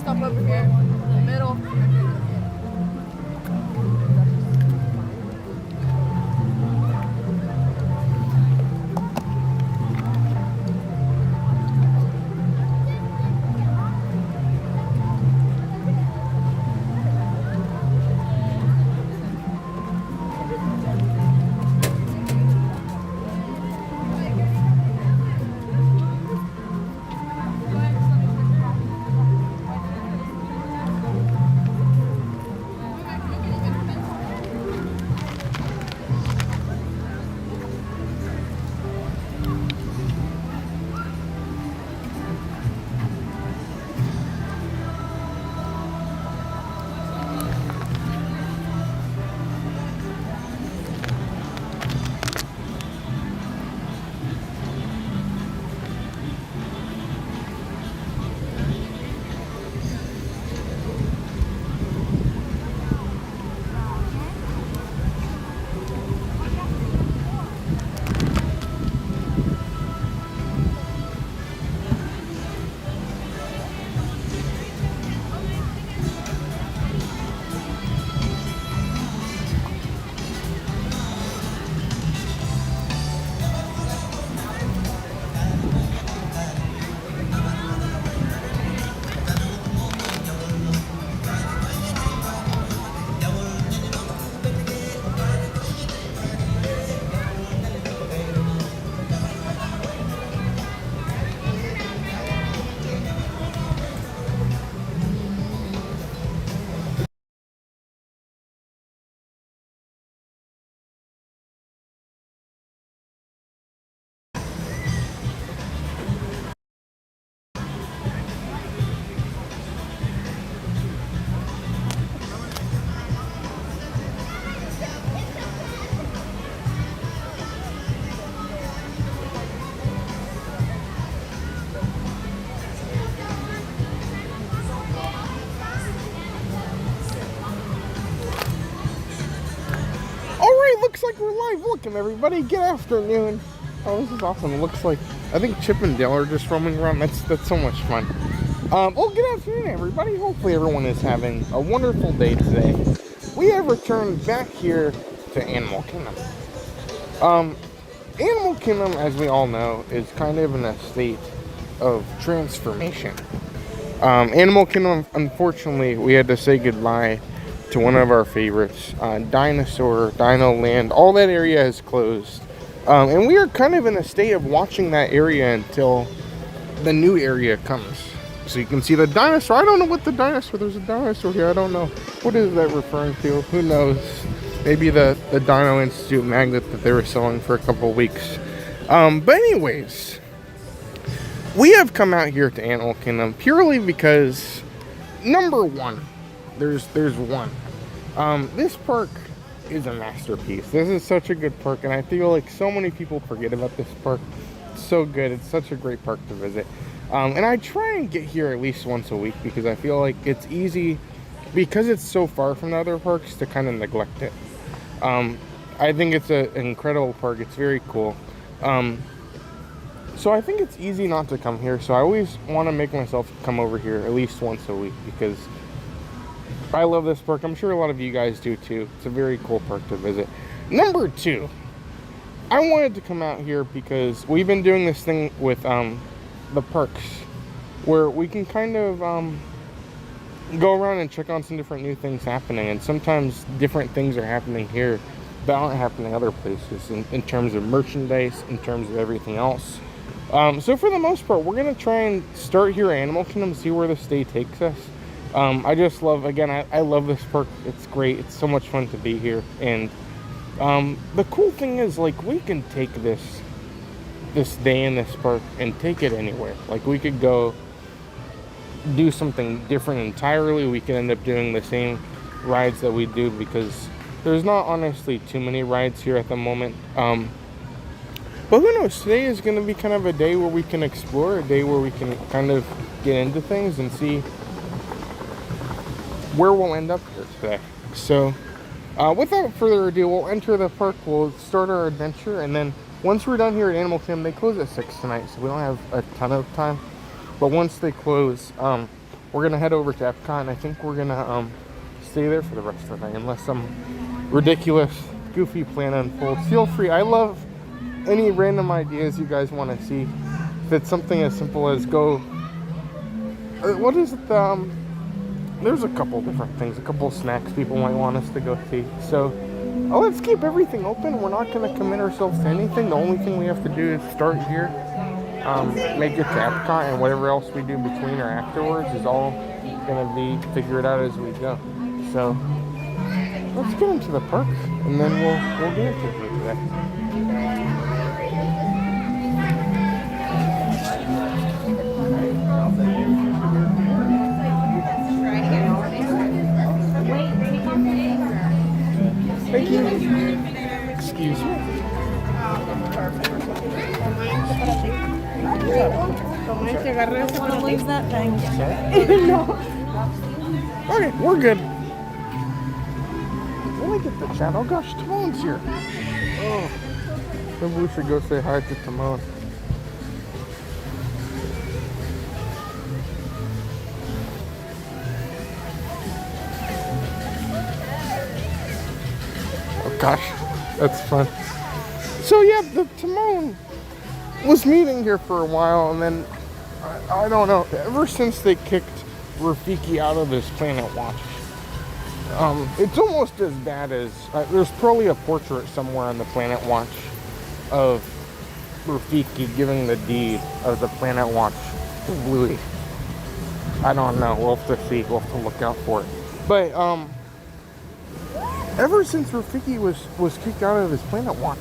stop over here in the middle. Looks like we're live. Welcome everybody. Good afternoon. Oh, this is awesome. It looks like I think Chip and Dale are just roaming around. That's so much fun. Well, good afternoon everybody. Hopefully everyone is having a wonderful day today. We have returned back here to Animal Kingdom. Animal Kingdom, as we all know, is kind of in a state of transformation. Animal Kingdom, unfortunately, we had to say goodbye to one of our favorites, Dino Land. All that area is closed, and we are kind of in a state of watching that area until the new area comes. So you can see the dinosaur. I don't know what the dinosaur. There's a dinosaur here. I don't know what is that referring to. Who knows? Maybe the Dino Institute magnet that they were selling for a couple of weeks. But anyways, we have come out here to Animal Kingdom purely because number one. There's one. This park is a masterpiece. This is such a good park, and I feel like so many people forget about this park. It's so good. It's such a great park to visit. And I try and get here at least once a week because I feel like it's easy, because it's so far from the other parks, to kind of neglect it. I think it's an incredible park. It's very cool. So I think it's easy not to come here. So I always want to make myself come over here at least once a week because I love this park. I'm sure a lot of you guys do too. It's a very cool park to visit. Number two, I wanted to come out here because we've been doing this thing with the parks where we can kind of go around and check on some different new things happening, and sometimes different things are happening here that aren't happening other places in terms of merchandise, in terms of everything else. So for the most part, we're going to try and start here at Animal Kingdom, see where this day takes us. I just love, again, I love this park. It's great. It's so much fun to be here. And the cool thing is, like, we can take this day in this park and take it anywhere. Like, we could go do something different entirely. We could end up doing the same rides that we do because there's not honestly too many rides here at the moment. But who knows? Today is going to be kind of a day where we can explore, a day where we can kind of get into things and see where we'll end up here today. So without further ado, we'll enter the park, we'll start our adventure, and then once we're done here at Animal Kingdom, they close at 6 tonight, so we don't have a ton of time. But once they close, we'll we're gonna head over to Epcot, and I think we're gonna stay there for the rest of the night, unless some ridiculous, goofy plan unfolds. Feel free. I love any random ideas you guys want to see. If it's something as simple as go, what is it? There's a couple different things, a couple snacks people might want us to go see. So let's keep everything open. We're not going to commit ourselves to anything. The only thing we have to do is start here, make it to Epcot, and whatever else we do between or afterwards is all going to be figured out as we go. So let's get into the park, and then we'll get into it today. Thank you. Excuse me. Leave that thing. Okay, we're good. Let me get the chat. Oh gosh, Timon's here. Oh, maybe we should go say hi to Timon. Oh gosh, that's fun. So yeah, the Timon was meeting here for a while, and then I don't know. Ever since they kicked Rafiki out of his Planet Watch, it's almost as bad as there's probably a portrait somewhere on the Planet Watch of Rafiki giving the deed of the Planet Watch to Bluey. I don't know. We'll have to see. We'll have to look out for it. But ever since Rafiki was kicked out of his Planet Watch,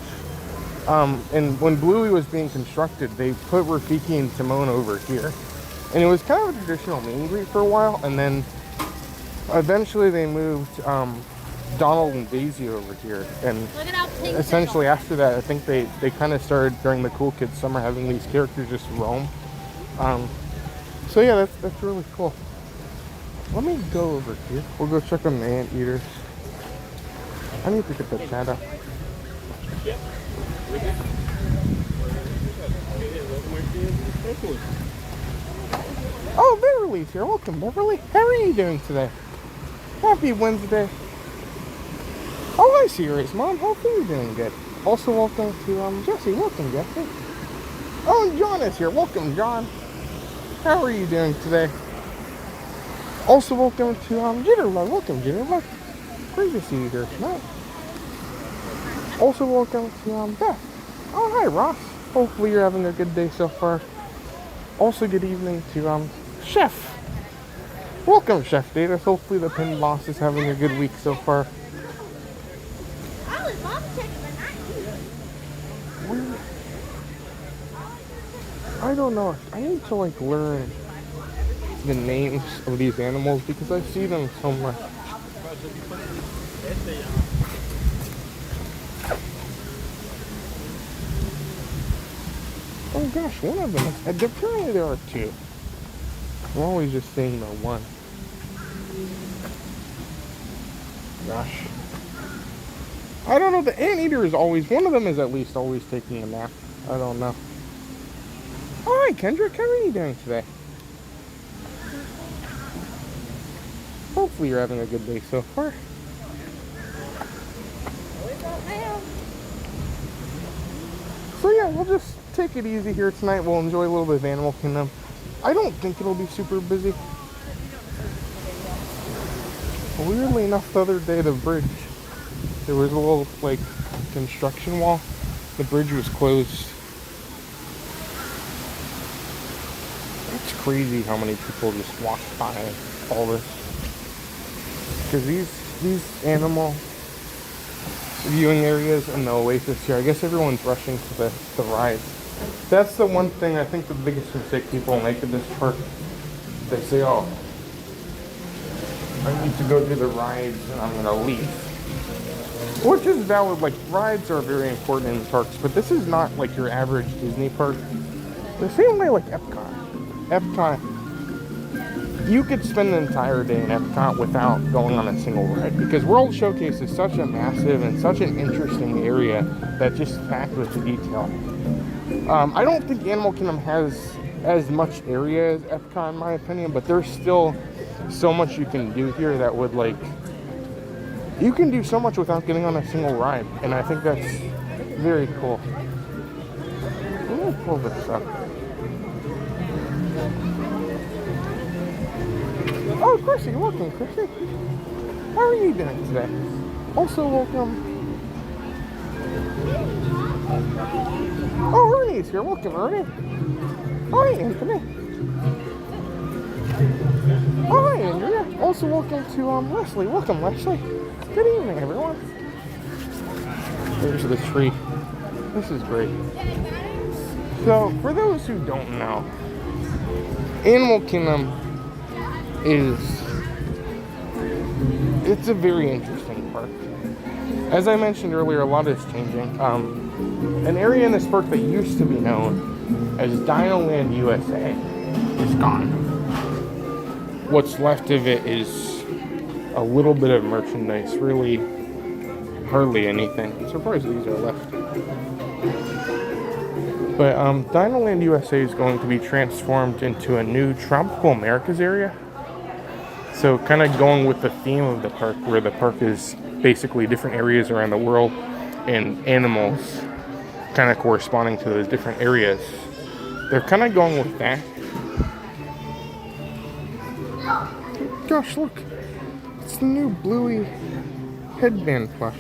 and when Bluey was being constructed, they put Rafiki and Timon over here, and it was kind of a traditional meet and greet for a while, and then eventually they moved Donald and Daisy over here, and essentially after that, I think they kind of started during the Cool Kids Summer having these characters just roam. So yeah, that's really cool. Let me go over here. We'll go check on the anteaters. I need to get the chat up. Oh, Beverly's here. Welcome, Beverly. How are you doing today? Happy Wednesday. Oh, I see yours, Mom. Hopefully you're doing good. Also, welcome to Jesse. Welcome, Jesse. Oh, and John is here. Welcome, John. How are you doing today? Also, welcome to Jitterbug. Welcome, Jitterbug. Great to see you here tonight. Also, welcome to Beth. Oh, hi, Ross. Hopefully you're having a good day so far. Also, good evening to Chef. Welcome, Chef Davis. Hopefully the Pin Boss is having a good week so far. I don't know. I need to learn the names of these animals because I see them so much. Oh gosh, one of them. Apparently there are two. I'm always just saying the one. Gosh. I don't know. The anteater is always, one of them is at least always taking a nap. I don't know. Oh, hi Kendrick. How are you doing today? Hopefully you're having a good day so far. So yeah, we'll just take it easy here tonight. We'll enjoy a little bit of Animal Kingdom. I don't think it'll be super busy. Weirdly enough, the other day, the bridge, there was a little, construction wall. The bridge was closed. It's crazy how many people just walk by all this. Because these animal viewing areas in the Oasis here, I guess everyone's rushing to the rides. That's the one thing I think the biggest mistake people make at this park. They say, oh, I need to go do the rides and I'm going to leave. Which is valid. Rides are very important in parks, but this is not like your average Disney park. The same way like Epcot. Epcot, you could spend an entire day in Epcot without going on a single ride, because World Showcase is such a massive and such an interesting area that just packed with detail. I don't think Animal Kingdom has as much area as Epcot in my opinion, but there's still so much you can do here that would like, you can do so much without getting on a single ride, and I think that's very cool. Let me pull this up. Oh, Chrissy, welcome, Chrissy. How are you doing today? Also, welcome. Oh, Ernie's here. Welcome, Ernie. Hi, Anthony. Oh, hi, Andrea. Also, welcome to Leslie. Welcome, Leslie. Good evening, everyone. There's the tree. This is great. So, for those who don't know, Animal Kingdom it's a very interesting park. As I mentioned earlier, a lot is changing. An area in this park that used to be known as Dinoland USA is gone. What's left of it is a little bit of merchandise, really hardly anything. I'm surprised these are left. But Dinoland USA is going to be transformed into a new Tropical Americas area. So kind of going with the theme of the park, where the park is basically different areas around the world and animals kind of corresponding to those different areas. They're kind of going with that. Gosh, look. It's the new Bluey headband plush.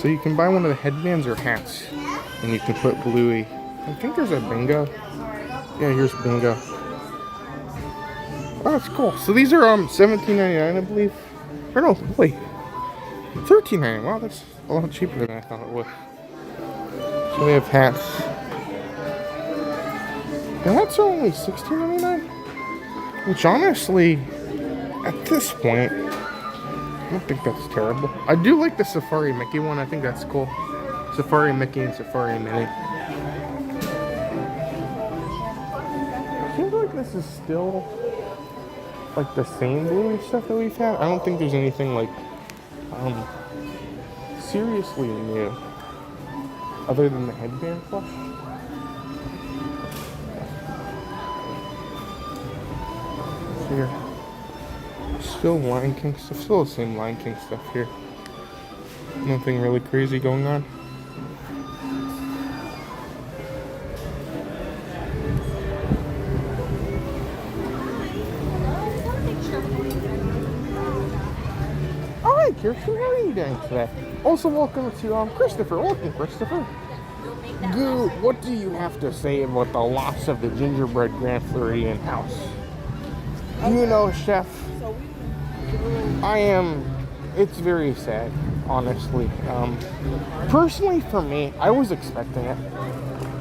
So you can buy one of the headbands or hats, and you can put Bluey. I think there's a bingo. Yeah, here's bingo. Oh, that's cool. So these are $17.99, I believe. Or no, wait. $13.99. Wow, that's a lot cheaper than I thought it was. So they have hats. The hats are only $16.99. Which honestly, at this point, I don't think that's terrible. I do like the Safari Mickey one. I think that's cool. Safari Mickey and Safari Minnie. I feel like this is still like the same Bluey stuff that we've had. I don't think there's anything like seriously new other than the headband plush. Here, still Lion King stuff, still the same Lion King stuff here. Nothing really crazy going on. Hi, Kirsten. How are you doing today? Also, welcome to Christopher. Welcome, Christopher. Goo, what do you have to say about the loss of the gingerbread Grand Floridian house? You know, Chef, it's very sad, honestly. Personally, for me, I was expecting it.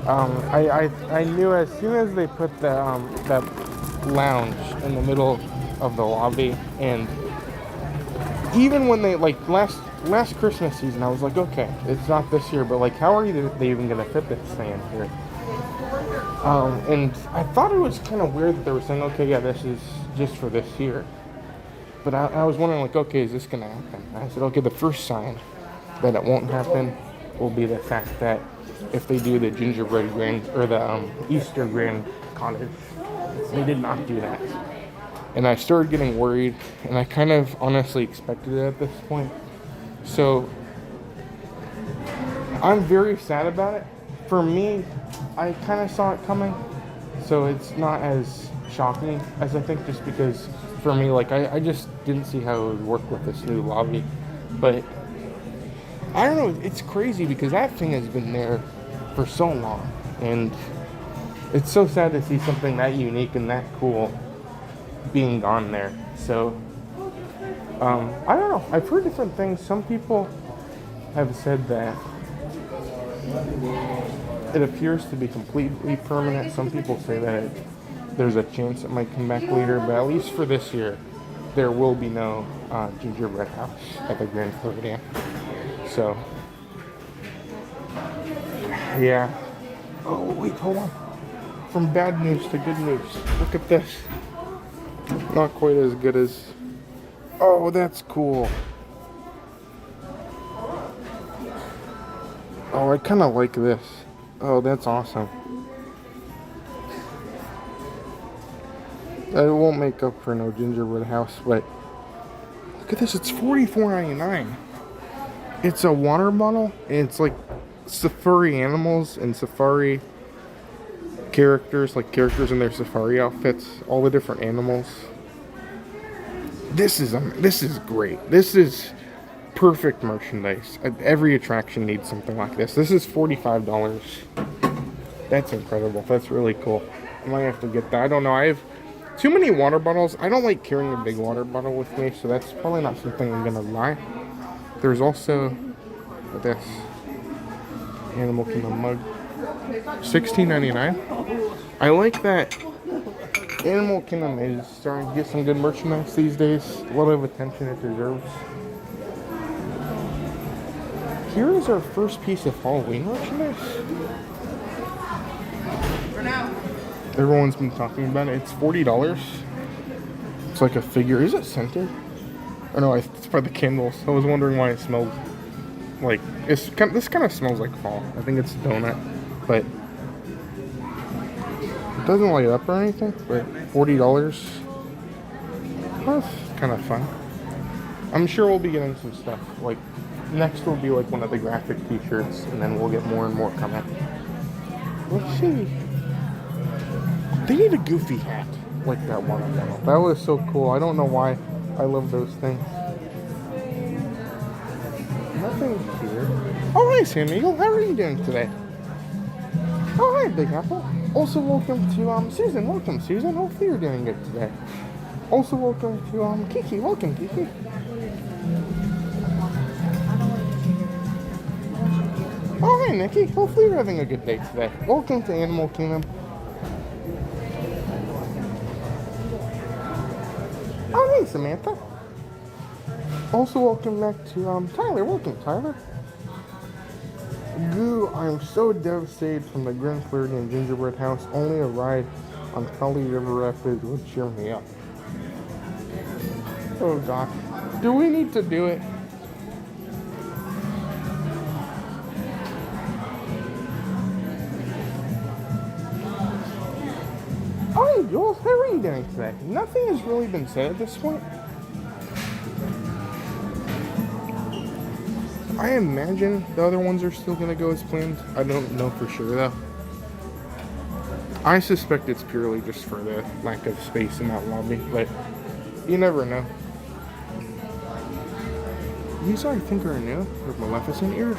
I knew as soon as they put the that lounge in the middle of the lobby, and even when they, like, last Christmas season, I was like, okay, it's not this year, but, like, how are they even going to fit this thing in here? And I thought it was kind of weird that they were saying, okay, yeah, this is just for this year. But I was wondering, like, okay, is this going to happen? And I said, okay, the first sign that it won't happen will be the fact that if they do the gingerbread grand, or the Easter grand cottage, they did not do that. And I started getting worried, and I kind of honestly expected it at this point. So I'm very sad about it. For me, I kind of saw it coming, so it's not as shocking as I think, just because for me, like, I just didn't see how it would work with this new lobby. But I don't know, it's crazy because that thing has been there for so long, and it's so sad to see something that unique and that cool being gone there. So I don't know, I've heard different things. Some people have said that it appears to be completely permanent. Some people say that there's a chance it might come back later, but at least for this year, there will be no gingerbread house at the Grand Floridian. So, yeah. Oh, wait, hold on. From bad news to good news. Look at this. Not quite as good as... Oh, that's cool. Oh, I kind of like this. Oh, that's awesome. I won't make up for no gingerbread house, but look at this. It's $44.99. It's a water bottle, and it's like safari animals and safari characters, like characters in their safari outfits, all the different animals. This is great. This is perfect merchandise. Every attraction needs something like this. This is $45. That's incredible. That's really cool. I might have to get that. I don't know. I have too many water bottles. I don't like carrying a big water bottle with me, so that's probably not something I'm gonna buy. There's also this Animal Kingdom mug, $16.99. I like that Animal Kingdom is starting to get some good merchandise these days. A lot of attention it deserves. Here is our first piece of Halloween merchandise. For now. Everyone's been talking about it. It's $40. It's like a figure. Is it scented? Oh no, it's by the candles. I was wondering why it smelled like this kind of smells like fall. I think it's donut, but it doesn't light up or anything. But $40. That's kind of fun. I'm sure we'll be getting some stuff. Like next will be like one of the graphic T-shirts, and then we'll get more and more coming. Let's see. They need a Goofy hat like that one. That was so cool. I don't know why I love those things. Nothing here. Oh, hi, San Miguel. How are you doing today? Oh, hi, Big Apple. Also, welcome to Susan. Welcome, Susan. Hopefully you're doing good today. Also, welcome to Kiki. Welcome, Kiki. Oh, hi, Nikki. Hopefully you're having a good day today. Welcome to Animal Kingdom. Oh, hey, Samantha. Also, welcome back to Tyler. Welcome, Tyler. Goo, I'm so devastated from the Grand Floridian Gingerbread House. Only a ride on Kali River Rapids would cheer me up. Oh, gosh. Do we need to do it? Hi, Jules. How are you doing today? Nothing has really been said at this point. I imagine the other ones are still going to go as planned. I don't know for sure, though. I suspect it's purely just for the lack of space in that lobby, but you never know. These I think are new. They're Maleficent ears.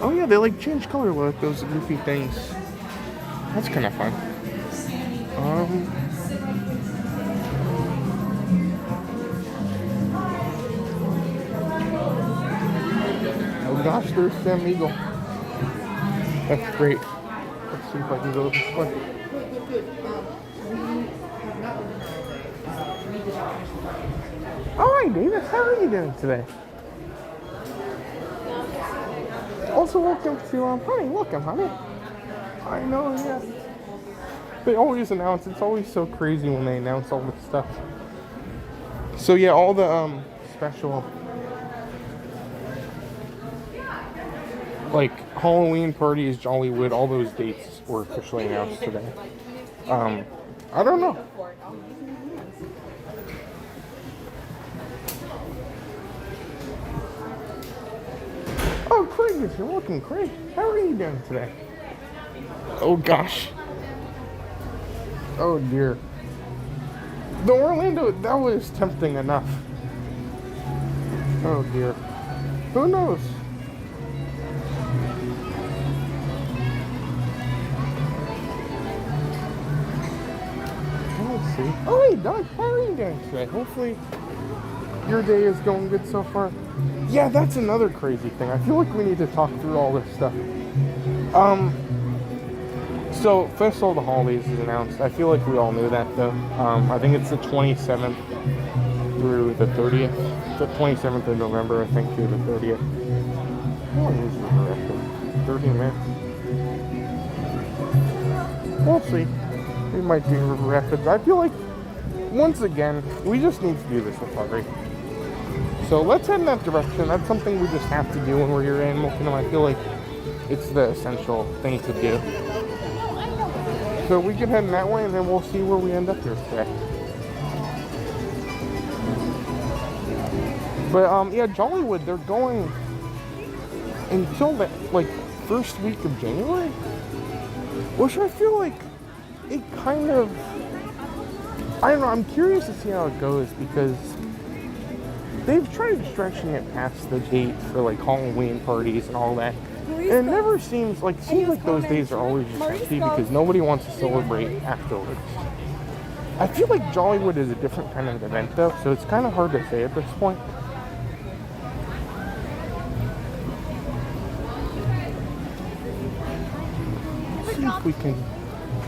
Oh yeah, they like change color like those goofy things. That's kind of fun. Oh gosh, there's Sam Eagle. That's great. Let's see if I can go this way. Oh, hi, Davis. How are you doing today? Also, welcome to, honey, welcome, honey. I know, yeah. They always announce, it's always so crazy when they announce all this stuff. So, yeah, all the, special, like, Halloween parties, Jollywood, all those dates were officially announced today. I don't know. Oh, Craig is here. Welcome, Craig. How are you doing today? Oh, gosh. Oh, dear. The Orlando, that was tempting enough. Oh, dear. Who knows? Let's see. Oh, hey, Doug. How are you doing today? Hopefully your day is going good so far. Yeah, that's another crazy thing. I feel like we need to talk through all this stuff. So Festival of the Holidays is announced. I feel like we all knew that though. I think it's the 27th through the 30th. The 27th of November, I think, through the 30th. How long is River Rapids? 30 minutes. We'll see. We might do River Rapids. I feel like, once again, we just need to do this safari. So let's head in that direction. That's something we just have to do when we're here at Animal Kingdom. I feel like it's the essential thing to do. So we can head that way, and then we'll see where we end up here today. But yeah, Jollywood, they're going until the like first week of January, which I feel like it kind of, I don't know, I'm curious to see how it goes because they've tried stretching it past the date for like Halloween parties and all that. And it never seems like those days are always just empty because nobody wants to celebrate afterwards. I feel like Jollywood is a different kind of event though, so it's kind of hard to say at this point. Let's see if we can.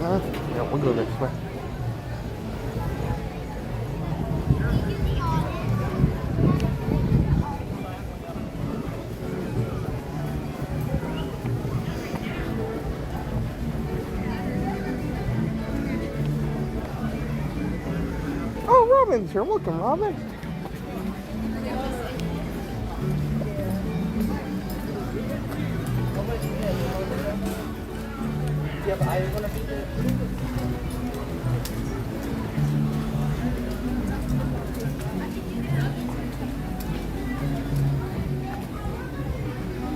Yeah, we'll go this way. Oh, Robin's here. Welcome, Robin.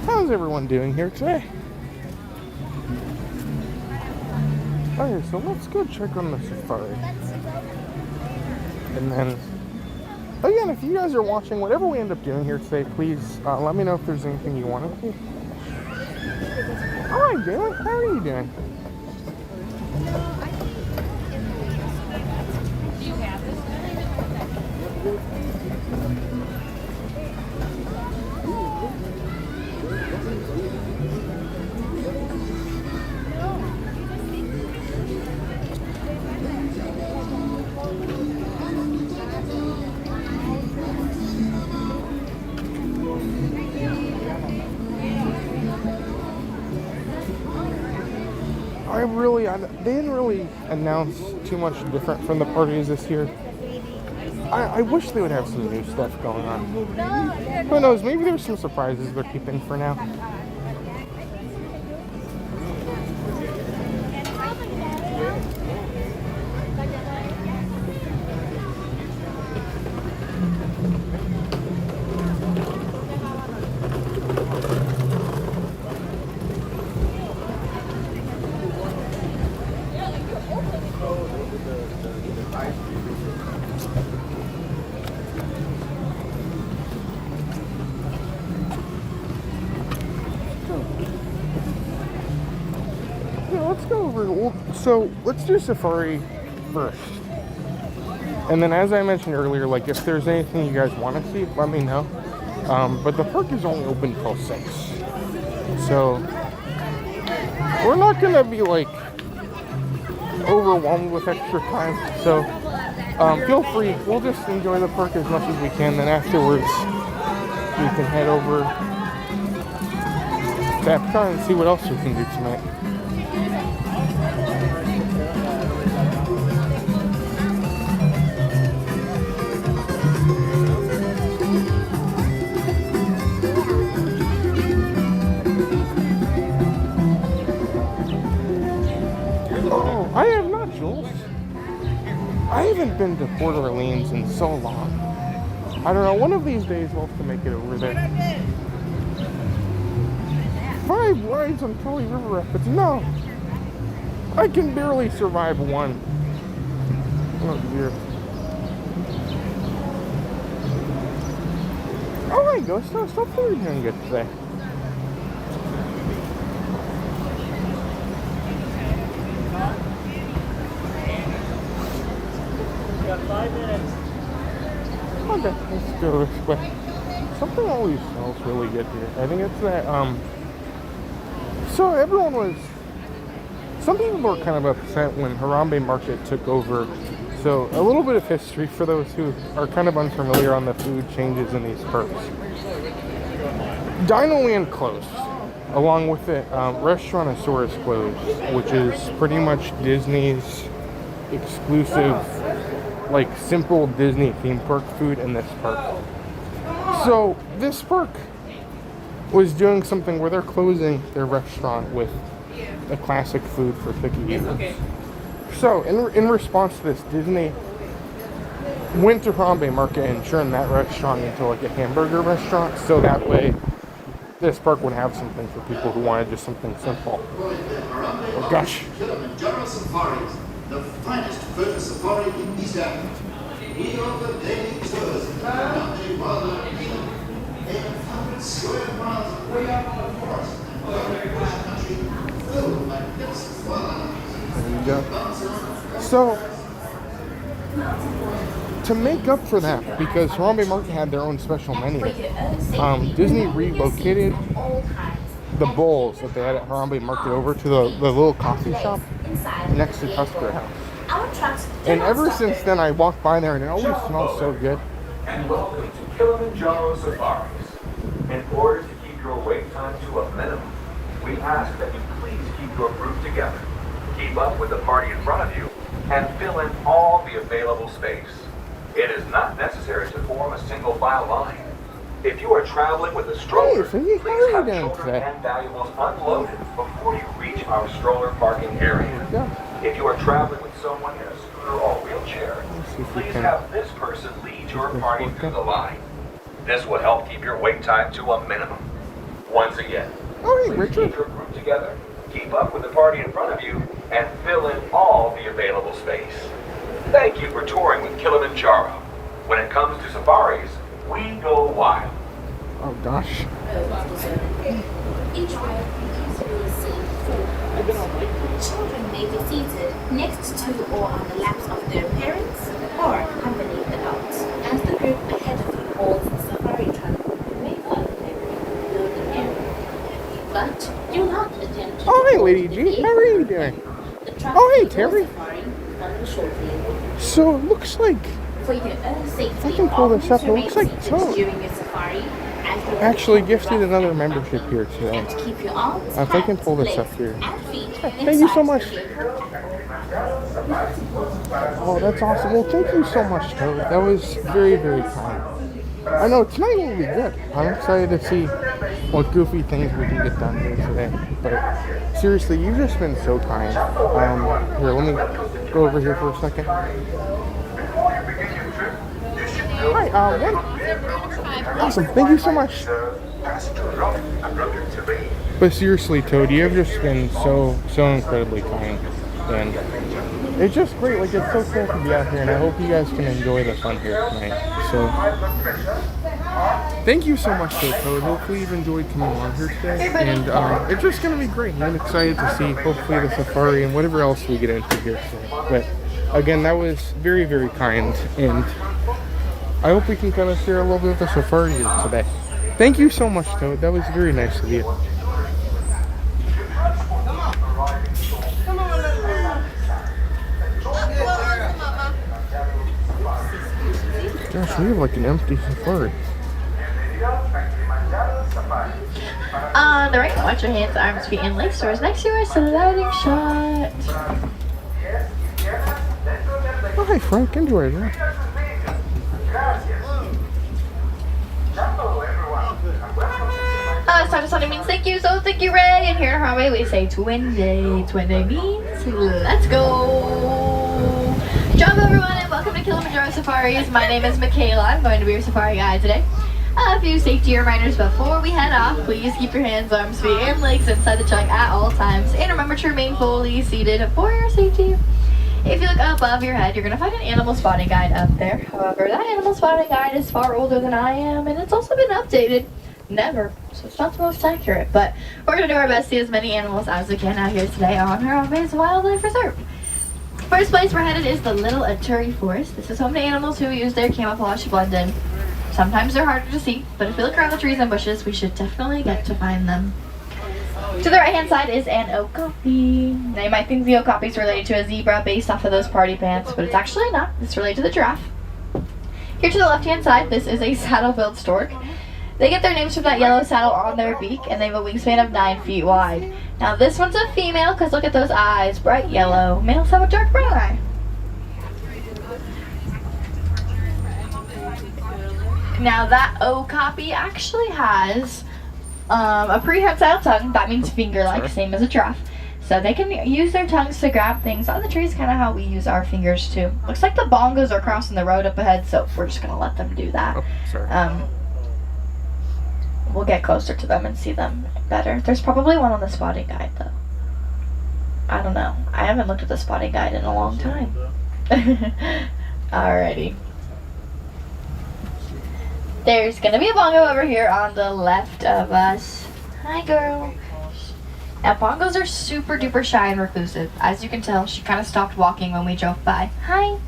How's everyone doing here today? Okay, so let's go check on the safari. And then, again, if you guys are watching, whatever we end up doing here today, please let me know if there's anything you want to see. Hi, Jalen. How are you doing? Do you have this? They didn't really announce too much different from the parties this year. I wish they would have some new stuff going on. Who knows, maybe there's some surprises they're keeping for now. So let's do safari first, and then as I mentioned earlier, like if there's anything you guys want to see, let me know. But the park is only open till 6, so we're not gonna be like overwhelmed with extra time. So feel free, we'll just enjoy the park as much as we can. Then afterwards, we can head over to EPCOT and see what else we can do tonight. I have not, Jules. I haven't been to Port Orleans in so long. I don't know, one of these days we'll have to make it over there. 5 rides on Kelly River Rapids? No. I can barely survive one. Oh dear. Oh, there you go. Steph, you're doing good today. Got 5 minutes. Okay, let's go this way. Something always smells really good here. I think it's that, so some people were kind of upset when Harambe Market took over. So a little bit of history for those who are kind of unfamiliar on the food changes in these parks. Dinoland closed. Along with it, Restaurantosaurus closed, which is pretty much Disney's exclusive, like simple Disney theme park food in this park. So this park was doing something where they're closing their restaurant with a classic food for picky eaters. So, in response to this, Disney went to Harambe Market and turned that restaurant into like a hamburger restaurant, so that way this park would have something for people who wanted just something simple. Oh gosh. Kilimanjaro Safaris, the finest photo safari in East Africa. We offer daily tours around the wildlife kingdom, 800 square miles way out in the forest, and bush country filled with magnificent wildlife. There you go. So, to make up for that, because Harambe Market had their own special menu, Disney relocated the bowls that they had at Harambe Market over to the little coffee shop next to Tusker House. And ever since then, I walked by there and it always smells so good. And welcome to Kilimanjaro Safaris. In order to keep your wait time to a minimum, we ask that you please keep your group together, keep up with the party in front of you, and fill in all the available space. It is not necessary to form a single file line. If you are traveling with a stroller, Hey, so you please have doing children today? and valuables unloaded before you reach our stroller parking area. Yeah. If you are traveling with someone in a scooter or wheelchair, see if we please can have this person lead your this party work through out. the line. This will help keep your wait time to a minimum. Once again, Oh, hey, please Richard. keep your group together, keep up with the party in front of you, and fill in all the available space. Thank you for touring with Kilimanjaro. When it comes to safaris, we go wild. Oh gosh. Each ride will receive 4 points. Children may be seated next to or on the laps of their parents or accompanying adults. As the group ahead of you holds the safari truck, you may follow every loading area. But do not attempt to Oh, hey, board Lady the G. vehicle. How are you doing? The truck Oh, hey, will Terry. safari follow shortly. So it looks like For your own safety, I can pull this up. It always looks like remain seated Toad during your safari. actually gifted another membership here today. And keep your arms, If I can hands, pull this legs, up here. and feet Thank you so inside much. the vehicle. Oh, that's awesome. Well, thank you so much, Toad. That was very, very kind. I know tonight will be good. I'm excited to see what goofy things we can get done here today. But seriously, you've just been so kind. Here, let me go over here for a second. Hi, what? Awesome. Thank you so much. But seriously, Toad, you have just been so incredibly kind. And it's just great. Like, it's so cool to be out here. And I hope you guys can enjoy the fun here tonight. So, thank you so much, Toad. Hopefully you've enjoyed coming on here today. And it's just going to be great. I'm excited to see, hopefully, the safari and whatever else we get into here today. But, again, that was very, very kind. And I hope we can kind of share a little bit of the safari here today. Thank you so much, Toad. That was very nice of you. Gosh, we have like an empty safari. On the right, watch your hands, arms, feet, and legs towards next to your sliding shot. Oh, hi, Frank. Enjoy that. Start Sunday means thank you, so thank you, Ray. And here in Harambe, we say Twende. Twende means let's go. Job, everyone, and welcome to Kilimanjaro Safaris. My name is Michaela. I'm going to be your safari guide today. A few safety reminders before we head off. Please keep your hands, arms, feet, and legs inside the truck at all times. And remember to remain fully seated for your safety. If you look above your head, you're going to find an animal spotting guide up there. However, that animal spotting guide is far older than I am, and it's also been updated. Never. So it's not the most accurate, but we're going to do our best to see as many animals as we can out here today on Harambe's Wildlife Reserve. First place we're headed is the Little Aturi Forest. This is home to animals who use their camouflage to blend in. Sometimes they're harder to see, but if we look around the trees and bushes, we should definitely get to find them. To the right hand side is an okapi. Now you might think the okapi is related to a zebra based off of those party pants, but it's actually not. It's related to the giraffe. Here to the left hand side, this is a saddle-billed stork. They get their names from that yellow saddle on their beak, and they have a wingspan of 9 feet wide. Now this one's a female, because look at those eyes, bright yellow. Males have a dark brown eye. Now that okapi actually has a prehensile tongue, that means finger-like, same as a giraffe. So they can use their tongues to grab things on the trees, kind of how we use our fingers too. Looks like the bongos are crossing the road up ahead, so we're just gonna let them do that. Oh, sorry. We'll get closer to them and see them better. There's probably one on the spotting guide though. I don't know. I haven't looked at the spotting guide in a long time. Alrighty. There's gonna be a bongo over here on the left of us. Hi, girl. Now, bongos are super duper shy and reclusive. As you can tell, she kind of stopped walking when we drove by. Hi.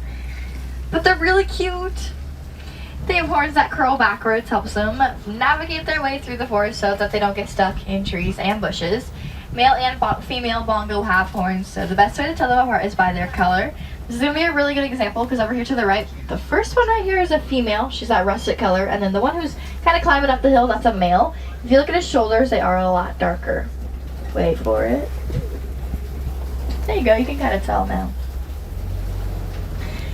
But they're really cute. They have horns that curl backwards, helps them navigate their way through the forest so that they don't get stuck in trees and bushes. Male and female bongo have horns, so the best way to tell them apart is by their color. This is going to be a really good example because over here to the right, the first one right here is a female. She's that russet color. And then the one who's kind of climbing up the hill, that's a male. If you look at his shoulders, they are a lot darker. Wait for it. There you go, you can kind of tell now.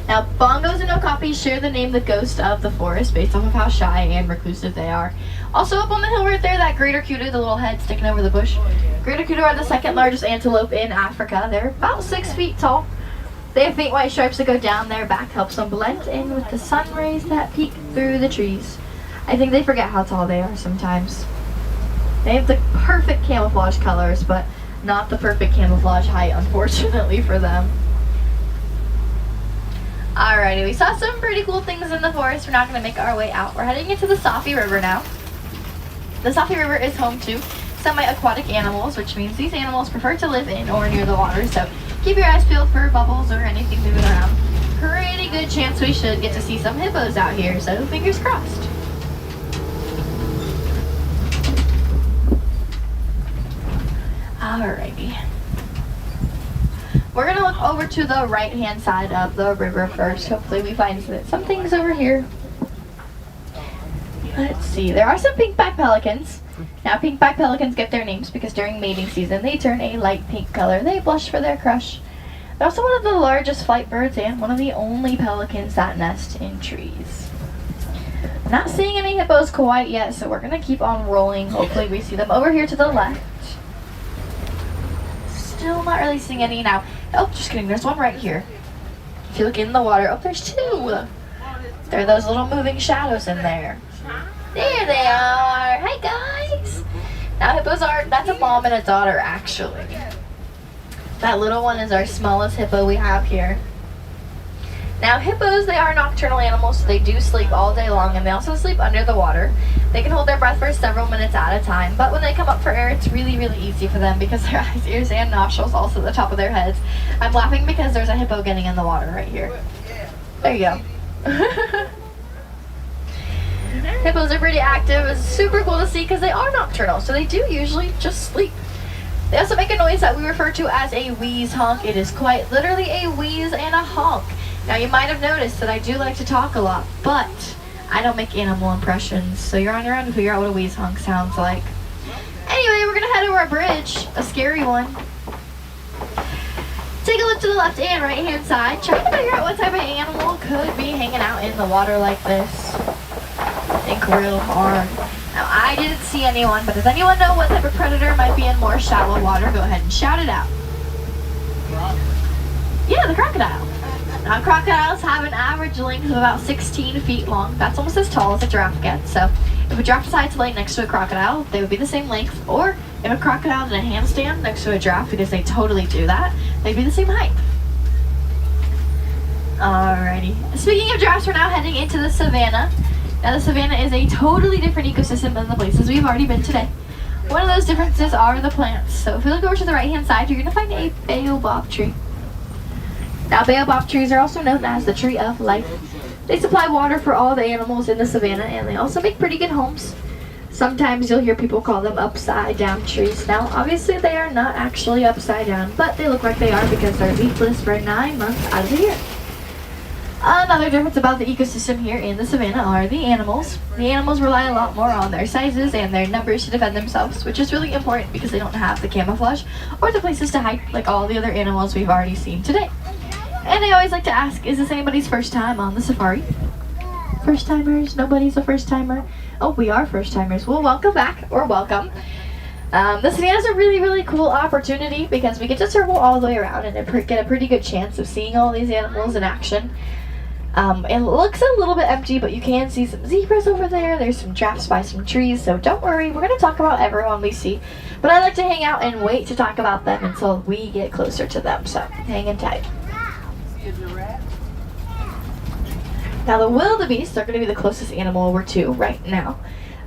Now, bongos and okapis share the name the ghost of the forest based off of how shy and reclusive they are. Also up on the hill right there, that greater kudu, the little head sticking over the bush. Greater kudu are the second largest antelope in Africa. They're about 6 feet tall. They have faint white stripes that go down their back, helps them blend in with the sun rays that peek through the trees. I think they forget how tall they are sometimes. They have the perfect camouflage colors, but not the perfect camouflage height, unfortunately for them. Alrighty, we saw some pretty cool things in the forest. We're now going to make our way out. We're heading into the Safi River now. The Safi River is home to semi-aquatic animals, which means these animals prefer to live in or near the water, so keep your eyes peeled for bubbles or anything moving around. Pretty good chance we should get to see some hippos out here, so fingers crossed. Alrighty. We're gonna look over to the right-hand side of the river first. Hopefully we find some things over here. Let's see. There are some pink-backed pelicans. Now, pink-backed pelicans get their names because during mating season they turn a light pink color. They blush for their crush. They're also one of the largest flight birds and one of the only pelicans that nest in trees. Not seeing any hippos quite yet, so we're gonna keep on rolling. Hopefully we see them over here to the left. Still not really seeing any now. Oh, just kidding. There's one right here. If you look in the water, oh, there's two. There are those little moving shadows in there. There they are. Hi, guys. Now, hippos are, that's a mom and a daughter, actually. That little one is our smallest hippo we have here. Now, hippos, they are nocturnal animals, so they do sleep all day long, and they also sleep under the water. They can hold their breath for several minutes at a time, but when they come up for air, it's really, really easy for them because their eyes, ears, and nostrils also at the top of their heads. I'm laughing because there's a hippo getting in the water right here. There you go. Hippos are pretty active. It's super cool to see because they are nocturnal, so they do usually just sleep. They also make a noise that we refer to as a wheeze honk. It is quite literally a wheeze and a honk. Now, you might have noticed that I do like to talk a lot, but I don't make animal impressions, so you're on your own to figure out what a wheeze honk sounds like. Anyway, we're gonna head over a bridge, a scary one. Take a look to the left and right hand side, trying to figure out what type of animal could be hanging out in the water like this. Think real hard. Now, I didn't see anyone, but does anyone know what type of predator might be in more shallow water? Go ahead and shout it out. Yeah, the crocodile. Now, crocodiles have an average length of about 16 feet long. That's almost as tall as a giraffe gets. So, if a giraffe decided to lay next to a crocodile, they would be the same length. Or, if a crocodile did a handstand next to a giraffe, because they totally do that, they'd be the same height. Alrighty. Speaking of giraffes, we're now heading into the savannah. Now, the savannah is a totally different ecosystem than the places we've already been today. One of those differences are the plants. So, if you look over to the right-hand side, you're going to find a baobab tree. Now, baobab trees are also known as the tree of life. They supply water for all the animals in the savannah, and they also make pretty good homes. Sometimes you'll hear people call them upside down trees. Now, obviously they are not actually upside down, but they look like they are because they're leafless for 9 months out of the year. Another difference about the ecosystem here in the savannah are the animals. The animals rely a lot more on their sizes and their numbers to defend themselves, which is really important because they don't have the camouflage or the places to hide like all the other animals we've already seen today. And I always like to ask, is this anybody's first time on the safari? First timers? Nobody's a first timer? Oh, we are first timers. Well, welcome back, or welcome. This again is a really, really cool opportunity because we get to circle all the way around and get a pretty good chance of seeing all these animals in action. It looks a little bit empty, but you can see some zebras over there. There's some giraffes by some trees, so don't worry. We're going to talk about everyone we see. But I like to hang out and wait to talk about them until we get closer to them, so hang in tight. Now the wildebeest are going to be the closest animal we're to right now.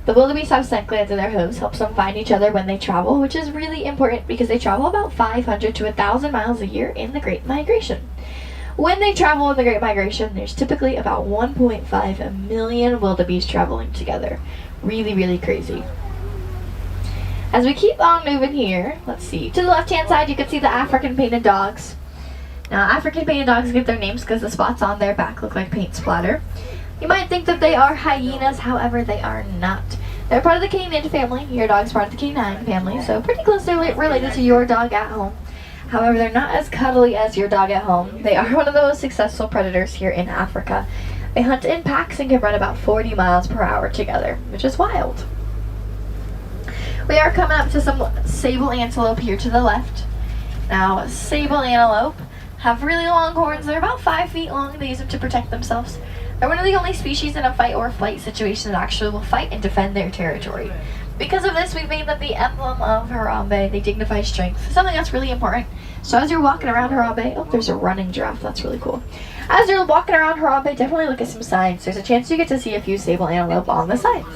The wildebeest have scent glands in their hooves, helps them find each other when they travel, which is really important because they travel about 500 to 1,000 miles a year in the Great Migration. When they travel in the Great Migration, there's typically about 1.5 million wildebeest traveling together. Really, really crazy. As we keep on moving here, let's see. To the left-hand side, you can see the African painted dogs. Now, African painted dogs get their names because the spots on their back look like paint splatter. You might think that they are hyenas, however, they are not. They're part of the canine family. Your dog's part of the canine family, so pretty closely related to your dog at home. However, they're not as cuddly as your dog at home. They are one of the most successful predators here in Africa. They hunt in packs and can run about 40 miles per hour together, which is wild. We are coming up to some sable antelope here to the left. Now, sable antelope have really long horns. They're about 5 feet long. They use them to protect themselves. They're one of the only species in a fight or flight situation that actually will fight and defend their territory. Because of this, we've made them the emblem of Harambe. They dignify strength, something that's really important. So as you're walking around Harambe, oh, there's a running giraffe. That's really cool. As you're walking around Harambe, definitely look at some signs. There's a chance you get to see a few sable antelope on the signs.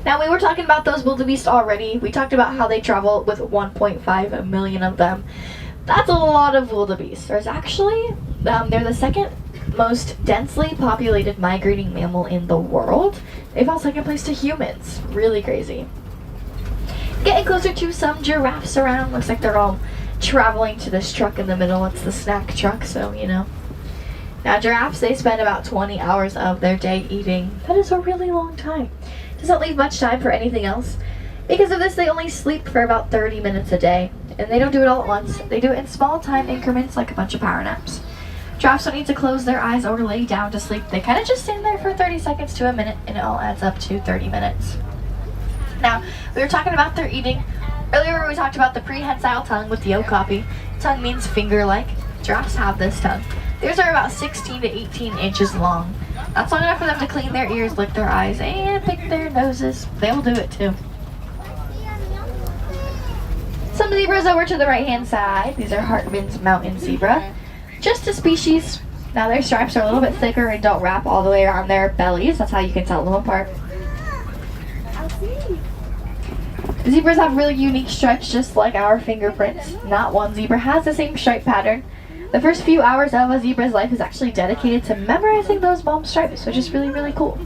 Now, we were talking about those wildebeest already. We talked about how they travel with 1.5 million of them. That's a lot of wildebeest. There's actually, they're the second most densely populated migrating mammal in the world. They fall second place to humans. Really crazy. Getting closer to some giraffes around. Looks like they're all traveling to this truck in the middle. It's the snack truck, so you know. Now giraffes, they spend about 20 hours of their day eating. That is a really long time. Doesn't leave much time for anything else. Because of this, they only sleep for about 30 minutes a day. And they don't do it all at once. They do it in small time increments like a bunch of power naps. Giraffes don't need to close their eyes or lay down to sleep. They kind of just stand there for 30 seconds to a minute, and it all adds up to 30 minutes. Now, we were talking about their eating. Earlier we talked about the prehensile tongue with the okapi. Tongue means finger-like. Giraffes have this tongue. Theirs are about 16 to 18 inches long. That's long enough for them to clean their ears, lick their eyes, and pick their noses. They'll do it too. Some zebras over to the right-hand side. These are Hartman's mountain zebra. Just a species. Now their stripes are a little bit thicker and don't wrap all the way around their bellies. That's how you can tell them apart. Zebras have really unique stripes just like our fingerprints. Not one zebra has the same stripe pattern. The first few hours of a zebra's life is actually dedicated to memorizing those bump stripes, which is really, really cool.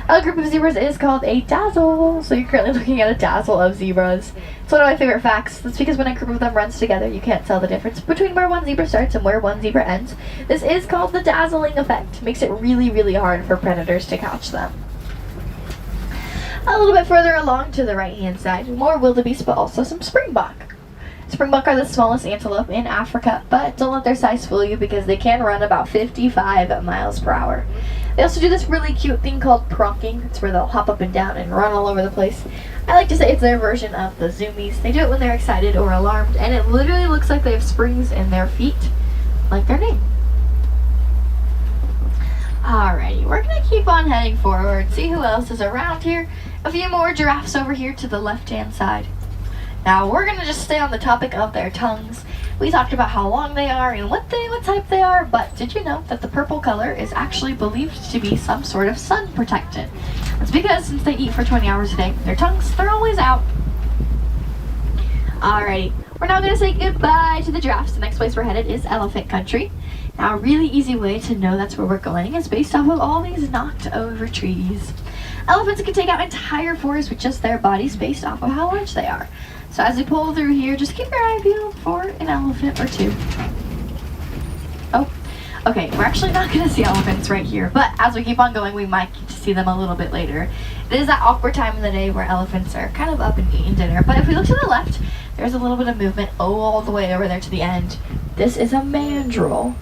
A group of zebras is called a dazzle. So you're currently looking at a dazzle of zebras. It's one of my favorite facts. That's because when a group of them runs together, you can't tell the difference between where one zebra starts and where one zebra ends. This is called the dazzling effect. Makes it really, really hard for predators to catch them. A little bit further along to the right-hand side, more wildebeest, but also some springbok. Springbok are the smallest antelope in Africa, but don't let their size fool you because they can run about 55 miles per hour. They also do this really cute thing called pronking. It's where they'll hop up and down and run all over the place. I like to say it's their version of the zoomies. They do it when they're excited or alarmed, and it literally looks like they have springs in their feet, like their name. Alrighty, we're going to keep on heading forward, see who else is around here. A few more giraffes over here to the left-hand side. Now, we're going to just stay on the topic of their tongues. We talked about how long they are and what type they are, but did you know that the purple color is actually believed to be some sort of sun protectant? It's because since they eat for 20 hours a day, their tongues, they're always out. Alrighty, we're now going to say goodbye to the giraffes. The next place we're headed is elephant country. Now, a really easy way to know that's where we're going is based off of all these knocked over trees. Elephants can take out entire forests with just their bodies based off of how large they are. So as we pull through here, just keep your eye peeled for an elephant or two. Oh, okay, we're actually not going to see elephants right here, but as we keep on going, we might get to see them a little bit later. It is that awkward time of the day where elephants are kind of up and eating dinner, but if we look to the left, there's a little bit of movement all the way over there to the end. This is a mandrill.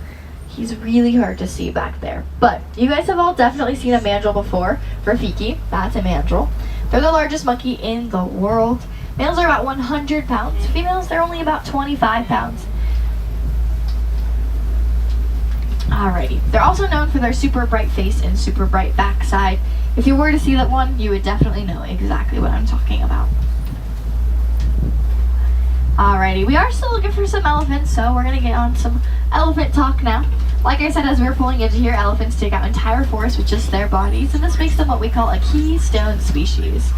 He's really hard to see back there, but you guys have all definitely seen a mandrill before. Rafiki, that's a mandrill. They're the largest monkey in the world. Males are about 100 pounds. Females, they're only about 25 pounds. Alrighty. They're also known for their super bright face and super bright backside. If you were to see that one, you would definitely know exactly what I'm talking about. Alrighty, we are still looking for some elephants, so we're going to get on some elephant talk now. Like I said, as we were pulling into here, elephants take out entire forests with just their bodies, and this makes them what we call a keystone species.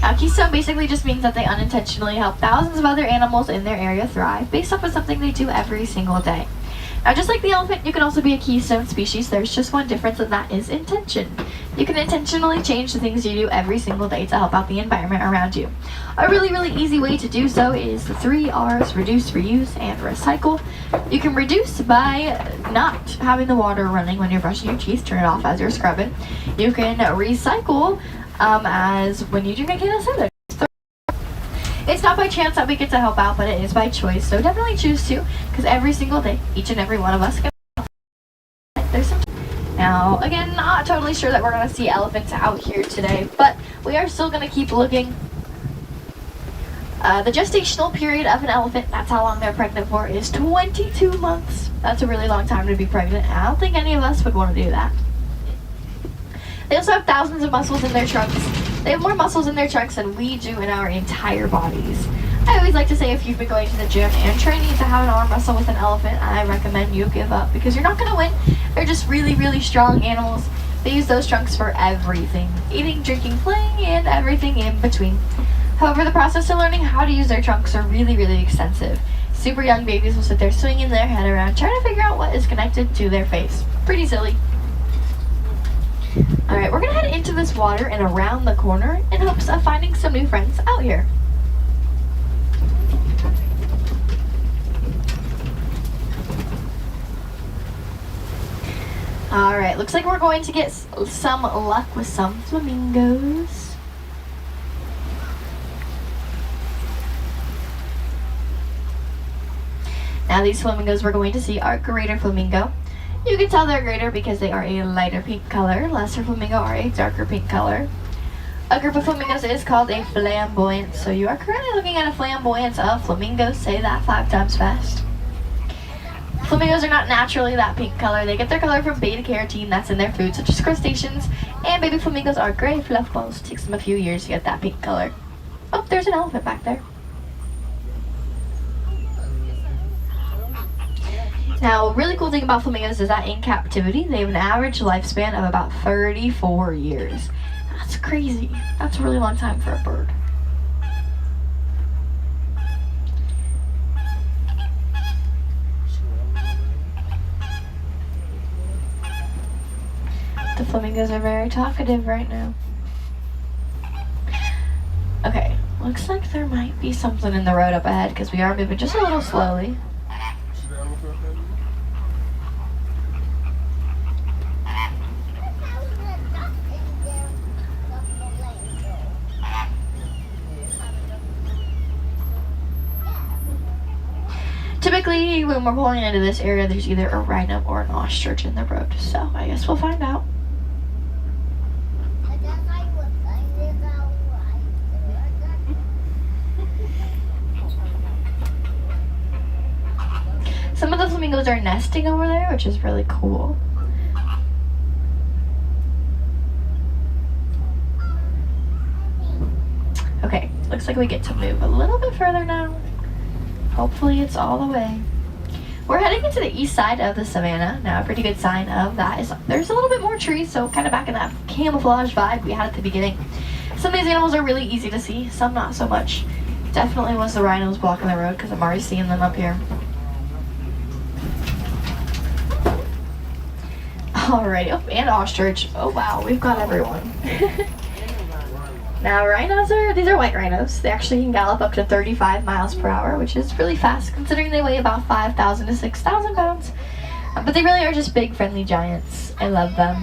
Now, keystone basically just means that they unintentionally help thousands of other animals in their area thrive based off of something they do every single day. Now, just like the elephant, you can also be a keystone species. There's just one difference, and that is intention. You can intentionally change the things you do every single day to help out the environment around you. A really, really easy way to do so is the 3 R's: reduce, reuse, and recycle. You can reduce by not having the water running when you're brushing your teeth. Turn it off as you're scrubbing. You can recycle as when you drink a can of soda. It's not by chance that we get to help out, but it is by choice. So definitely choose to, because every single day, each and every one of us can help. There's some. Now, again, not totally sure that we're going to see elephants out here today, but we are still going to keep looking. The gestational period of an elephant, that's how long they're pregnant for, is 22 months. That's a really long time to be pregnant. I don't think any of us would want to do that. They also have thousands of muscles in their trunks. They have more muscles in their trunks than we do in our entire bodies. I always like to say, if you've been going to the gym and training to have an arm wrestle with an elephant, I recommend you give up, because you're not going to win. They're just really, really strong animals. They use those trunks for everything: eating, drinking, playing, and everything in between. However, the process of learning how to use their trunks are really, really extensive. Super young babies will sit there swinging their head around, trying to figure out what is connected to their face. Pretty silly. Alright, we're going to head into this water and around the corner in hopes of finding some new friends out here. Alright, looks like we're going to get some luck with some flamingos. Now these flamingos we're going to see are greater flamingo. You can tell they're greater because they are a lighter pink color. Lesser flamingo are a darker pink color. A group of flamingos is called a flamboyant. So you are currently looking at a flamboyance of flamingos. Say that 5 times fast. Flamingos are not naturally that pink color. They get their color from beta carotene that's in their food, such as crustaceans. And baby flamingos are gray fluff balls. It takes them a few years to get that pink color. Oh, there's an elephant back there. Now, a really cool thing about flamingos is that in captivity, they have an average lifespan of about 34 years. That's crazy. That's a really long time for a bird. The flamingos are very talkative right now. Okay, looks like there might be something in the road up ahead because we are moving just a little slowly. Typically, when we're pulling into this area, there's either a rhino or an ostrich in the road. So, I guess we'll find out. Some of the flamingos are nesting over there, which is really cool. Okay, looks like we get to move a little bit further now. Hopefully it's all the way. We're heading into the east side of the savannah. Now, a pretty good sign of that is there's a little bit more trees, so kind of back in that camouflage vibe we had at the beginning. Some of these animals are really easy to see, some not so much. Definitely was the rhinos blocking the road because I'm already seeing them up here. Alrighty, oh, and ostrich. Oh wow, we've got everyone. Now rhinos these are white rhinos. They actually can gallop up to 35 miles per hour, which is really fast considering they weigh about 5,000 to 6,000 pounds. But they really are just big, friendly giants. I love them.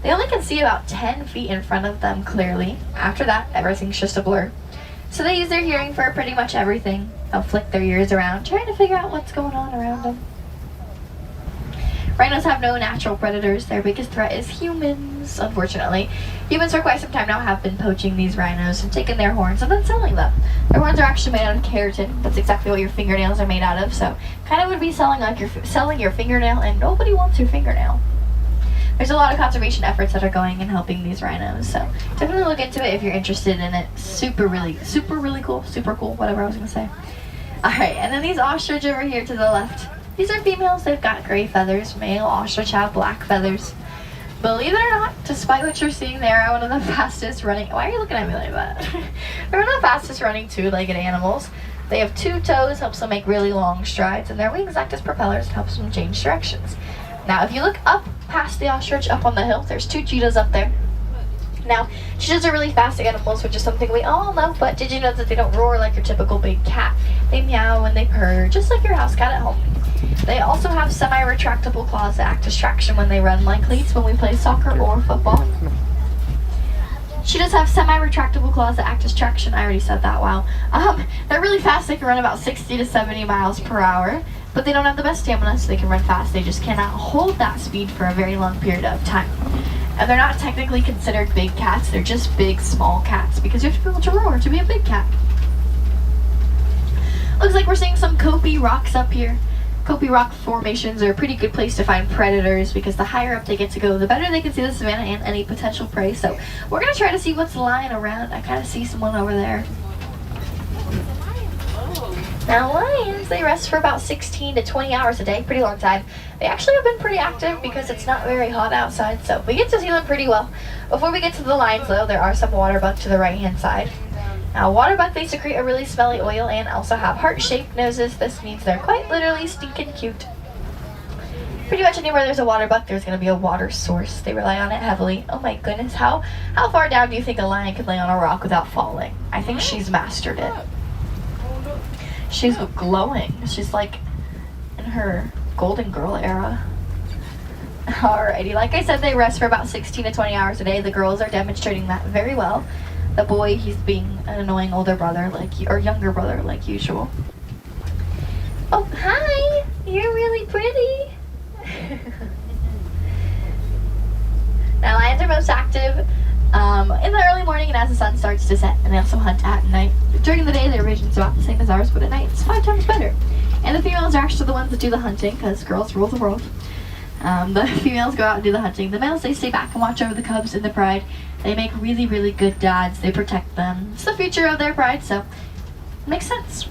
They only can see about 10 feet in front of them clearly. After that, everything's just a blur. So they use their hearing for pretty much everything. They'll flick their ears around, trying to figure out what's going on around them. Rhinos have no natural predators. Their biggest threat is humans, unfortunately. Humans for quite some time now have been poaching these rhinos and taking their horns and then selling them. Their horns are actually made out of keratin. That's exactly what your fingernails are made out of, so kind of would be selling like you're selling your fingernail, and nobody wants your fingernail. There's a lot of conservation efforts that are going and helping these rhinos, so definitely look into it if you're interested in it. Super cool, whatever I was gonna say. Alright, and then these ostrich over here to the left. These are females. They've got gray feathers. Male ostrich have black feathers. Believe it or not, despite what you're seeing, they are one of the fastest running. Why are you looking at me like that? They're one of the fastest running two-legged animals. They have 2 toes, helps them make really long strides, and their wings act as propellers and helps them change directions. Now, if you look up past the ostrich, up on the hill, there's 2 cheetahs up there. Now, cheetahs are really fast animals, which is something we all know, but did you know that they don't roar like your typical big cat? They meow and they purr, just like your house cat at home. They also have semi-retractable claws that act as traction when they run, like cleats when we play soccer or football. Cheetahs have semi-retractable claws that act as traction. I already said that, wow. They're really fast. They can run about 60 to 70 miles per hour, but they don't have the best stamina, so they can run fast. They just cannot hold that speed for a very long period of time. And they're not technically considered big cats. They're just big, small cats, because you have to be able to roar to be a big cat. Looks like we're seeing some Kopi rocks up here. Kopi rock formations are a pretty good place to find predators because the higher up they get to go, the better they can see the savannah and any potential prey. So we're going to try to see what's lying around. I kind of see someone over there. Now lions, they rest for about 16 to 20 hours a day, pretty long time. They actually have been pretty active because it's not very hot outside, so we get to see them pretty well. Before we get to the lions though, there are some water buck to the right hand side. Now, water buck, they secrete a really smelly oil and also have heart-shaped noses. This means they're quite literally stinking cute. Pretty much anywhere there's a water buck, there's going to be a water source. They rely on it heavily. Oh my goodness, how far down do you think a lion could lay on a rock without falling? I think she's mastered it. She's glowing. She's like in her Golden Girl era. Alrighty, like I said, they rest for about 16 to 20 hours a day. The girls are demonstrating that very well. The boy, he's being an annoying older brother, or younger brother, like usual. Oh, hi! You're really pretty! Now, lions are most active in the early morning and as the sun starts to set, and they also hunt at night. During the day, their vision's about the same as ours, but at night, it's 5 times better. And the females are actually the ones that do the hunting, because girls rule the world. The females go out and do the hunting. The males, they stay back and watch over the cubs and the pride. They make really, really good dads. They protect them. It's the future of their pride, so it makes sense.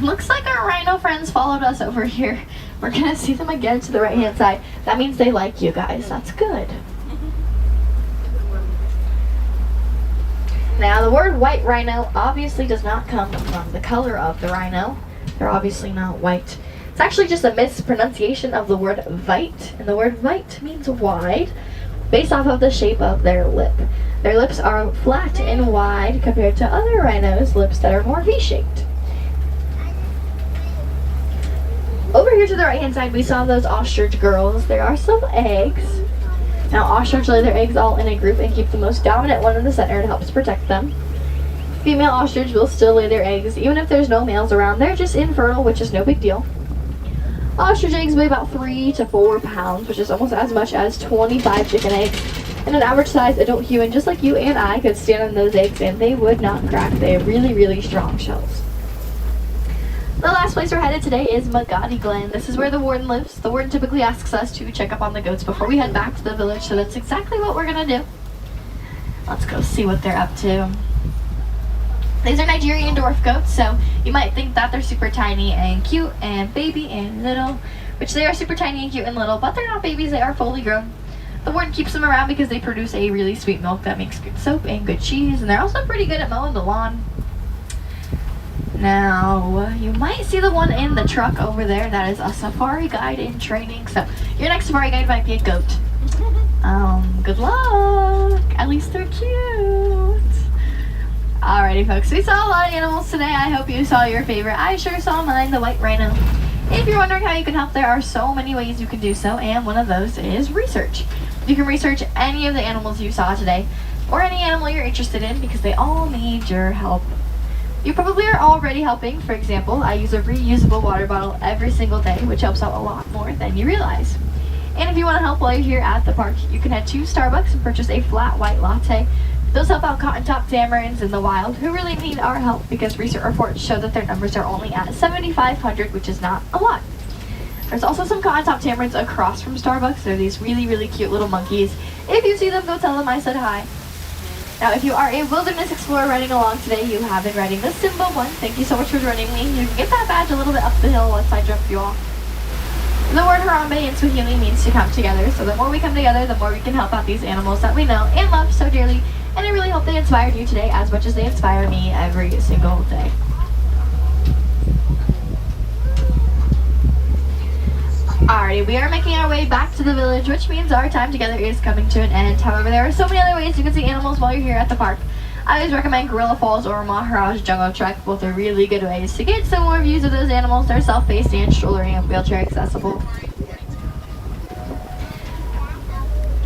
Looks like our rhino friends followed us over here. We're gonna see them again to the right-hand side. That means they like you guys. That's good. Now, the word white rhino obviously does not come from the color of the rhino. They're obviously not white. It's actually just a mispronunciation of the word vite, and the word vite means wide, based off of the shape of their lip. Their lips are flat and wide compared to other rhinos' lips that are more V-shaped. Over here to the right-hand side, we saw those ostrich girls. There are some eggs. Now, ostrich lay their eggs all in a group and keep the most dominant one in the center. It helps protect them. Female ostrich will still lay their eggs, even if there's no males around. They're just infertile, which is no big deal. Ostrich eggs weigh about 3 to 4 pounds, which is almost as much as 25 chicken eggs. And an average sized adult human, just like you and I, could stand on those eggs and they would not crack. They have really, really strong shells. The last place we're headed today is Magadi Glen. This is where the warden lives. The warden typically asks us to check up on the goats before we head back to the village, so that's exactly what we're gonna do. Let's go see what they're up to. These are Nigerian dwarf goats, so you might think that they're super tiny and cute and baby and little, which they are super tiny and cute and little, but they're not babies, they are fully grown. The warden keeps them around because they produce a really sweet milk that makes good soap and good cheese, and they're also pretty good at mowing the lawn. Now, you might see the one in the truck over there. That is a safari guide in training, so your next safari guide might be a goat. Good luck! At least they're cute! Alrighty folks, we saw a lot of animals today. I hope you saw your favorite. I sure saw mine, the white rhino. If you're wondering how you can help, there are so many ways you can do so, and one of those is research. You can research any of the animals you saw today, or any animal you're interested in, because they all need your help. You probably are already helping. For example, I use a reusable water bottle every single day, which helps out a lot more than you realize. And if you want to help while you're here at the park, you can head to Starbucks and purchase a flat white latte. Those help out cotton-top tamarins in the wild who really need our help because recent reports show that their numbers are only at 7,500, which is not a lot. There's also some cotton-top tamarins across from Starbucks. They're these really, really cute little monkeys. If you see them, go tell them I said hi. Now, if you are a wilderness explorer riding along today, you have been riding the Simba one. Thank you so much for joining me. You can get that badge a little bit up the hill once I jump you off. The word Harambe in Swahili means to come together, so the more we come together, the more we can help out these animals that we know and love so dearly, and I really hope they inspired you today as much as they inspire me every single day. Alrighty, we are making our way back to the village, which means our time together is coming to an end. However, there are so many other ways you can see animals while you're here at the park. I always recommend Gorilla Falls or Maharaj Jungle Trek. Both are really good ways to get some more views of those animals. They're self-paced and stroller and wheelchair accessible.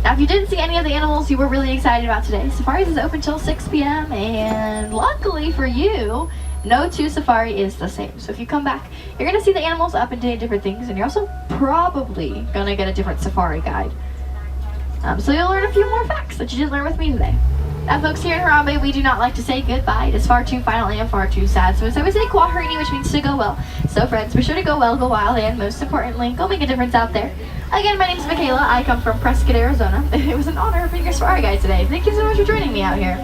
Now, if you didn't see any of the animals you were really excited about today, Safaris is open till 6 p.m. and luckily for you, no two safari is the same. So if you come back, you're going to see the animals up and doing different things, and you're also probably going to get a different safari guide. So you'll learn a few more facts that you didn't learn with me today. Now, folks, here in Harambe, we do not like to say goodbye. It is far too final and far too sad. So instead we say Kwaherini, which means to go well. So friends, be sure to go well, go wild, and most importantly, go make a difference out there. Again, my name is Michaela. I come from Prescott, Arizona. It was an honor being your safari guide today. Thank you so much for joining me out here.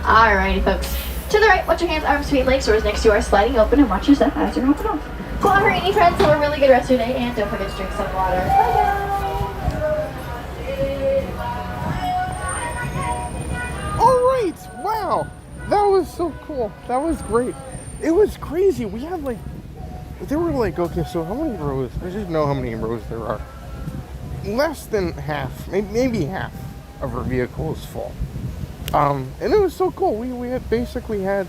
Alrighty, folks. To the right, watch your hands, arms, feet, legs, doors next to you are sliding open, and watch your step as you're hopping off. Kwaherini, friends, have a really good rest of your day, and don't forget to drink some water. Bye-bye. Alright, wow, that was so cool. That was great. It was crazy. We had like, there were like, okay, so how many rows? I just know how many rows there are. Less than half, maybe half of our vehicle is full. And it was so cool. We had basically had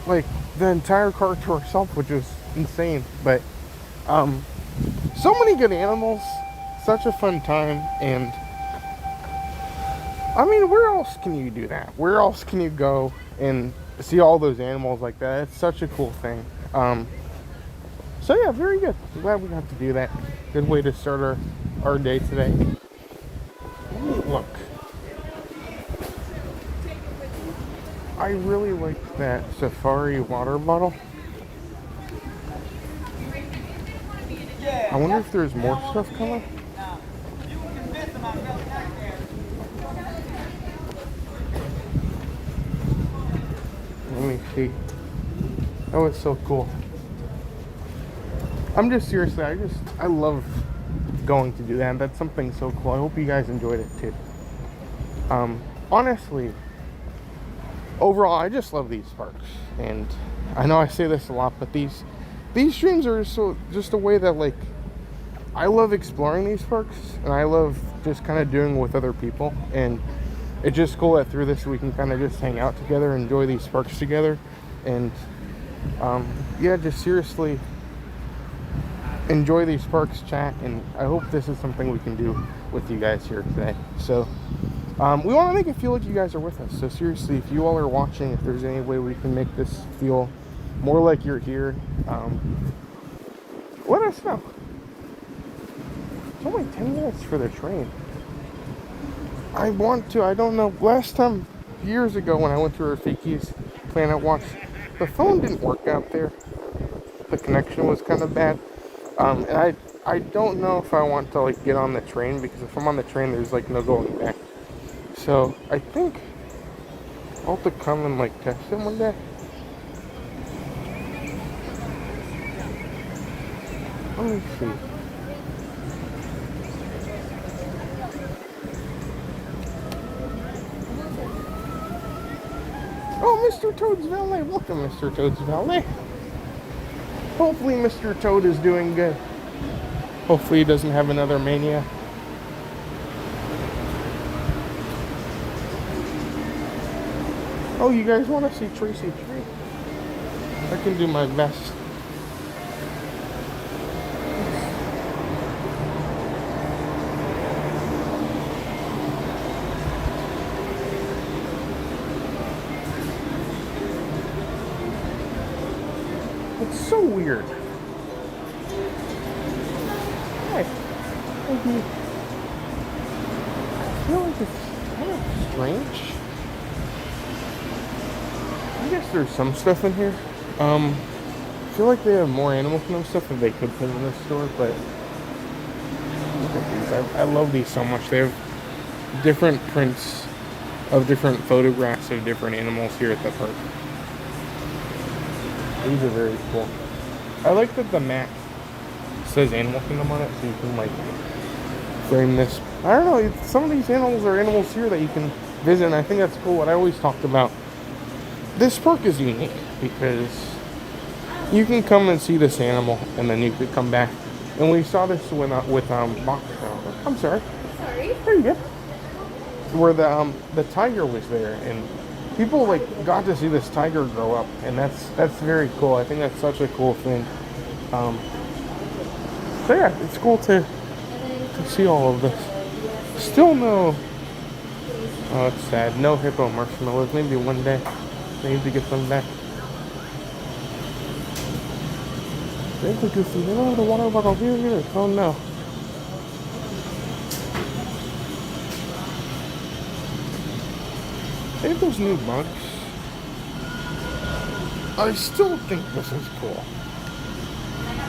like the entire car to ourselves, which was insane. But so many good animals, such a fun time, and I mean, where else can you do that? Where else can you go and see all those animals like that? It's such a cool thing. So yeah, very good. I'm glad we got to do that. Good way to start our day today. Look. I really like that safari water bottle. I wonder if there's more stuff coming. Let me see. That was so cool. I'm just seriously, I love going to do that. And that's something so cool. I hope you guys enjoyed it too. Honestly, overall, I just love these parks, and I know I say this a lot, but these streams are so just a way that, like, I love exploring these parks, and I love just kind of doing it with other people, and it's just cool that through this we can kind of just hang out together, enjoy these parks together, and yeah, just seriously enjoy these parks, chat, and I hope this is something we can do with you guys here today. So we want to make it feel like you guys are with us. So seriously, if you all are watching, if there's any way we can make this feel more like you're here, let us know. It's only 10 minutes for the train. I don't know, last time, years ago when I went to Rafiki's Planet Watch, the phone didn't work out there. The connection was kind of bad. And I don't know if I want to, like, get on the train, because if I'm on the train, there's, like, no going back. So I think I'll have to come and, like, test it one day. Let me see. Oh, Mr. Toad's Valet. Welcome, Mr. Toad's Valet. Hopefully Mr. Toad is doing good. Hopefully he doesn't have another mania. Oh, you guys want to see Tracy Tree? I can do my best. It's so weird. maybe. I feel like it's kind of strange. I guess there's some stuff in here. I feel like they have more Animal Kingdom stuff that they could put in this store, but look at these. I love these so much. They have different prints of different photographs of different animals here at the park. These are very cool. I like that the map says Animal Kingdom on it, so you can like frame this. I don't know, some of these animals are animals here that you can visit, and I think that's cool. What I always talked about, this park is unique because you can come and see this animal and then you could come back. And we saw this with Box. I'm sorry. Sorry. There you go. Where the tiger was there, and people like got to see this tiger grow up, and that's very cool. I think that's such a cool thing. So yeah, it's cool to see all of this. Still no. Oh, it's sad. No hippo marshmallows. Maybe one day they need to get them back. There's a goofy. Oh, the water bottle. Here. Oh no. They have those new mugs. I still think this is cool.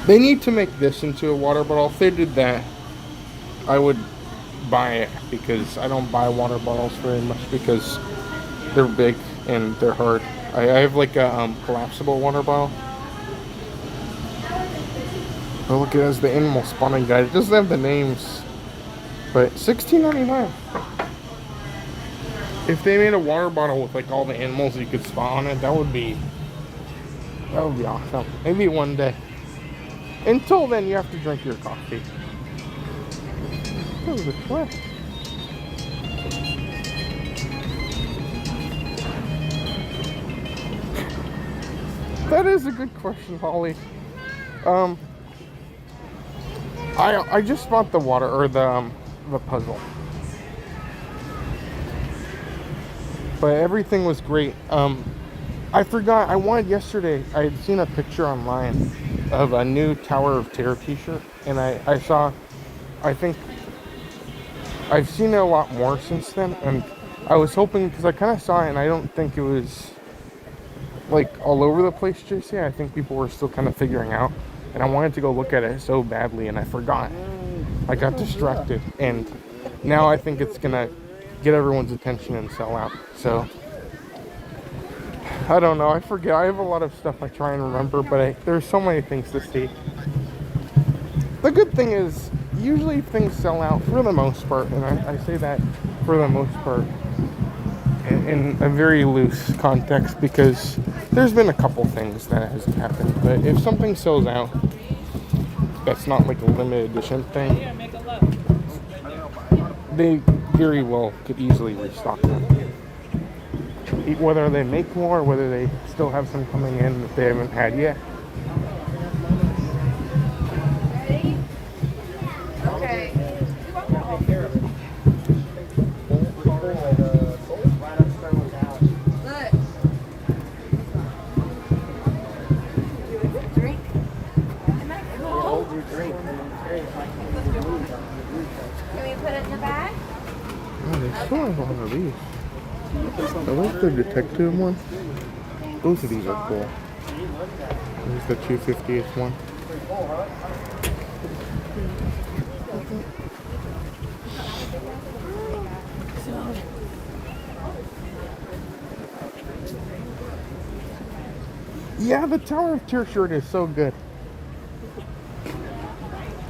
They need to make this into a water bottle. If they did that, I would buy it, because I don't buy water bottles very much because they're big and they're hard. I have like a collapsible water bottle. Oh, look, it has the animal spawning guide. It doesn't have the names, but $16.99. If they made a water bottle with like all the animals you could spawn on it, that would be awesome. Maybe one day. Until then, you have to drink your coffee. That was a twist. That is a good question, Holly. I just bought the water or the puzzle. But everything was great. I forgot, I wanted yesterday, I had seen a picture online of a new Tower of Terror t-shirt, and I saw, I think, I've seen it a lot more since then, and I was hoping, because I kind of saw it, and I don't think it was, like, all over the place just yet. I think people were still kind of figuring out, and I wanted to go look at it so badly, and I forgot. I got distracted, and now I think it's gonna get everyone's attention and sell out. So I don't know, I forget. I have a lot of stuff I try and remember, but there's so many things to see. The good thing is usually things sell out for the most part, and I say that for the most part in a very loose context, because there's been a couple things that has happened. But if something sells out that's not like a limited edition thing, they very well could easily restock them. Whether they make more, whether they still have some coming in that they haven't had yet. Ready? Okay. Look. Drink. Am I cool? Can we put it in the bag? Oh, they still have a lot of these. I like the detective one. Both of these are cool. There's the 250th one. Yeah, the Tower of Terror shirt is so good.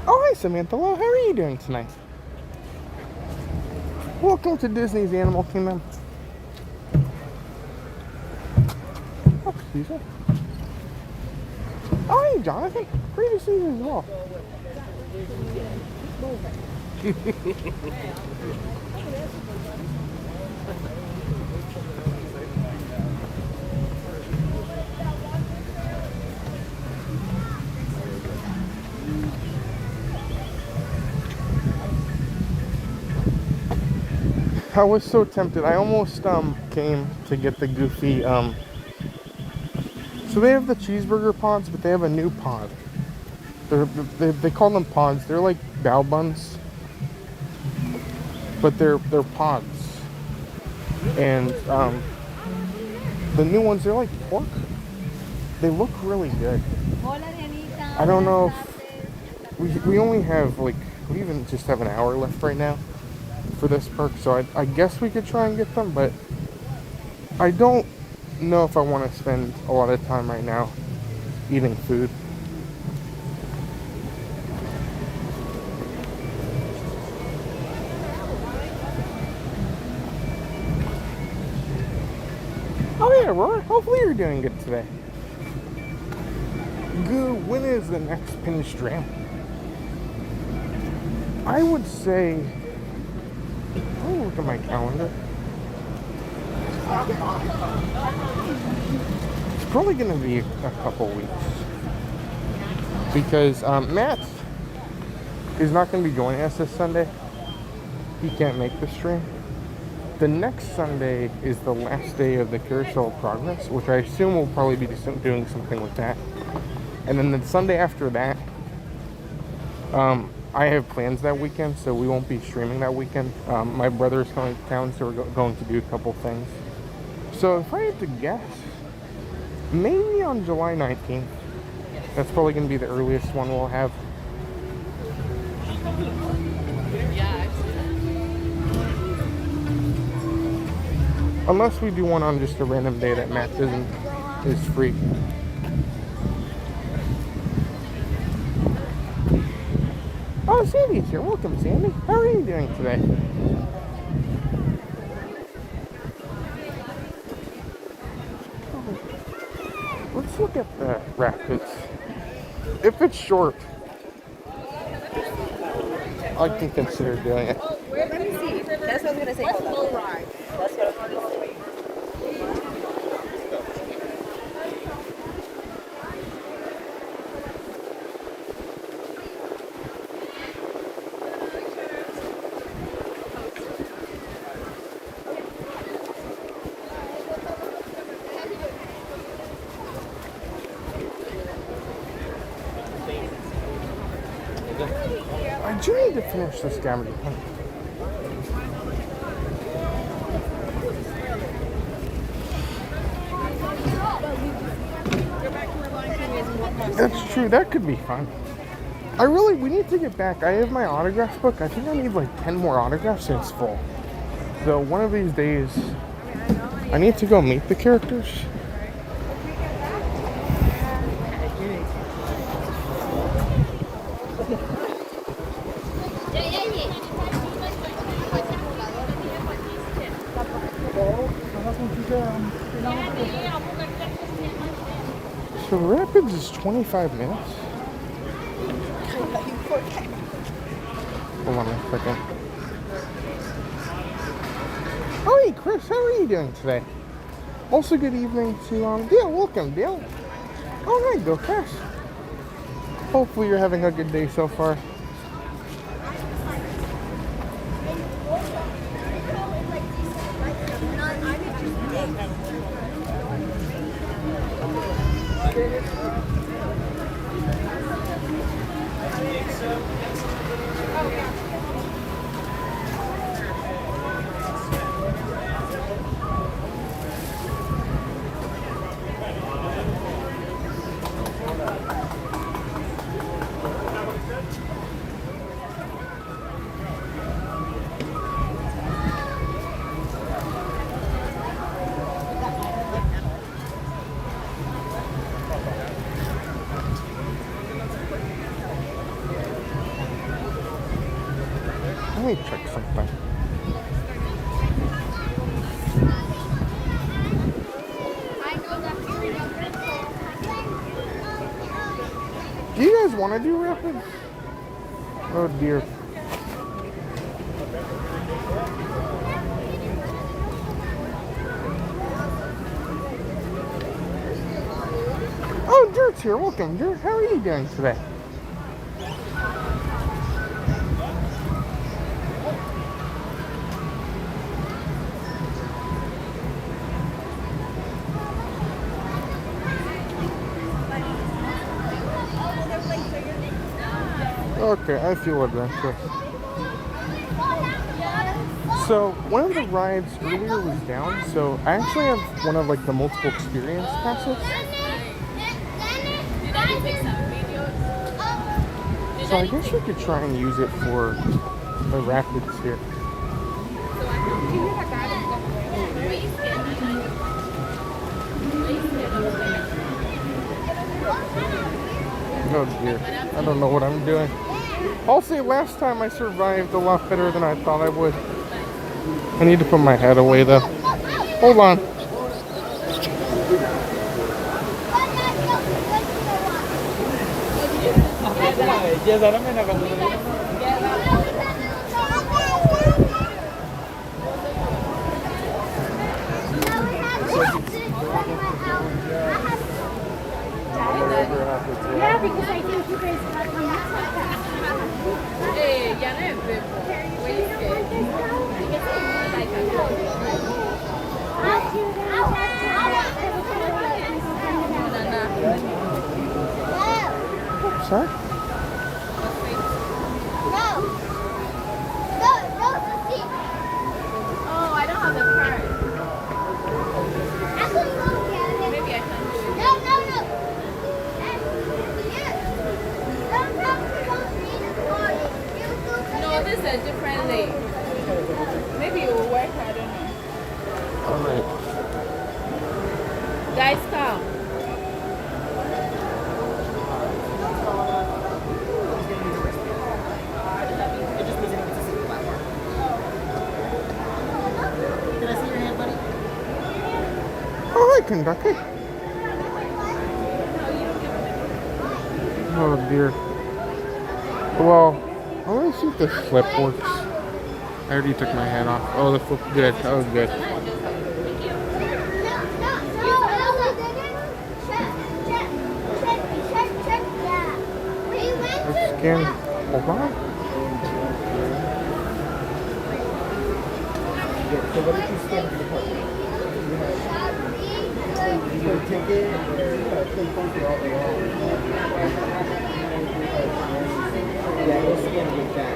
Oh, hi Samantha. Hello, how are you doing tonight? Welcome to Disney's Animal Kingdom. Oh, excuse me. Oh, hey, Jonathan. Great to see you as well. I was so tempted. I almost came to get the Goofy. So they have the cheeseburger pods, but they have a new pod. They call them pods. They're like bao buns, but they're pods. And the new ones, they're like pork. They look really good. I don't know if we only have we even just have an hour left right now for this perk, so I guess we could try and get them, but I don't know if I want to spend a lot of time right now eating food. Oh yeah, Rory, hopefully you're doing good today. Good, when is the next pin stream? I would say, let me look at my calendar. It's probably going to be a couple weeks. Because Matt is not going to be joining us this Sunday. He can't make the stream. The next Sunday is the last day of the Carousel of Progress, which I assume we'll probably be doing something with that. And then the Sunday after that, I have plans that weekend, so we won't be streaming that weekend. My brother's coming to town, so we're going to do a couple things. So if I had to guess, maybe on July 19th. That's probably going to be the earliest one we'll have. Unless we do one on just a random day that Matt is free. Oh, Sandy's here. Welcome, Sandy. How are you doing today? Let's look at the rapids. If it's short, I can consider doing it. Let me see. That's what I was gonna say. That's slow ride. That's what I was gonna say. I do need to finish this scavenger hunt. That's true, that could be fun. We need to get back. I have my autograph book. I think I need like 10 more autographs and it's full. So one of these days, I need to go meet the characters. So Rapids is 25 minutes. Hold on a second. Oh, hey Chris, how are you doing today? Also, good evening to Dale. Welcome, Dale. All right, go Chris. Hopefully, you're having a good day so far. Let me check something. Do you guys want to do rapids? Oh dear. Oh, Dirt's here. Welcome, Dirt. How are you doing today? Okay, I feel adventurous. So one of the rides earlier was down, so I actually have one of like the multiple experience passes. So I guess we could try and use it for the rapids here. Oh dear, I don't know what I'm doing. I'll say last time I survived a lot better than I thought I would. I need to put my head away though. Hold on. Yeah, because I think you guys got one. Sorry? Oh, I don't have the card. Maybe I can do it. No, this is a different lane. Maybe it will work, I don't know. Alright. Guys, come. Oh, hi, Kentucky. Oh dear. Well, let me see if this flip works. I already took my hat off. Oh, the flip, good. Oh, good. Let's scan. Hold on. So what did you scan for the park? You got a ticket? Yeah, we'll scan it with that.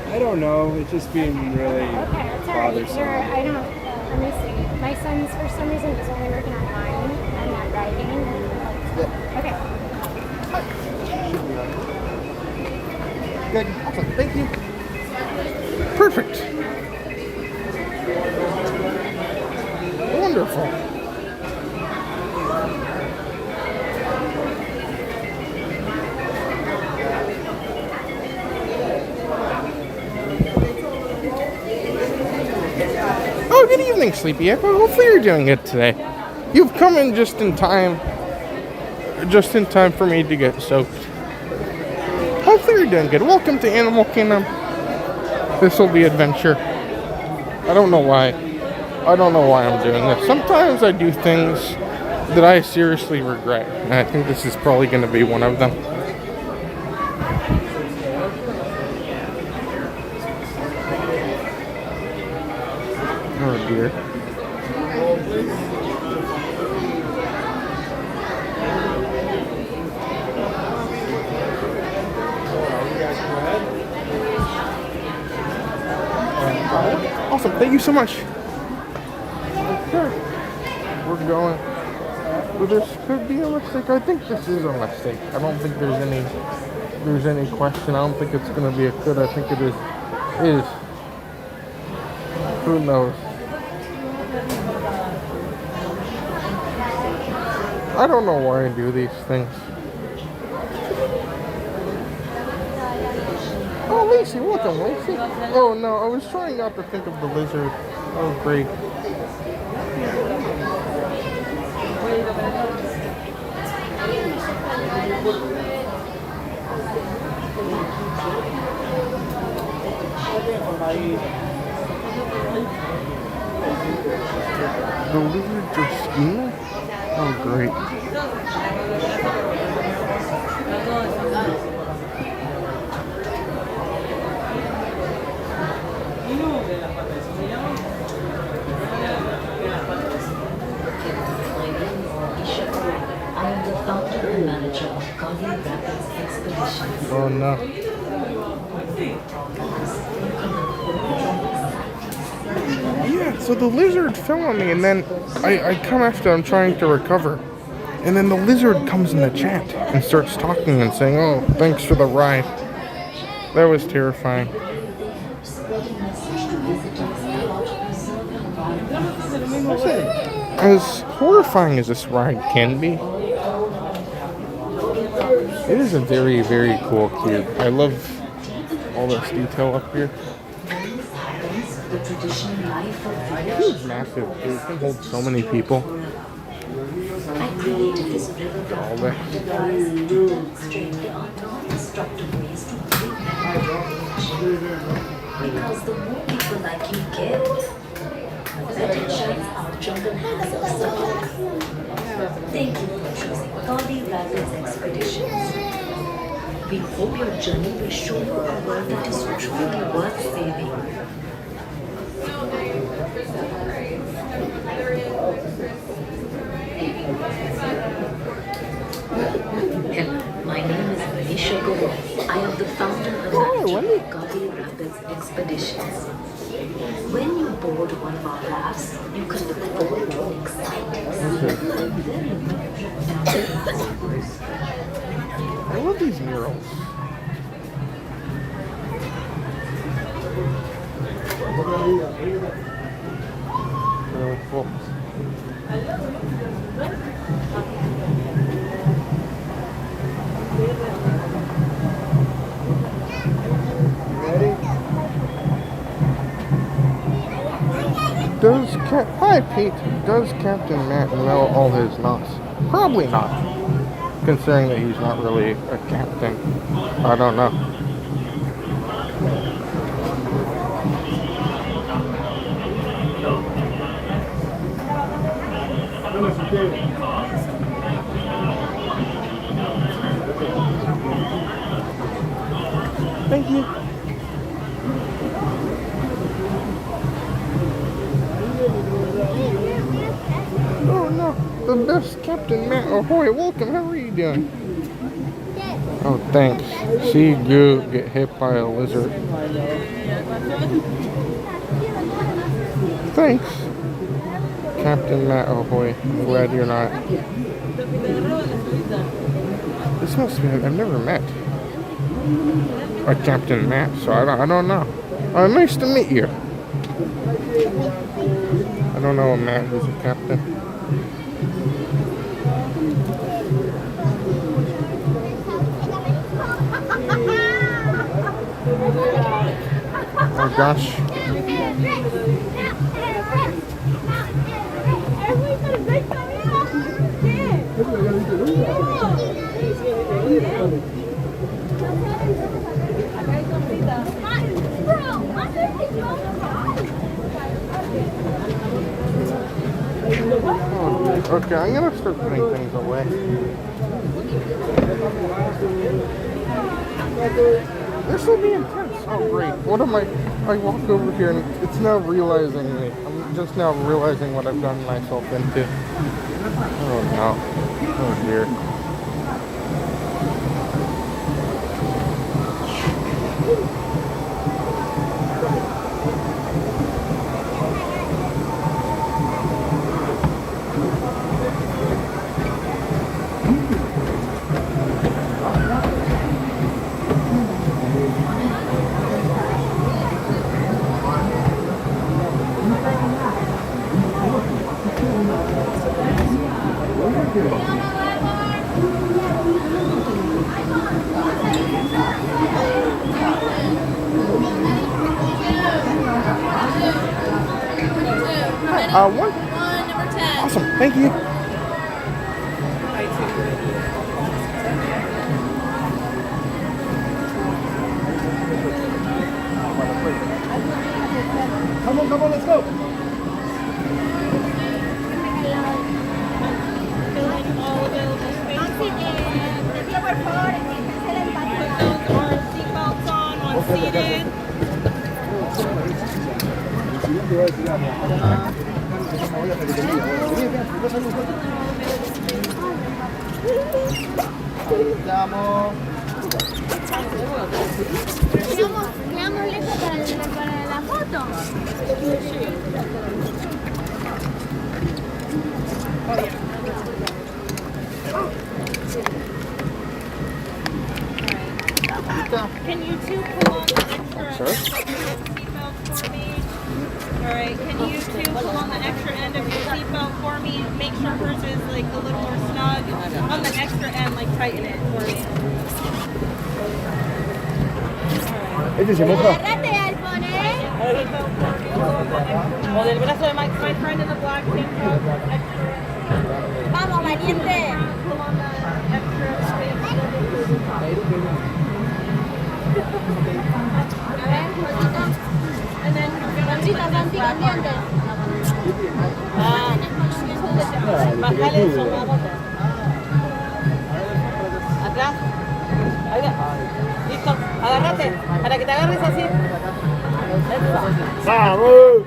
I don't know. It's just being really Okay, that's all right. bothersome. I don't, let me see. My son's, for some reason, is only working on mine. I'm not driving. Okay. Good. Awesome. Thank you. Perfect. Wonderful. Oh, good evening, Sleepy Echo. Hopefully you're doing good today. You've come in just in time for me to get soaked. Hopefully you're doing good. Welcome to Animal Kingdom. This will be adventure. I don't know why I'm doing this. Sometimes I do things that I seriously regret, and I think this is probably going to be one of them. Oh dear. Awesome, thank you so much. Sure. We're going. Well, this could be a mistake. I think this is a mistake. I don't think there's any question. I don't think it's gonna be a could. I think it is. Who knows? I don't know why I do these things. Oh, Lacey, welcome, Lacey. Oh no, I was trying not to think of the lizard. Oh, great. The lizards are scheming? Oh, great. I am the founder and manager of Garden Rapids Expeditions. Oh no. Yeah, so the lizard fell on me, and then I come after I'm trying to recover. And then the lizard comes in the chat and starts talking and saying, "Oh, thanks for the ride." That was terrifying. As horrifying as this ride can be, it is a very, very cool cube. I love all this detail up here. It's massive, dude. It can hold so many people. I created this river All that. to demonstrate the non-destructive ways to break because the more people like you get, the better chance our jungle has of survival. Thank you for choosing Garden Rapids Expeditions. We hope your journey will show you a world that is truly worth saving. Hello, my name is Manisha Gowal. I am the founder and manager of Garden Rapids Expeditions. When you board one of our rafts, you can look forward to an exciting I love these murals. Really cool. Hi Pete, does Captain Matt know all his knots? Probably not, considering that he's not really a captain. I don't know. Thank you. Oh no, the best Captain Matt Ahoy, welcome, how are you doing? Oh thanks. See Goo get hit by a lizard. Thanks, Captain Matt Ahoy. I'm glad you're not. This must be, I've never met a Captain Matt, so I don't know. Nice to meet you. I don't know a Matt who's a captain. Oh gosh. Oh, okay, I'm gonna start putting things away. This will be intense. Oh great. What am I walk over here and it's now realizing me. I'm just now realizing what I've done myself into. Oh no. Oh dear. One, number 10. Awesome, thank you. Come on, let's go. Quedamos lejos para la foto. Can you two pull on the extra seatbelt for me? Alright, can you two pull on the extra end of your seatbelt for me? Make sure hers is like a little more snug. On the extra end, like tighten it for me. Este se moja. Agárrate, Alfone. O del brazo de my friend in the black tank top. Extra. Vamos, valiente. Pull on the extra space. And then Santi, con dientes. bájale eso, bájate. Atrás. Ahí va. Listo. Agárrate. Para que te agarres así. ¡Vamos!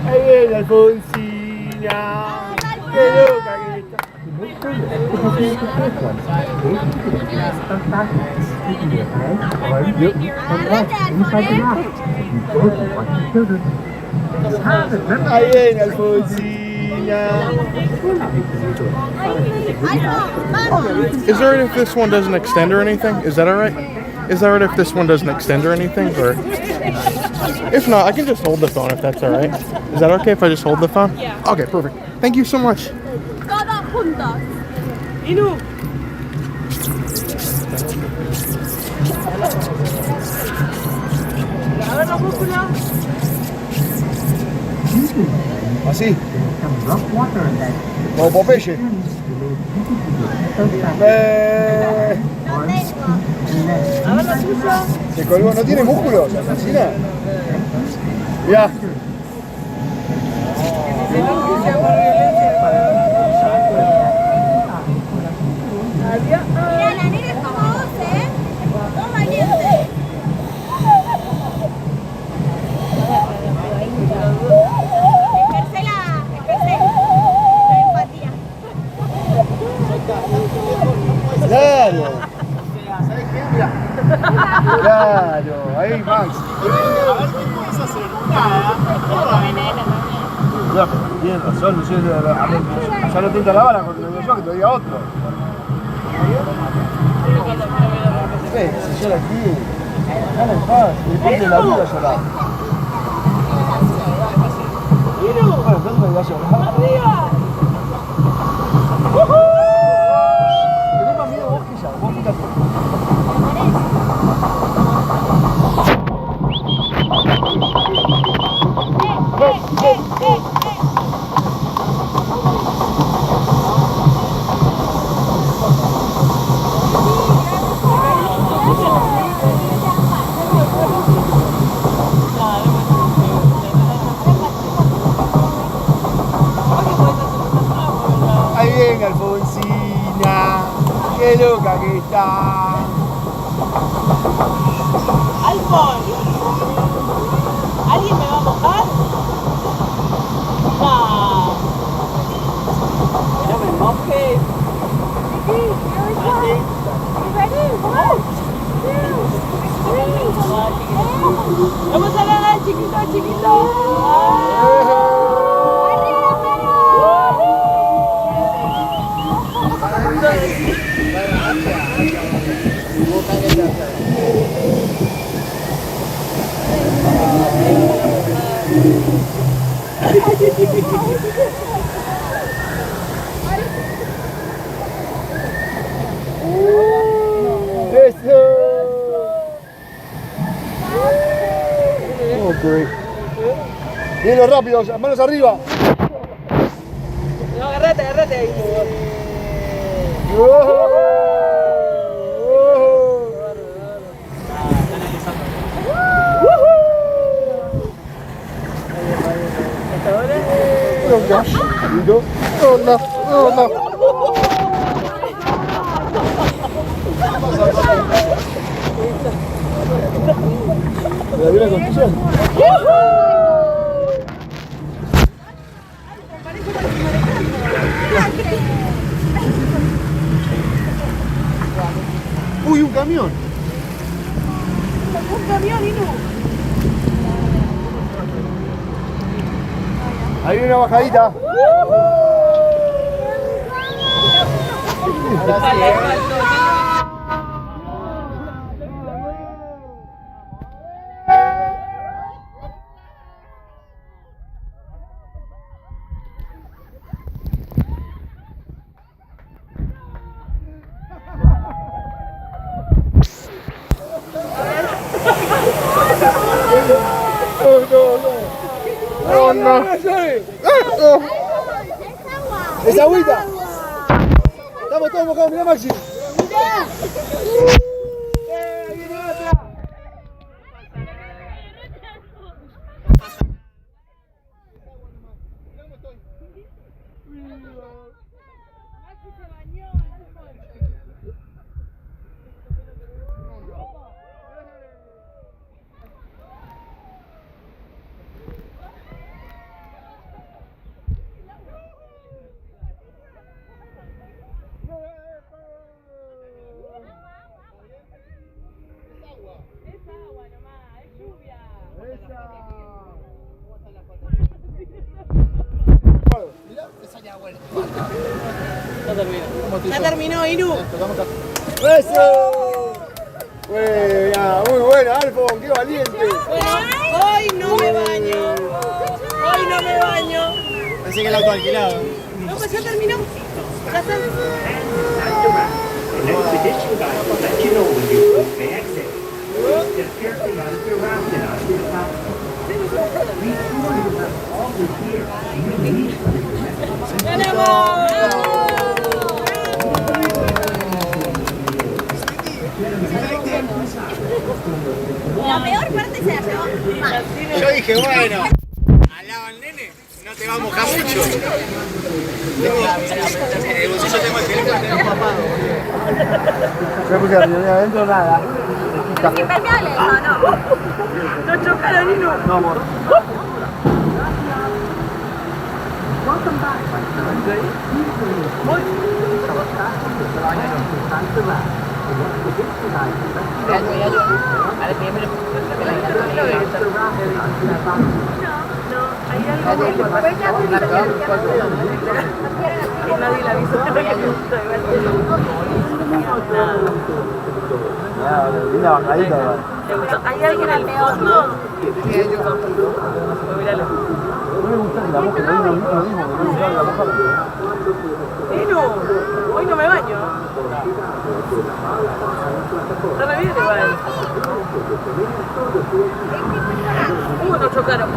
Ahí viene Alfonsina. ¡Qué loca que está! Agárrate, Alfone. Ahí viene Alfonsina. Is there if this one doesn't extend or anything? Is that alright? Is that alright if this one doesn't extend or anything? Or if not, I can just hold the phone if that's alright. Is that okay if I just hold the phone? Yeah. Okay, perfect. Thank you so much. Todos juntos. Inu. A ver la brújula. Así. Como Popeye. A ver la suya. Se colgó, no tiene músculos, Alfonsina. Mirá. Mira, la nena es como vos, ¿eh? Dos valientes. Ejerce la empatía. Claro. ¿Sabes qué? Mirá. Claro, ahí Max. A ver qué puedes hacer. Nada. Tienes razón, no sé, ya no te la bala porque lo digo yo que te diga otro. Si llora aquí, déjala en paz, le parte la vida llorar. Bueno, entonces me voy a llorar. ¡Arriba! Tenés más miedo vos que ella, vos fíjate. Ahí viene Alfonsina, qué loca que está. Alfon. ¿Alguien me va a mojar? No. No me mojes. Vamos a nadar, chiquito, chiquito. Oh, great. Bien, rápido, manos arriba. No, agárrate ahí. Oh gosh. Oh no. Oh no. ¿La dio la construcción? ¡Uy, un camión! Un camión y no. Ahí viene una bajadita. Ahora sí, Oh no. ¡Es agüita! Estamos todos mojados, mirá Maxi. Ya terminó, Inu. ¡Eso! Buena, muy buena, Alfon, qué valiente. Hoy no me baño. Hoy no me baño. Pensé que el auto alquilado. No, pues ya terminó. Ya está. An expedition guide will let you know when you may exit. Step carefully out of your raft and onto the platform. Be sure you have all the gear you need for your next. ¡Ganamos! La peor parte se la llevó mal. Yo dije, bueno, al lado al nene, no te va a mojar mucho. En el bolsillo tengo el teléfono, tengo papado. Yo puse la reunión adentro, nada. ¿Es impermeable? No. No chocaron, Inu. No, amor. Nadie la avisó. Linda bajadita, ¿verdad? ¿Hay alguien al fondo? Míralo. No me gusta la moja, no es lo mismo que no me la moja. Inu, hoy no me baño. Está re bien igual. No chocaron.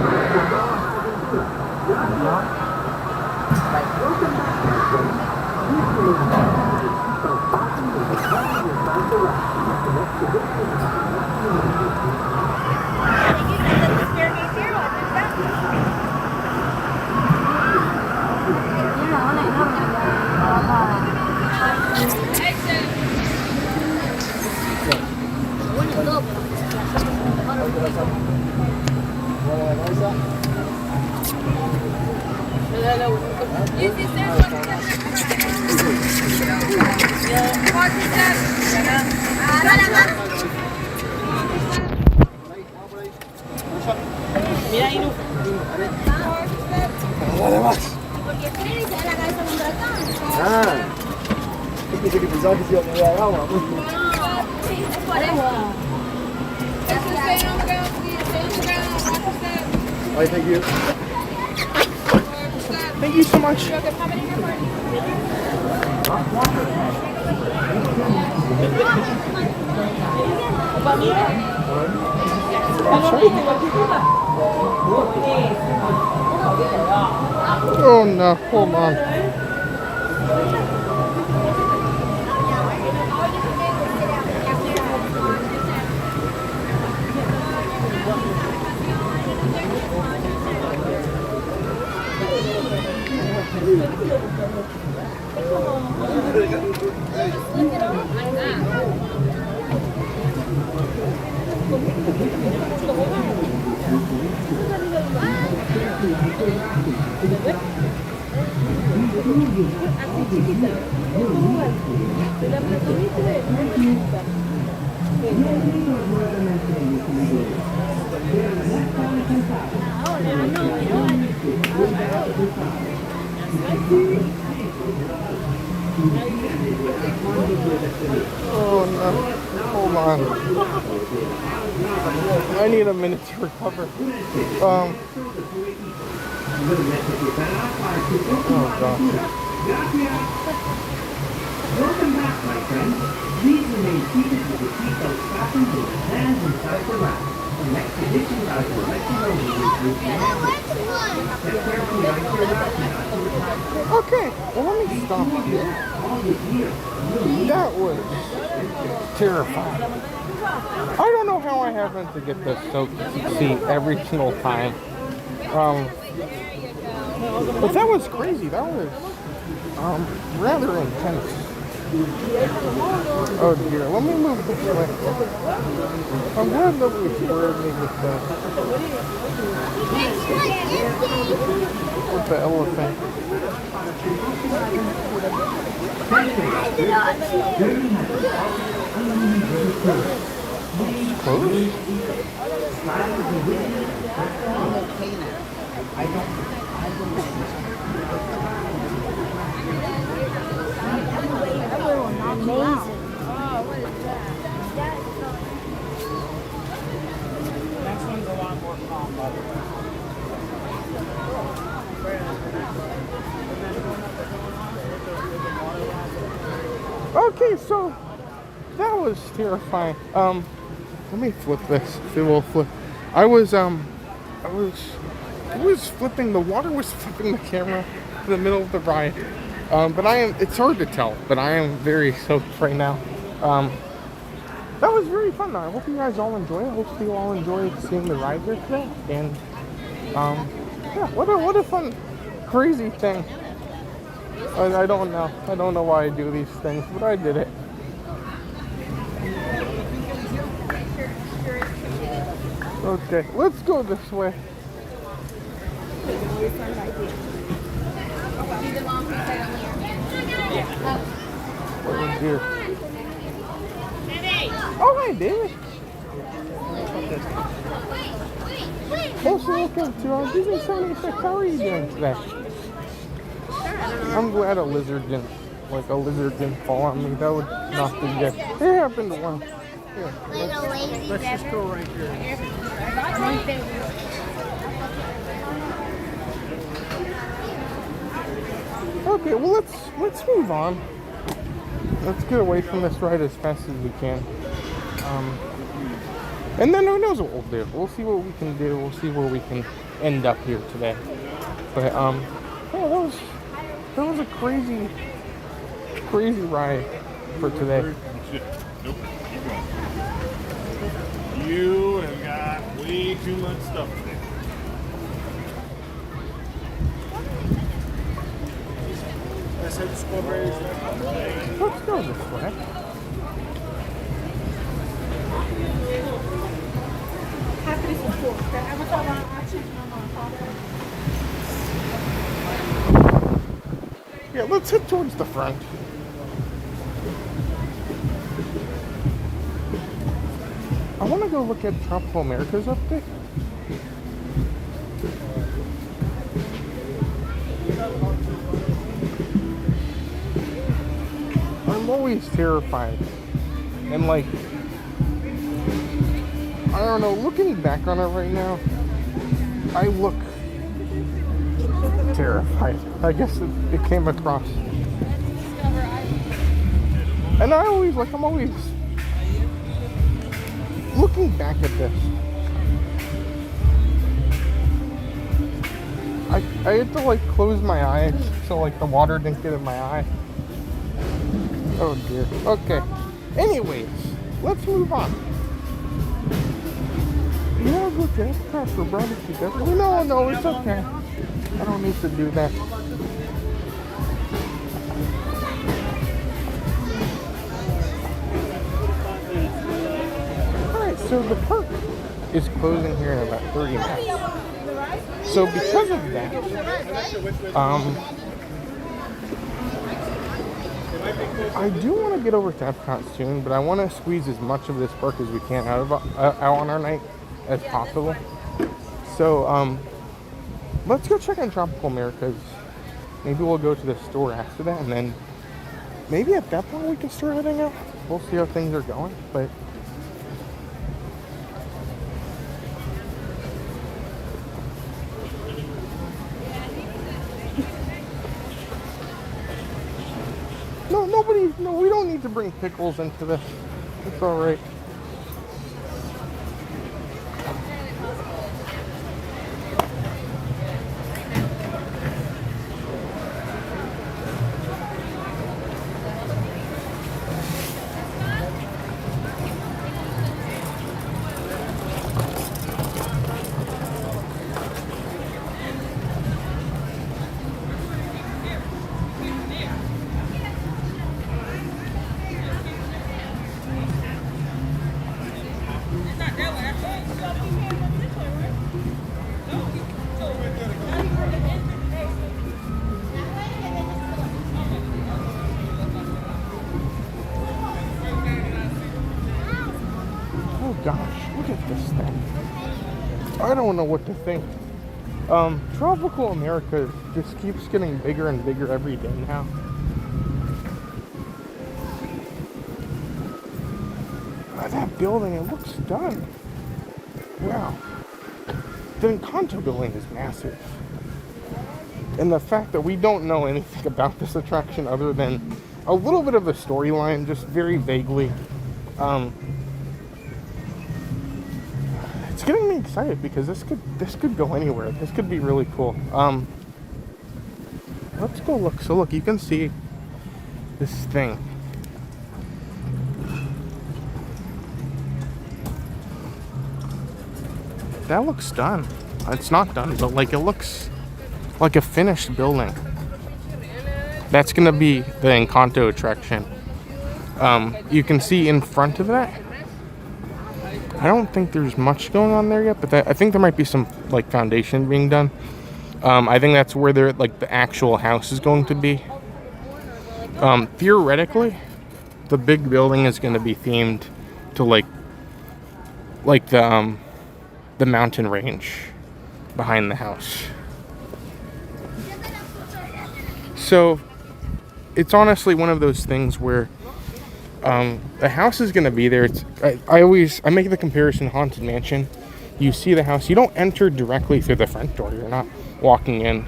Mira, Inu. Dale más. Porque frena y se da la cabeza contra acá. Ah. Yo pensé que pensaba que se iba a mover al agua. Sí, es por eso. Ay, thank you. Thank you so much. Oh no, hold on. Oh no, hold on. I need a minute to recover. Oh god. Welcome back, my friends. Please remain seated with your seatbelts fastened to your hands inside the wrap. The next edition I will let you know Step carefully onto your wrap now. Okay, well let me stop here. That was terrifying. I don't know how I happened to get this soaked seat every single time. But that was crazy. That was rather intense. Oh dear, let me move this way. I'm glad nobody squared me with the elephant. Close? Amazing. Next one's a lot more calm, by the way. Okay, so that was terrifying. Let me flip this. It will flip. I was flipping. The water was flipping the camera in the middle of the ride. But it's hard to tell, but I am very soaked right now. That was very fun though. I hope you guys all enjoy it. I hope you all enjoyed seeing the ride here today. And, yeah, what a fun, crazy thing. I don't know. I don't know why I do these things, but I did it. Okay, let's go this way. Oh dear. Oh, hi, David. Also, welcome to Disney 76. How are you doing today? I'm glad a lizard didn't fall on me. That would not be good. It happened once. Here, let's just go right here. Okay, well let's move on. Let's get away from this ride as fast as we can. And then who knows what we'll do. We'll see what we can do. We'll see where we can end up here today. But yeah, that was a crazy ride for today. Nope. You have got way too much stuff today. Let's go this way. Yeah, let's head towards the front. I want to go look at Tropical America's update. I'm always terrified. And like, I don't know, looking back on it right now, I look terrified. I guess it came across. And I'm always looking back at this. I had to like close my eyes so like the water didn't get in my eye. Oh dear. Okay. Anyways, let's move on. Yeah, go to EPCOT for barbecue. No, it's okay. I don't need to do that. Alright, so the park is closing here in about 30 minutes. So because of that, I do want to get over to EPCOT soon, but I want to squeeze as much of this park as we can out on our night as possible. So let's go check on Tropical Americas. Maybe we'll go to the store after that, and then maybe at that point we can start heading out. We'll see how things are going, but no, we don't need to bring pickles into this. It's all right. Gosh, look at this thing. I don't know what to think. Tropical America just keeps getting bigger and bigger every day now. That building, it looks done. Wow. The Encanto building is massive. And the fact that we don't know anything about this attraction other than a little bit of the storyline, just very vaguely. It's getting me excited because this could go anywhere. This could be really cool. Let's go look. So look, you can see this thing. That looks done. It's not done, but like it looks like a finished building. That's gonna be the Encanto attraction. You can see in front of that. I don't think there's much going on there yet, but I think there might be some like foundation being done. I think that's where the actual house is going to be. Theoretically, the big building is going to be themed to like the mountain range behind the house. So it's honestly one of those things where the house is going to be there. I make the comparison Haunted Mansion. You see the house. You don't enter directly through the front door. You're not walking in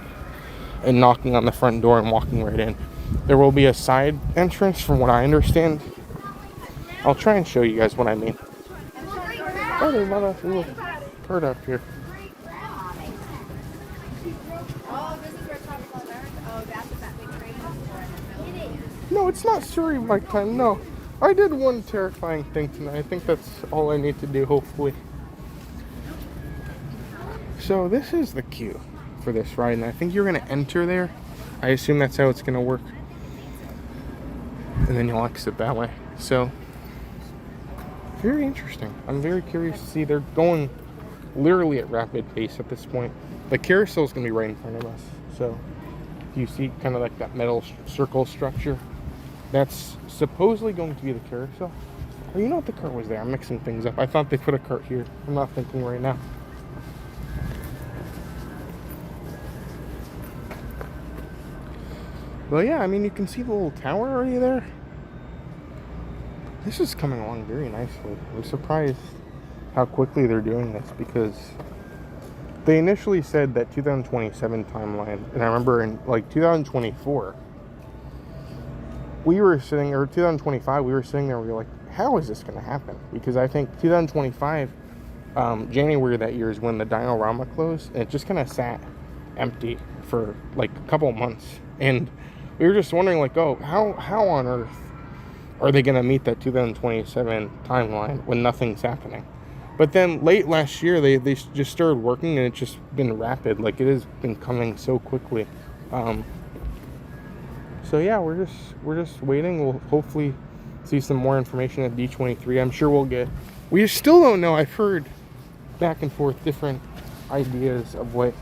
and knocking on the front door and walking right in. There will be a side entrance from what I understand. I'll try and show you guys what I mean. Oh, there's not a little bird up here. No, it's not Surrey bike time, no. I did one terrifying thing tonight. I think that's all I need to do, hopefully. So this is the queue for this ride, and I think you're going to enter there. I assume that's how it's going to work. And then you'll exit that way. So, very interesting. I'm very curious to see. They're going literally at rapid pace at this point. The carousel is going to be right in front of us. So, you see kind of like that metal circle structure. That's supposedly going to be the carousel. Oh, you know what, the cart was there. I'm mixing things up. I thought they put a cart here. I'm not thinking right now. Well, yeah, I mean, you can see the little tower already there. This is coming along very nicely. I'm surprised how quickly they're doing this, because they initially said that 2027 timeline, and I remember in like 2024, we were sitting, or 2025, we were sitting there, we were like, how is this going to happen? Because I think 2025, January of that year is when the Dino-Rama closed, and it just kind of sat empty for like a couple of months. And we were just wondering, like, oh, how on earth are they going to meet that 2027 timeline when nothing's happening? But then late last year, they just started working, and it's just been rapid. Like, it has been coming so quickly. So yeah, we're just waiting. We'll hopefully see some more information at D23. I'm sure we'll get. We still don't know. I've heard back and forth different ideas of what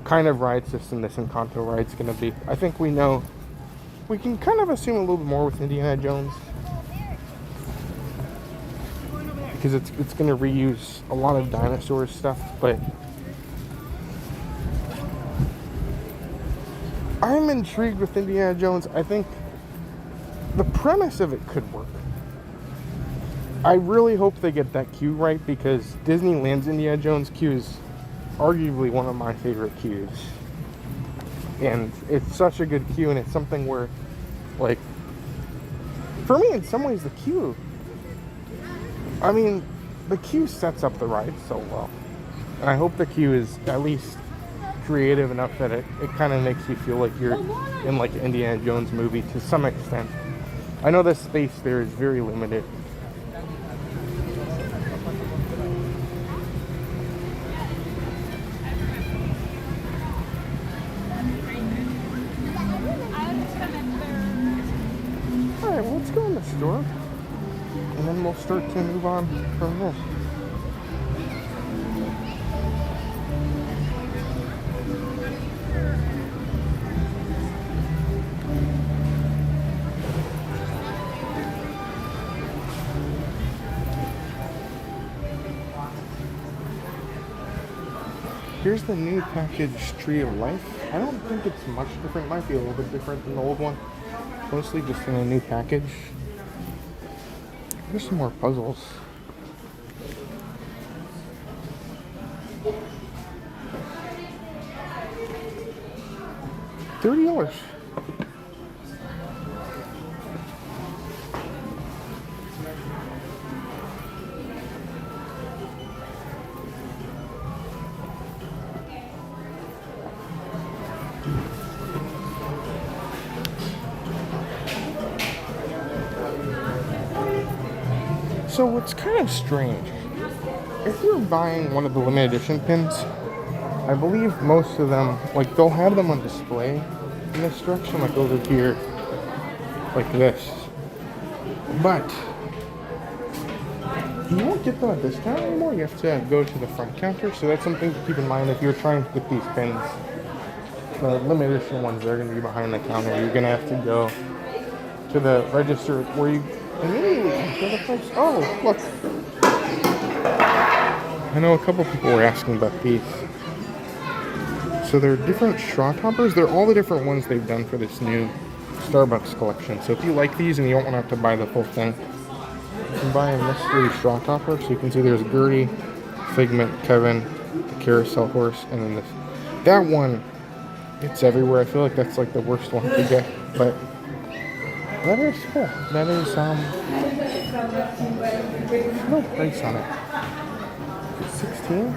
kind of ride system this Encanto ride's going to be. I think we know, we can kind of assume a little bit more with Indiana Jones, because it's going to reuse a lot of dinosaur stuff, but I'm intrigued with Indiana Jones. I think the premise of it could work. I really hope they get that queue right, because Disneyland's Indiana Jones queue is arguably one of my favorite queues. And it's such a good queue, and it's something where, like, for me, in some ways, the queue sets up the ride so well. And I hope the queue is at least creative enough that it kind of makes you feel like you're in, like, an Indiana Jones movie to some extent. I know the space there is very limited. Alright, well, let's go in the store, and then we'll start to move on from there. Here's the new package Tree of Life. I don't think it's much different. It might be a little bit different than the old one. Mostly just in a new package. Here's some more puzzles. $30. So what's kind of strange, if you're buying one of the limited edition pins, I believe most of them, like, they'll have them on display in this direction, like over here, like this. But you won't get them at this discount anymore. You have to go to the front counter, so that's something to keep in mind if you're trying to get these pins. The limited edition ones, they're going to be behind the counter. You're going to have to go to the register where you immediately enter the price. Oh, look. I know a couple people were asking about these. So they're different straw toppers. They're all the different ones they've done for this new Starbucks collection. So if you like these and you don't want to have to buy the full thing, you can buy a mystery straw topper. So you can see there's Gertie, Figment, Kevin, the Carousel Horse, and then this. That one, it's everywhere. I feel like that's like the worst one to get, but that is cool. That is, no price on it. 16?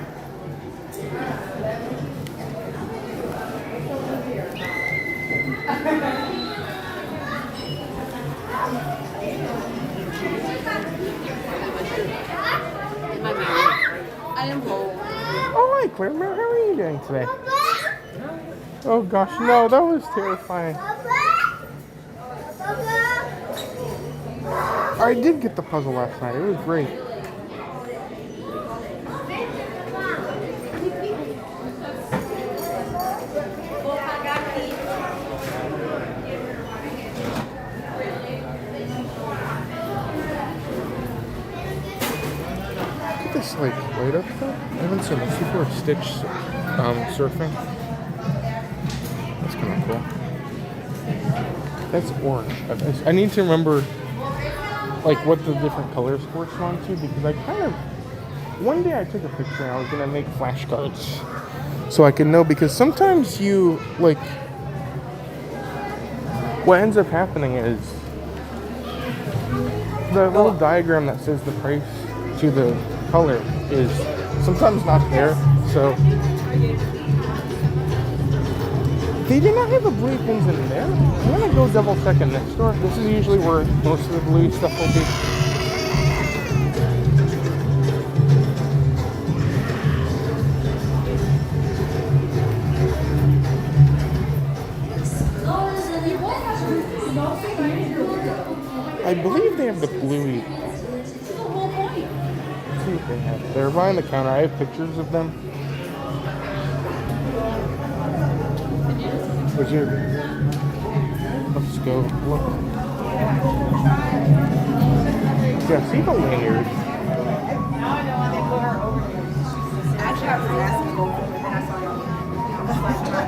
I am home. Oh, hi, Claire. How are you doing today? Oh, gosh, no, that was terrifying. I did get the puzzle last night. It was great. This like light up though? I haven't seen this before. Stitch surfing. That's kind of cool. That's orange. I need to remember like what the different colors correspond to, because I kind of, one day I took a picture and I was gonna make flashcards so I could know, because sometimes you like, what ends up happening is the little diagram that says the price to the color is sometimes not there. So they did not have the blue things in there. I'm gonna go double check in next door. This is usually where most of the blue stuff will be. I believe they have the bluey. Let's see what they have. They're behind the counter. I have pictures of them. Wizard. Let's go look. Yeah, see the lanyard.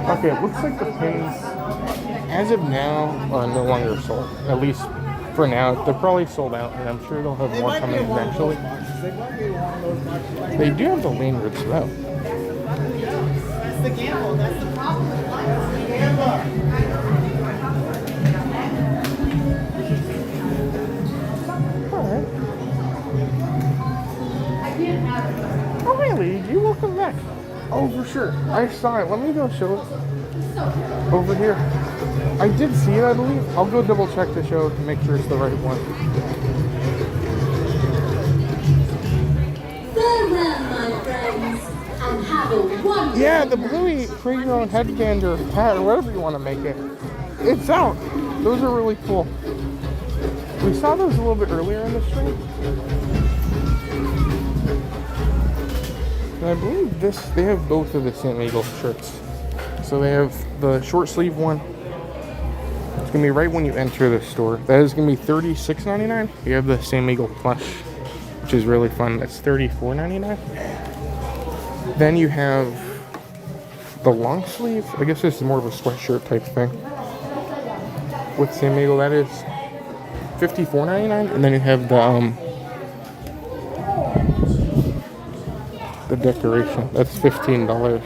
Okay, it looks like the pins, as of now, are no longer sold. At least for now. They're probably sold out, and I'm sure they'll have more coming eventually. They do have the lanyards, though. That's the gamble. That's the problem with life. That's the gamble. Alright. Oh, hey, Lee, you welcome back. Oh, for sure. I saw it. Let me go show it. Over here. I did see it, I believe. I'll go double check the show to make sure it's the right one. Farewell, my friends, and have a wonderful Yeah, the bluey create your own headband or hat or whatever you want to make it. It's out. Those are really cool. We saw those a little bit earlier in the stream. And I believe they have both of the San Diego shirts. So they have the short sleeve one. It's gonna be right when you enter the store. That is gonna be $36.99. You have the San Diego plush, which is really fun. That's $34.99. Then you have the long sleeve. I guess this is more of a sweatshirt type thing. With San Diego, that is $54.99. And then you have the decoration. That's $15.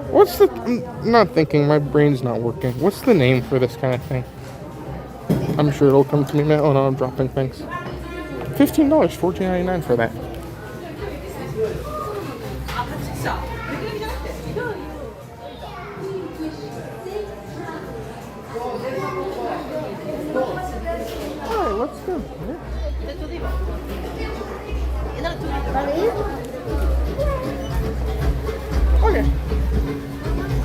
What's the... I'm not thinking. My brain's not working. What's the name for this kind of thing? I'm sure it'll come to me now. Oh no, I'm dropping things. $15, $14.99 for that. Alright, let's go. Okay.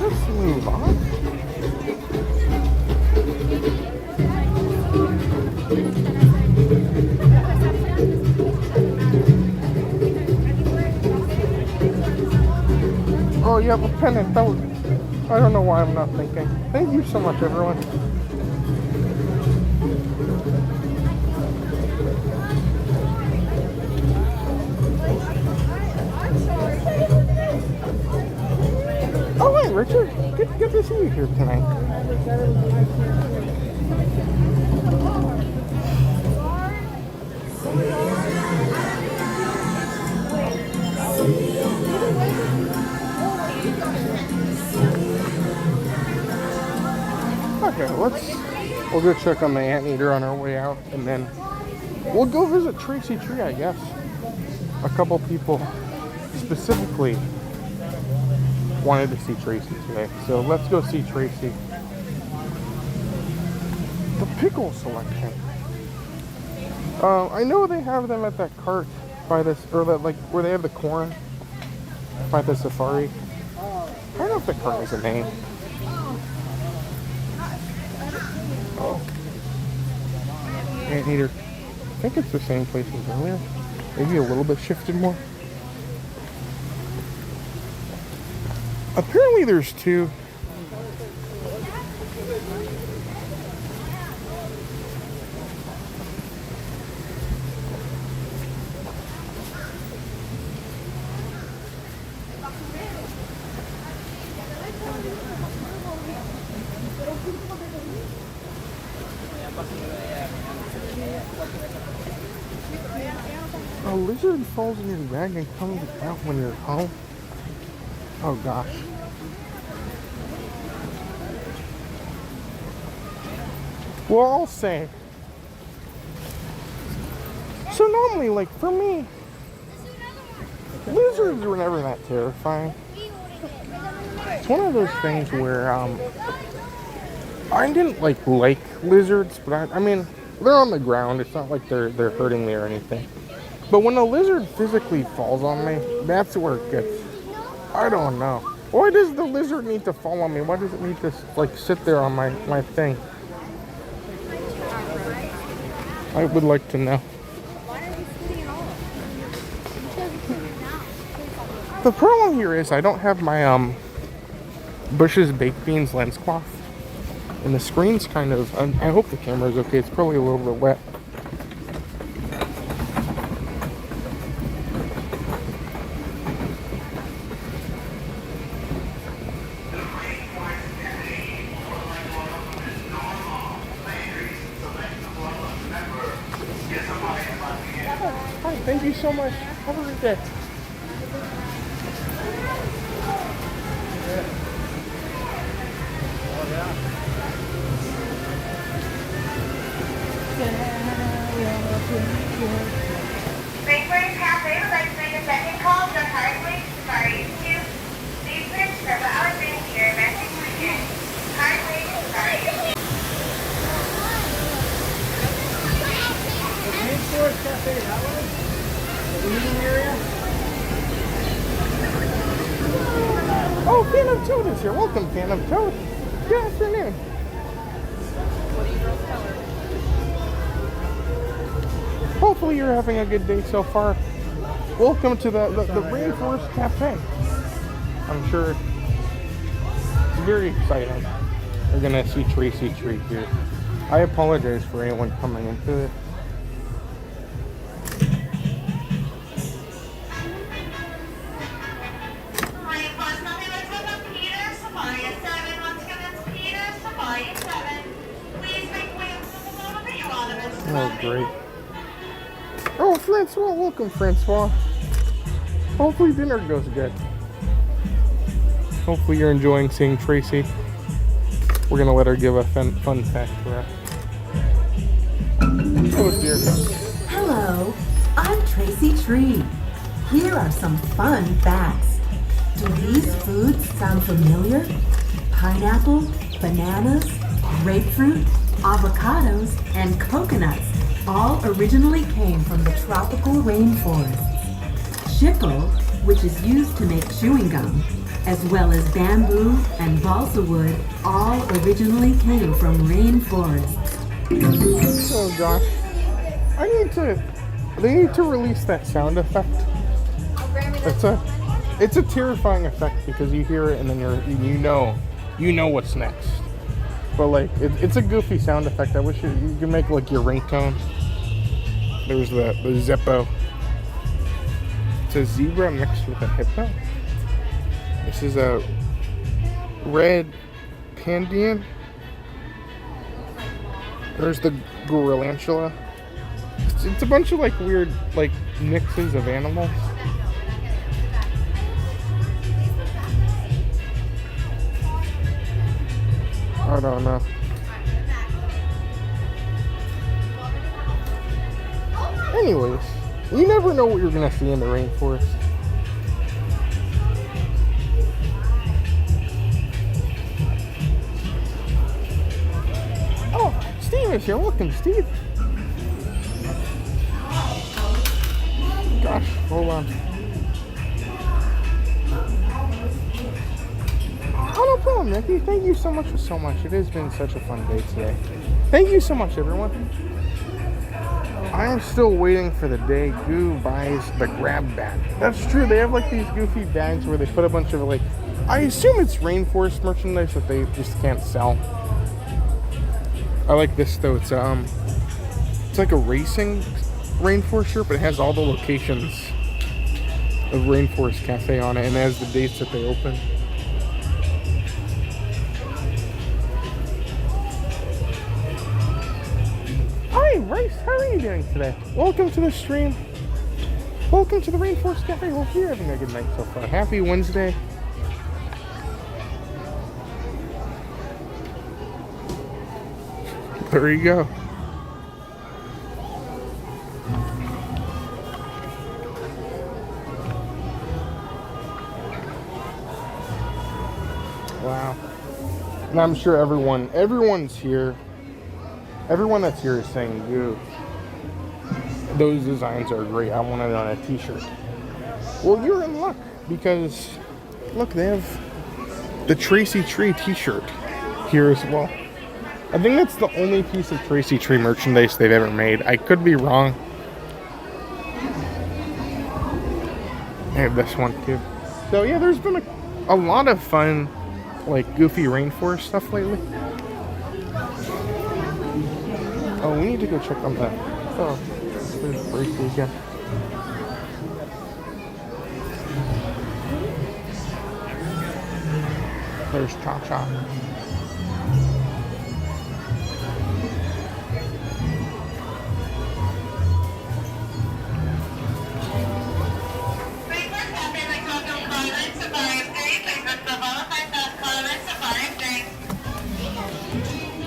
Let's move on. Oh, you have a pennant. That was, I don't know why I'm not thinking. Thank you so much, everyone. Oh, hi, Richard. Good to see you here tonight. Okay, we'll go check on the anteater on our way out, and then we'll go visit Tracy Tree, I guess. A couple people specifically wanted to see Tracy today, so let's go see Tracy. The pickle selection. I know they have them at that cart by this, or that, like, where they have the corn by the safari. I don't know if the cart has a name. Oh. Anteater. I think it's the same place as earlier. Maybe a little bit shifted more. Apparently there's two. A lizard falls in your bag and comes out when you're home. Oh gosh. Well, I'll say. So normally, like, for me, lizards were never that terrifying. It's one of those things where, I didn't like lizards, but I mean, they're on the ground. It's not like they're hurting me or anything. But when a lizard physically falls on me, that's where it gets, I don't know. Why does the lizard need to fall on me? Why does it need to, like, sit there on my thing? I would like to know. The problem here is I don't have my Bush's Baked Beans lens cloth. And the screen's kind of, I hope the camera's okay. It's probably a little bit wet. Hi, thank you so much. Have a good day. Rainforest Cafe would like to make a second call to Hardwick Safari 2. Please reach several hours in here. Message weekend. Hardwick Safari. Rainforest Cafe, that one? The eating area? Oh, Phantom Toad is here. Welcome, Phantom Toad. Good afternoon. Hopefully you're having a good day so far. Welcome to the Rainforest Cafe. I'm sure it's very exciting. We're gonna see Tracy Treat here. I apologize for anyone coming into it. Oh, great. Oh, Francois, welcome, Francois. Hopefully dinner goes good. Hopefully you're enjoying seeing Tracy. We're gonna let her give a fun fact for us. Oh dear. Hello, I'm Tracy Tree. Here are some fun facts. Do these foods sound familiar? Pineapple, bananas, grapefruit, avocados, and coconuts all originally came from the tropical rainforests. Chicle, which is used to make chewing gum, as well as bamboo and balsa wood, all originally came from rainforests. Oh gosh. They need to release that sound effect. It's a terrifying effect because you hear it and then you know what's next. But like it's a goofy sound effect. I wish you could make like your ringtone. There's the Zeppo. It's a zebra mixed with a hippo. This is a red pandian. There's the gorillantula. It's a bunch of like weird like mixes of animals. I don't know. Anyways, you never know what you're gonna see in the rainforest. Oh, Steve is here. Welcome, Steve. Gosh, hold on. Oh, no problem, Nikki. Thank you so much for so much. It has been such a fun day today. Thank you so much, everyone. I am still waiting for the day Goo buys the grab bag. That's true. They have like these goofy bags where they put a bunch of like, I assume it's rainforest merchandise that they just can't sell. I like this though. It's like a racing rainforest shirt, but it has all the locations of Rainforest Cafe on it, and it has the dates that they open. Hi, Rice. How are you doing today? Welcome to the stream. Welcome to the Rainforest Cafe. Hope you're having a good night so far. Happy Wednesday. There you go. Wow. And I'm sure everyone's here. Everyone that's here is saying, "Dude, those designs are great. I want it on a t-shirt." Well, you're in luck because look, they have the Tracy Tree t-shirt here as well. I think that's the only piece of Tracy Tree merchandise they've ever made. I could be wrong. I have this one too. So yeah, there's been a lot of fun, like goofy rainforest stuff lately. Oh, we need to go check on that. Oh, there's Bracy again. There's Cha-Cha.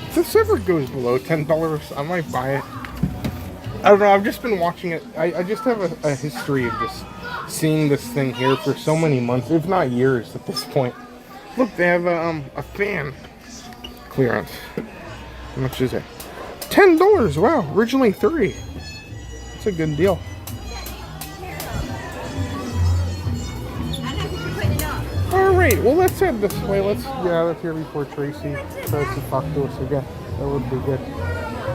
If this ever goes below $10, I might buy it. I don't know, I've just been watching it. I just have a history of just seeing this thing here for so many months, if not years at this point. Look, they have a fan clearance. How much is it? $10! Wow, originally $30. That's a good deal. Alright, well let's head this way. Let's get out of here before Tracy tries to talk to us again. That would be good.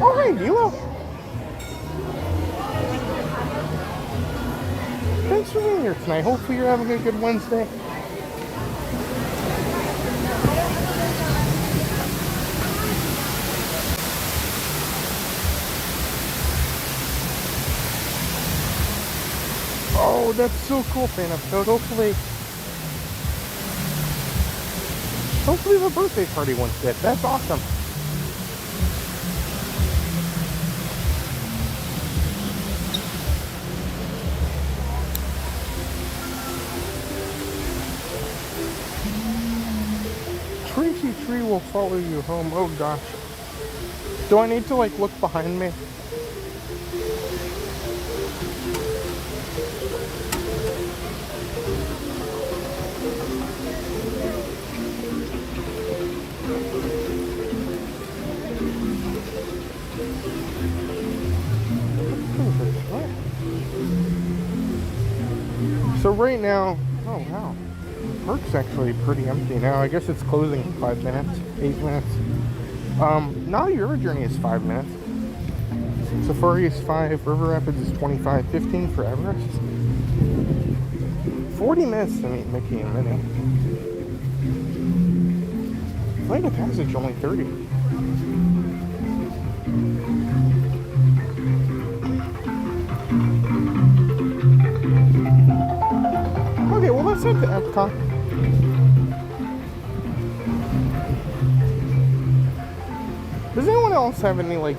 Oh, hey, Dilo! Thanks for being here tonight. Hopefully you're having a good Wednesday. Oh, that's so cool, fan episode. Hopefully the birthday party went good. That's awesome. Tracy Tree will follow you home. Oh gosh. Do I need to like look behind me? So right now, oh wow, the park's actually pretty empty now. I guess it's closing in 5 minutes, 8 minutes. Now your Journey is 5 minutes. Safari is 5, River Rapids is 25, 15 for Everest. 40 minutes to meet Mickey and Minnie. Flight of Passage only 30. Okay, well let's head to EPCOT. Does anyone else have any like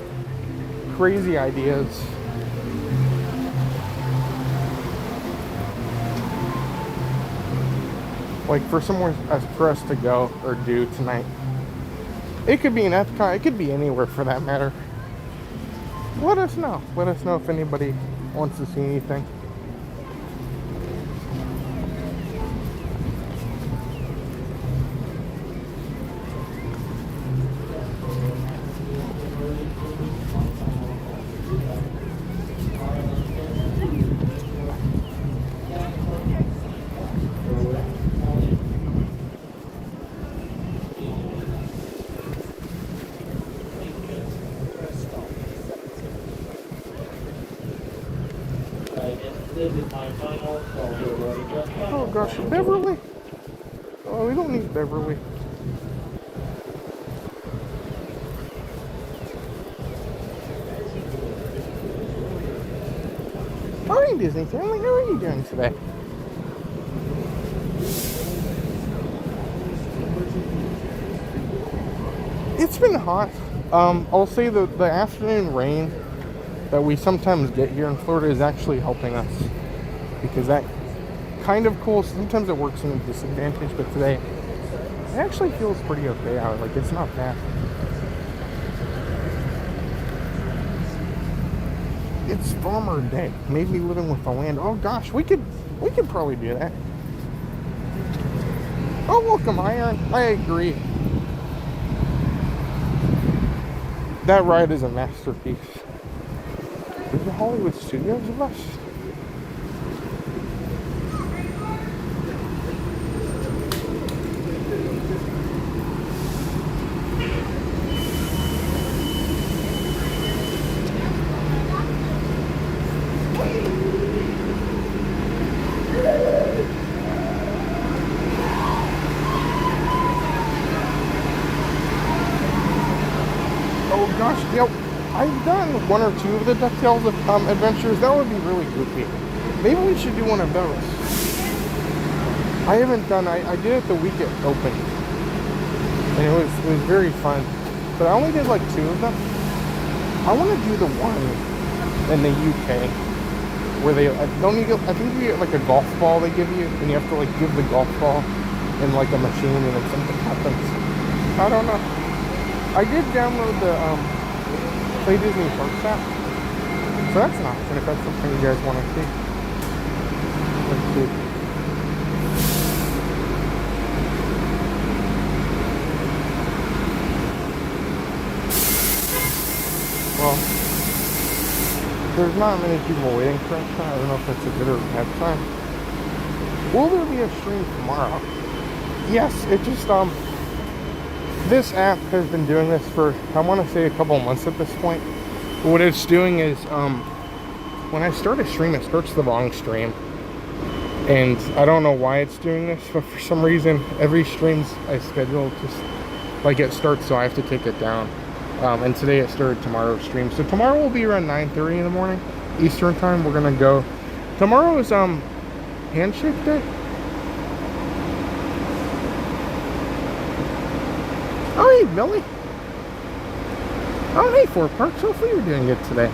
crazy ideas? Like for somewhere for us to go or do tonight? It could be an EPCOT, it could be anywhere for that matter. Let us know. Let us know if anybody wants to see anything. Oh gosh, Beverly? Oh, we don't need Beverly. Morning, Disney family. How are you doing today? It's been hot. I'll say the afternoon rain that we sometimes get here in Florida is actually helping us, because that kind of cool. Sometimes it works in a disadvantage, but today it actually feels pretty okay out. Like it's not bad. It's farmer day. Maybe living with the land. Oh gosh, we could probably do that. Oh, welcome, Iron. I agree. That ride is a masterpiece. Is the Hollywood Studios of us? Oh gosh, yep. I've done one or two of the DuckTales adventures. That would be really goofy. Maybe we should do one of those. I haven't done. I did it the week it opened, and it was very fun. But I only did like 2 of them. I want to do the one in the UK where they don't you get. I think you get like a golf ball they give you, and you have to like give the golf ball in like a machine, and then something happens. I don't know. I did download the Play Disney Parks app, so that's an option if that's something you guys want to see. Let's see. Well, there's not many people waiting for it. I don't know if that's a good or bad time. Will there be a stream tomorrow? Yes, it just this app has been doing this for, I want to say, a couple of months at this point. What it's doing is when I start a stream, it starts the wrong stream, and I don't know why it's doing this, but for some reason every streams I schedule just like it starts, so I have to take it down. And today it started tomorrow's stream, so tomorrow will be around 9:30 in the morning Eastern time. We're gonna go. Tomorrow is handshake day. Oh, hey, Billy. Oh, hey, Four Parks. Hopefully you're doing good today.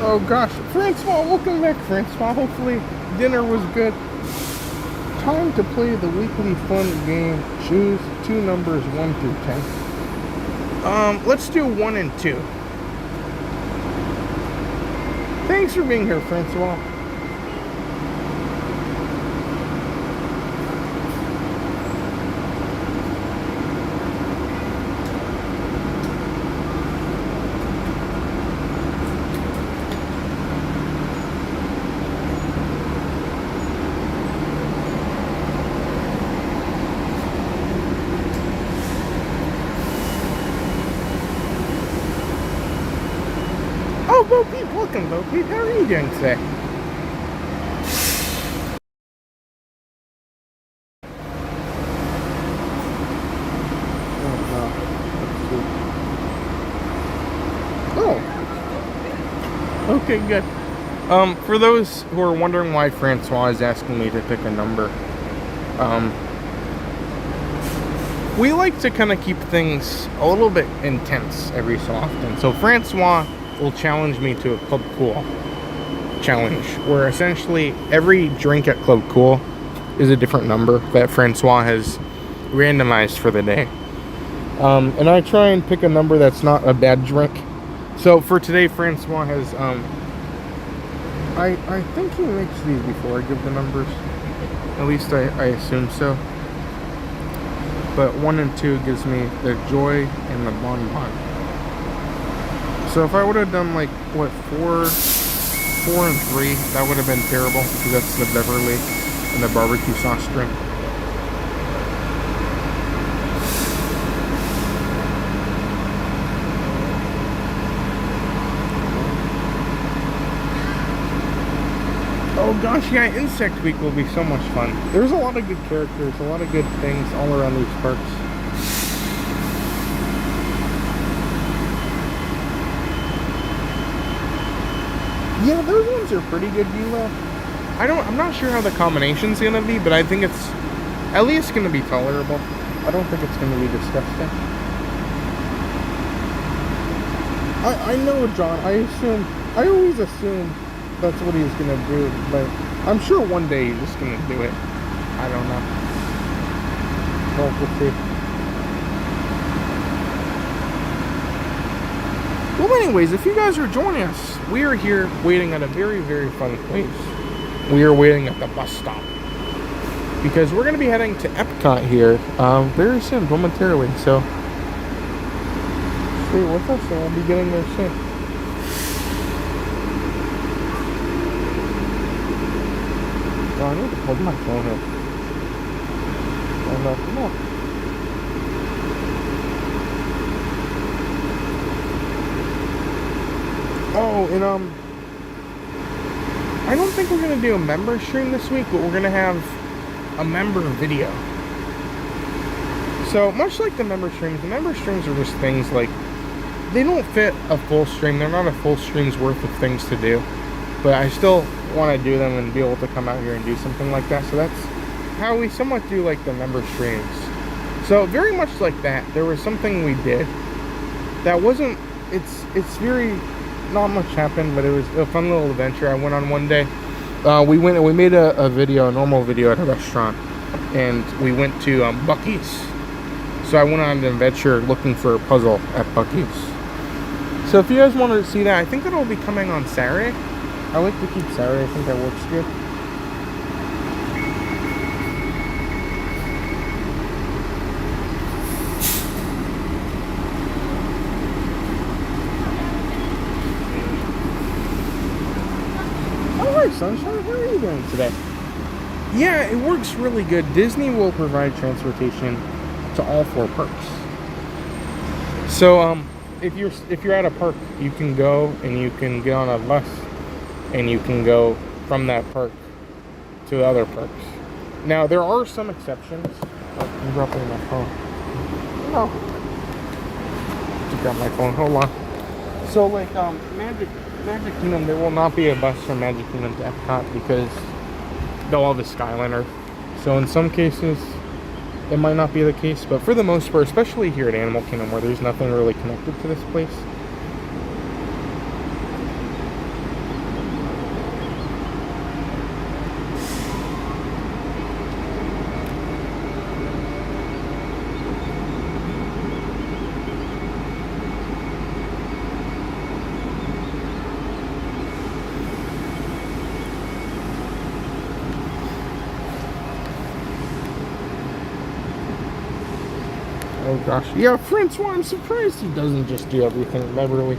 Oh, gosh. Francois, welcome back, Francois. Hopefully dinner was good. Time to play the weekly fun game. Choose 2 numbers 1 through 10. Let's do 1 and 2. Thanks for being here, Francois. Oh, Bo Peep, welcome, Bo Peep. How are you doing today? Oh. Okay, good. For those who are wondering why Francois is asking me to pick a number, we like to kind of keep things a little bit intense every so often. So Francois will challenge me to a Club Cool challenge, where essentially every drink at Club Cool is a different number that Francois has randomized for the day. And I try and pick a number that's not a bad drink. So for today, Francois has, I think he makes these before I give the numbers. At least I assume so. But 1 and 2 gives me the Joy and the Bonbon. So if I would have done like, what, 4 and 3, that would have been terrible, because that's the Beverly and the barbecue sauce drink. Oh gosh, yeah, Insect Week will be so much fun. There's a lot of good characters, a lot of good things all around these parks. Yeah, those ones are pretty good, Eula. I'm not sure how the combination's gonna be, but I think it's at least gonna be tolerable. I don't think it's gonna be disgusting. I know, John. I always assume that's what he's gonna do, but I'm sure one day he's just gonna do it. I don't know. Well, we'll see. Well, anyways, if you guys are joining us, we are here waiting at a very, very fun place. We are waiting at the bus stop, because we're going to be heading to EPCOT here very soon, momentarily. So stay with us, and we'll be getting there soon. Oh, I need to hold my phone up. Oh no, come on. Oh, and I don't think we're gonna do a member stream this week, but we're gonna have a member video. So much like the member streams are just things like, they don't fit a full stream. They're not a full stream's worth of things to do, but I still want to do them and be able to come out here and do something like that. So that's how we somewhat do like the member streams. So very much like that, there was something we did that wasn't, it's very, not much happened, but it was a fun little adventure I went on one day. We went and we made a video, a normal video at a restaurant, and we went to Buc-ee's. So I went on an adventure looking for a puzzle at Buc-ee's. So if you guys wanted to see that, I think that'll be coming on Saturday. I like to keep Saturday, I think that works good. Alright, Sunshine, how are you doing today? Yeah, it works really good. Disney will provide transportation to all 4 parks. So if you're at a park, you can go and you can get on a bus and you can go from that park to the other parks. Now there are some exceptions. Oh, I'm dropping my phone. No. Just got my phone. Hold on. So like Magic Kingdom, there will not be a bus from Magic Kingdom to EPCOT because they'll have a Skyliner. So in some cases it might not be the case, but for the most part, especially here at Animal Kingdom where there's nothing really connected to this place, oh gosh. Yeah, Francois, I'm surprised he doesn't just do everything at Beverly.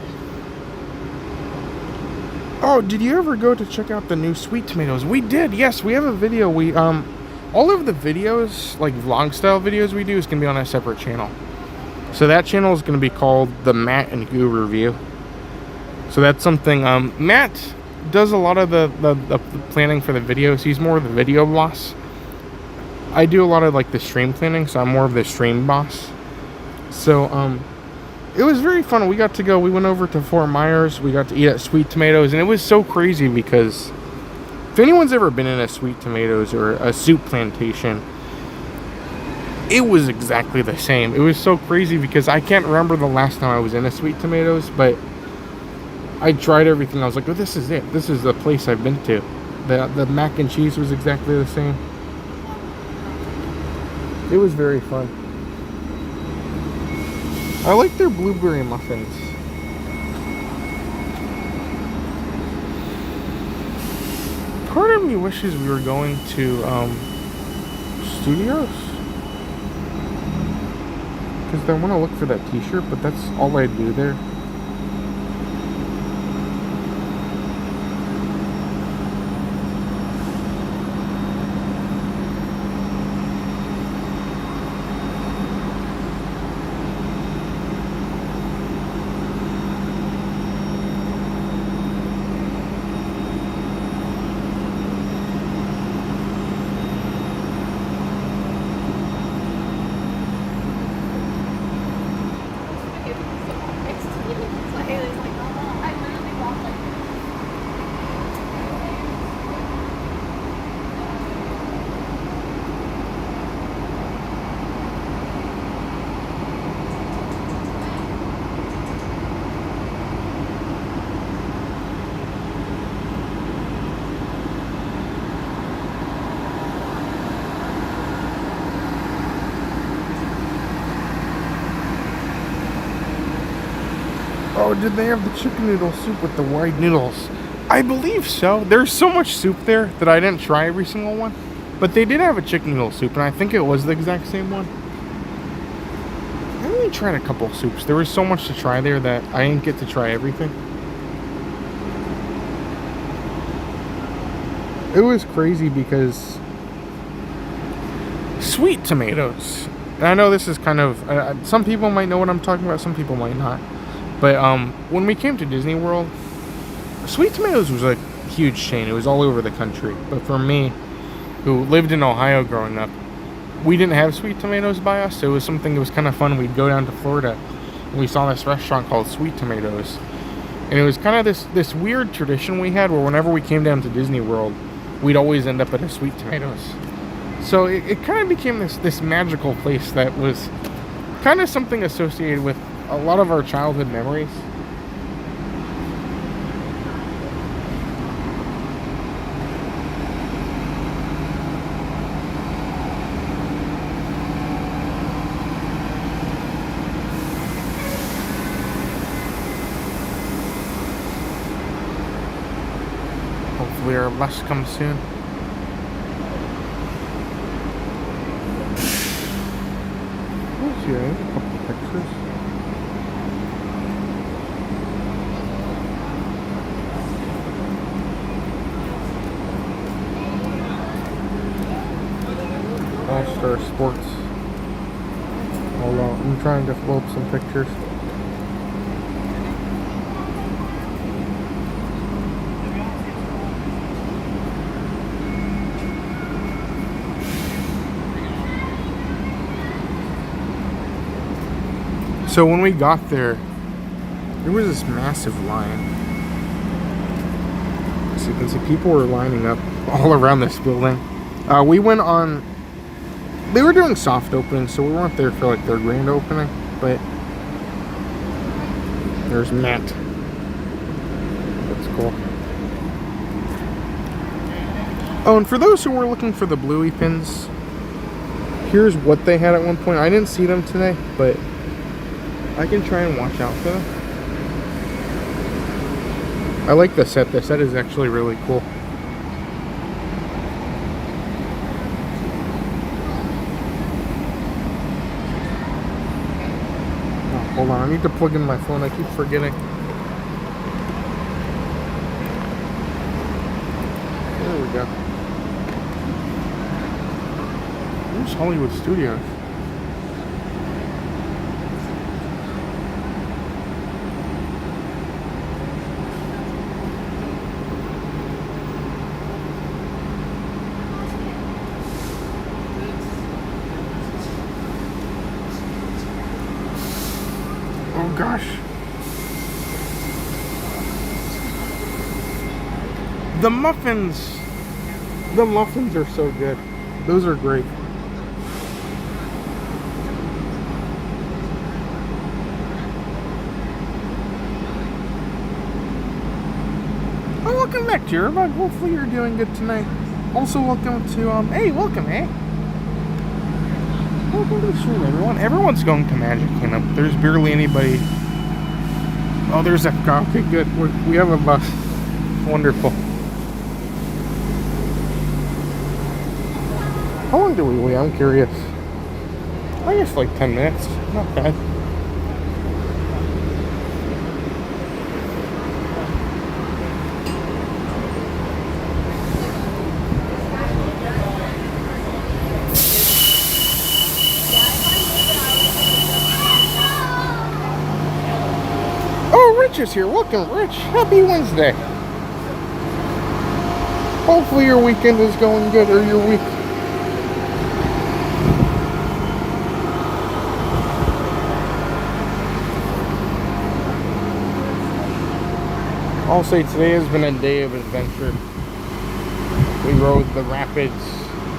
Oh, did you ever go to check out the new Sweet Tomatoes? We did, yes, we have a video. We, all of the videos, like vlog style videos we do is going to be on a separate channel. So that channel is going to be called the Matt and Goo Review. So that's something, Matt does a lot of the planning for the videos. He's more of the video boss. I do a lot of like the stream planning, so I'm more of the stream boss. So it was very fun. We got to go, we went over to Fort Myers, we got to eat at Sweet Tomatoes, and it was so crazy because if anyone's ever been in a Sweet Tomatoes or a soup plantation, it was exactly the same. It was so crazy because I can't remember the last time I was in a Sweet Tomatoes, but I tried everything. I was like, oh, this is it. This is the place I've been to. The mac and cheese was exactly the same. It was very fun. I like their blueberry muffins. Part of me wishes we were going to Studios, because I want to look for that t-shirt, but that's all I do there. Oh, did they have the chicken noodle soup with the wide noodles? I believe so. There's so much soup there that I didn't try every single one. But they did have a chicken noodle soup, and I think it was the exact same one. I only tried a couple of soups. There was so much to try there that I didn't get to try everything. It was crazy because Sweet Tomatoes. And I know this is kind of... some people might know what I'm talking about, some people might not. But when we came to Disney World, Sweet Tomatoes was a huge chain. It was all over the country. But for me, who lived in Ohio growing up, we didn't have Sweet Tomatoes by us. So it was something that was kind of fun. We'd go down to Florida and we saw this restaurant called Sweet Tomatoes. And it was kind of this weird tradition we had where whenever we came down to Disney World, we'd always end up at a Sweet Tomatoes. So it kind of became this magical place that was kind of something associated with a lot of our childhood memories. Hopefully our bus comes soon. Let's see, I have a couple pictures. All-Star Sports. Hold on, I'm trying to pull up some pictures. So when we got there was this massive line. So you can see people were lining up all around this building. We went on, they were doing soft opening, so we weren't there for like their grand opening, but there's Matt. That's cool. Oh, and for those who were looking for the Bluey pins, here's what they had at one point. I didn't see them today, but I can try and watch out for them. I like the set. The set is actually really cool. Oh, hold on, I need to plug in my phone. I keep forgetting. There we go. Where's Hollywood Studios? Oh gosh. The muffins. The muffins are so good. Those are great. Oh, welcome back, Jeremiah. Hopefully you're doing good tonight. Also, welcome to, hey, welcome, hey. Welcome to the stream, everyone. Everyone's going to Magic Kingdom. There's barely anybody. Oh, there's EPCOT. Okay, good. We have a bus. Wonderful. How long do we wait? I'm curious. I guess like 10 minutes. Not bad. Rich is here. Welcome, Rich. Happy Wednesday. Hopefully your weekend is going good, or your week. I'll say today has been a day of adventure. We rode the rapids.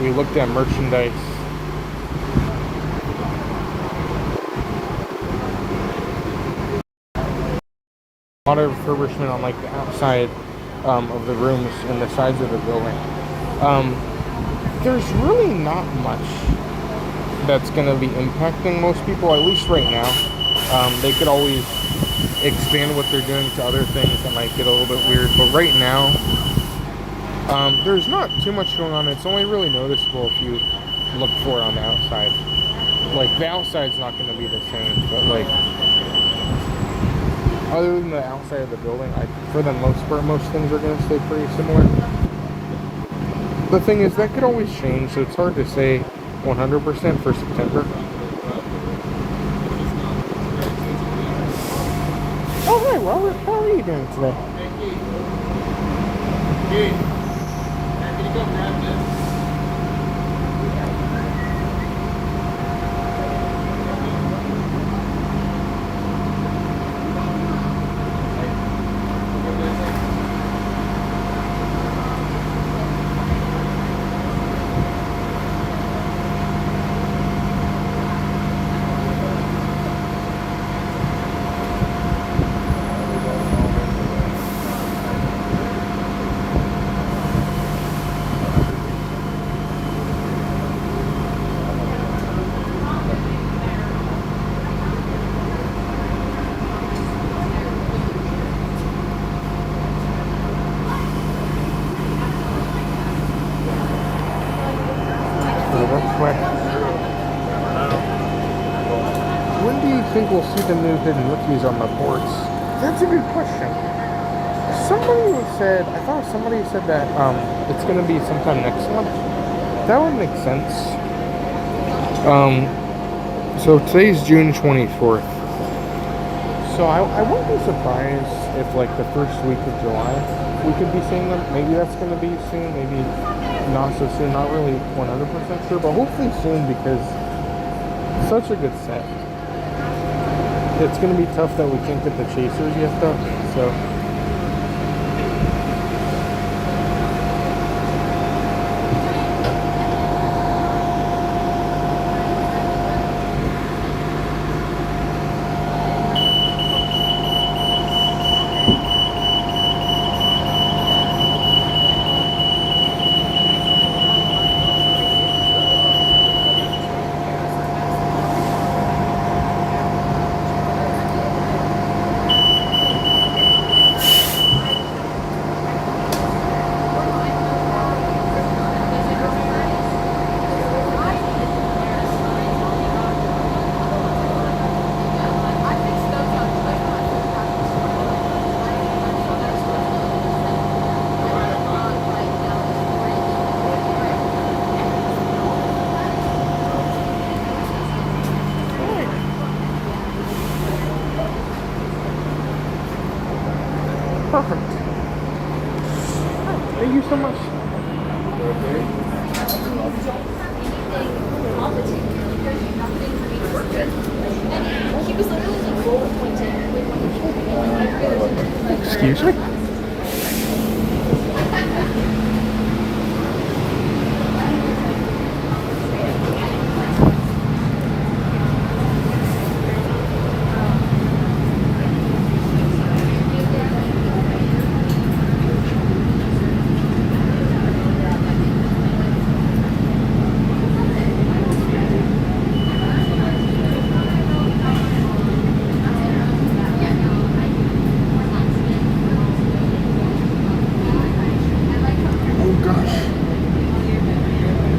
We looked at merchandise. A lot of refurbishment on like the outside of the rooms and the sides of the building. There's really not much that's going to be impacting most people, at least right now. They could always expand what they're doing to other things that might get a little bit weird, but right now there's not too much going on. It's only really noticeable if you look for it on the outside. Like the outside's not going to be the same, but like other than the outside of the building, for the most part, most things are going to stay pretty similar. The thing is, that could always change, so it's hard to say 100% for September. Oh, hi, Robert. How are you doing today? When do you think we'll see the new hidden Wikis on the boards? That's a good question. Somebody said that it's gonna be sometime next month. That would make sense. So today's June 24th. So I wouldn't be surprised if like the first week of July we could be seeing them. Maybe that's gonna be soon, maybe not so soon, not really 100% sure, but hopefully soon because it's such a good set. It's gonna be tough that we can't get the chasers yet though, so. Perfect. Thank you so much. Excuse me?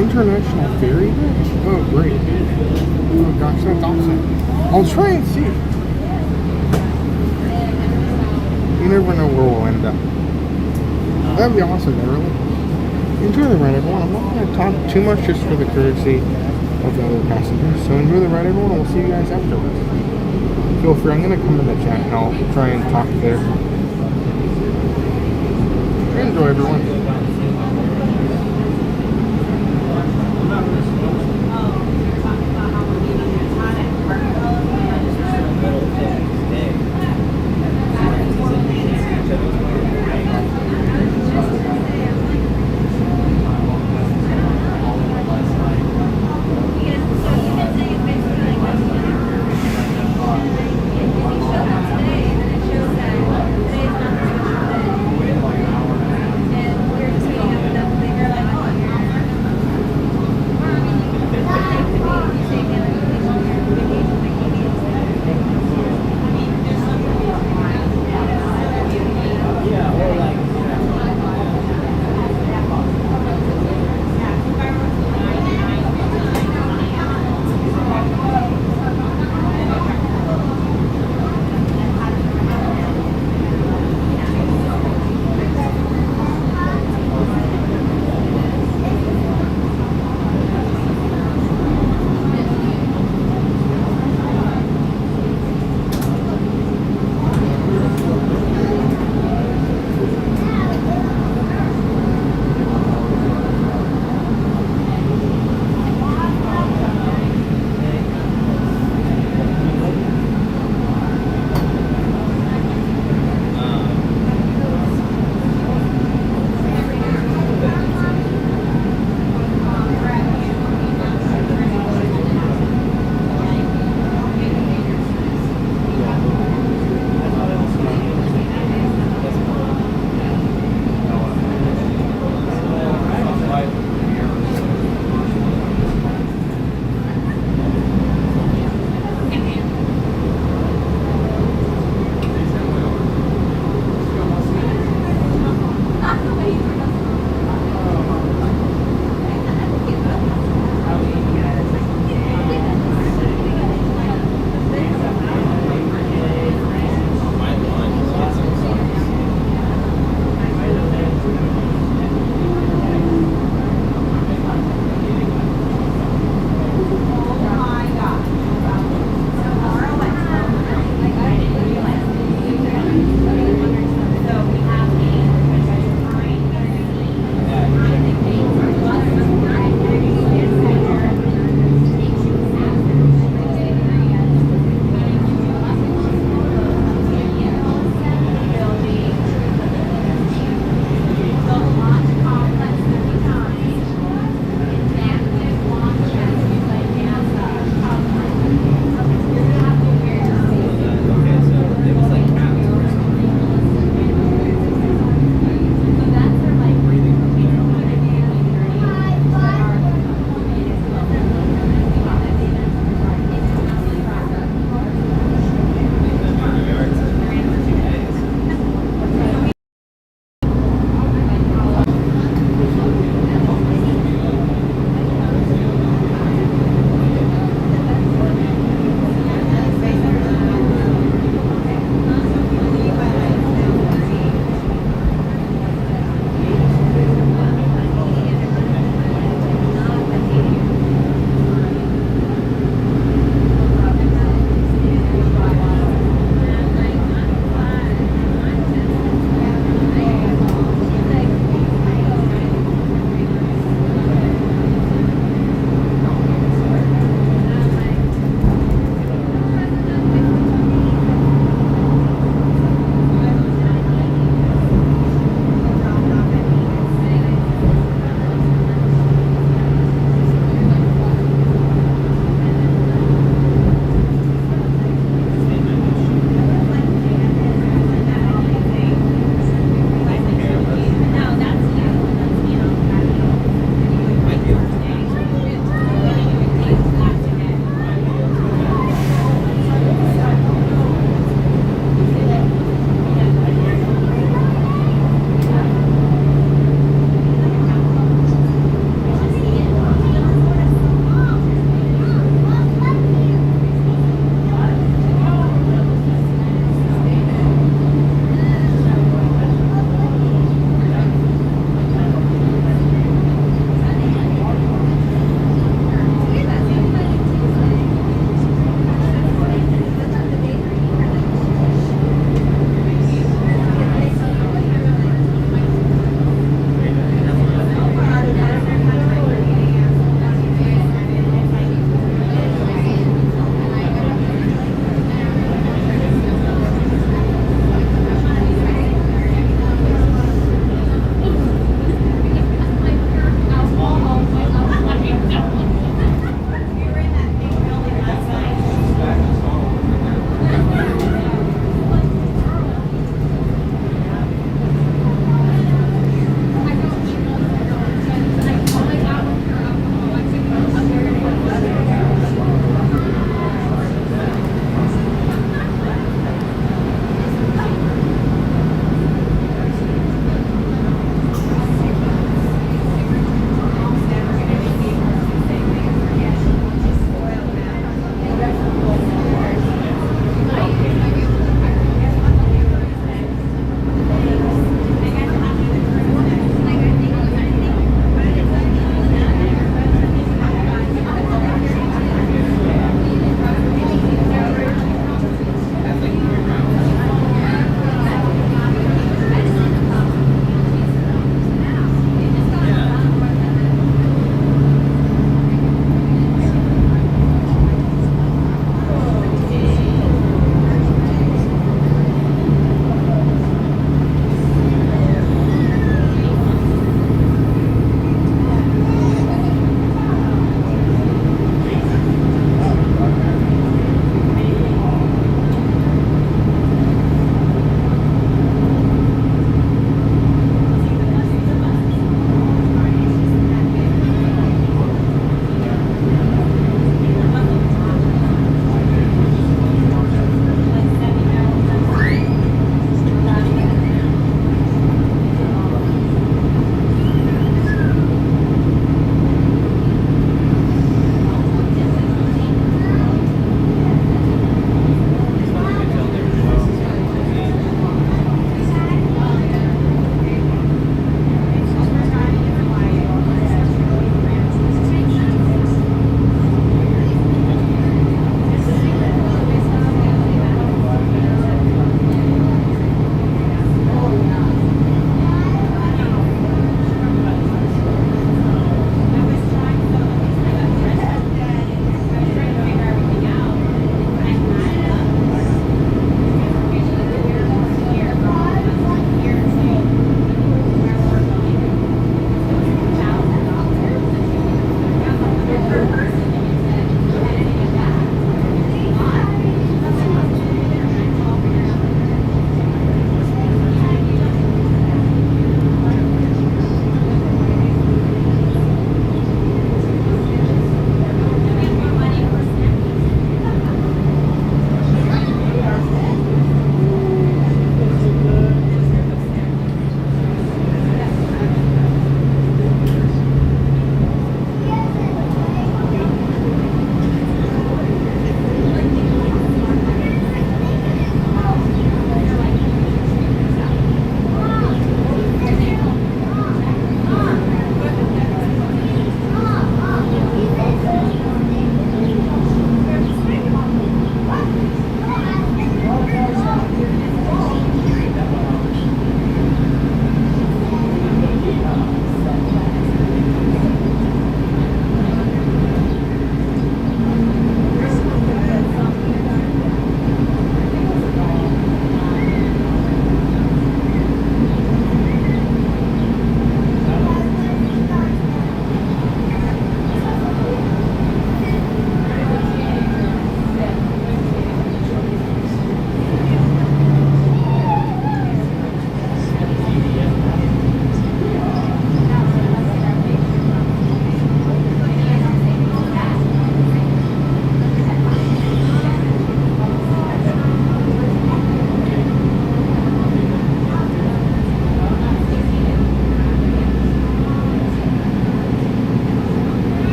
International ferry? Oh, great. Oh gosh, that's awesome. I'll try and see. You never know where we'll end up. That'd be awesome, really. Enjoy the ride, everyone. I'm not going to talk too much just for the courtesy of the other passengers. So enjoy the ride, everyone, and we'll see you guys afterwards. Feel free. I'm going to come in the chat and I'll try and talk there. Enjoy, everyone.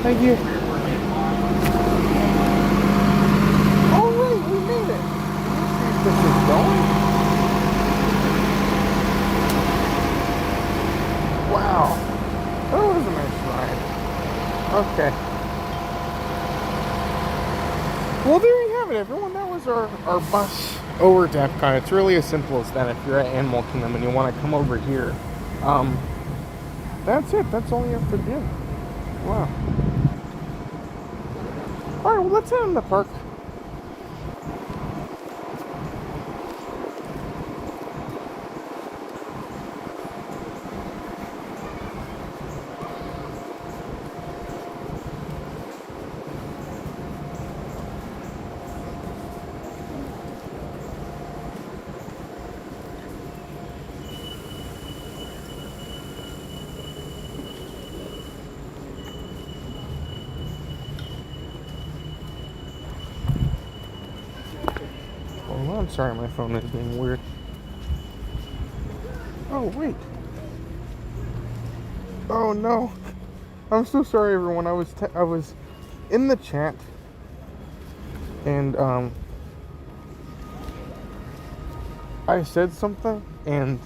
Thank you. Oh wait, we made it. This is going. Wow. That was a nice ride. Okay. Well, there you have it, everyone. That was our bus over to EPCOT. It's really as simple as that. If you're at Animal Kingdom and you want to come over here, that's it. That's all you have to do. Wow. Alright, well, let's head in the park. Oh, I'm sorry, my phone is being weird. Oh, wait. Oh, no. I'm so sorry, everyone. I was in the chat, and, I said something, and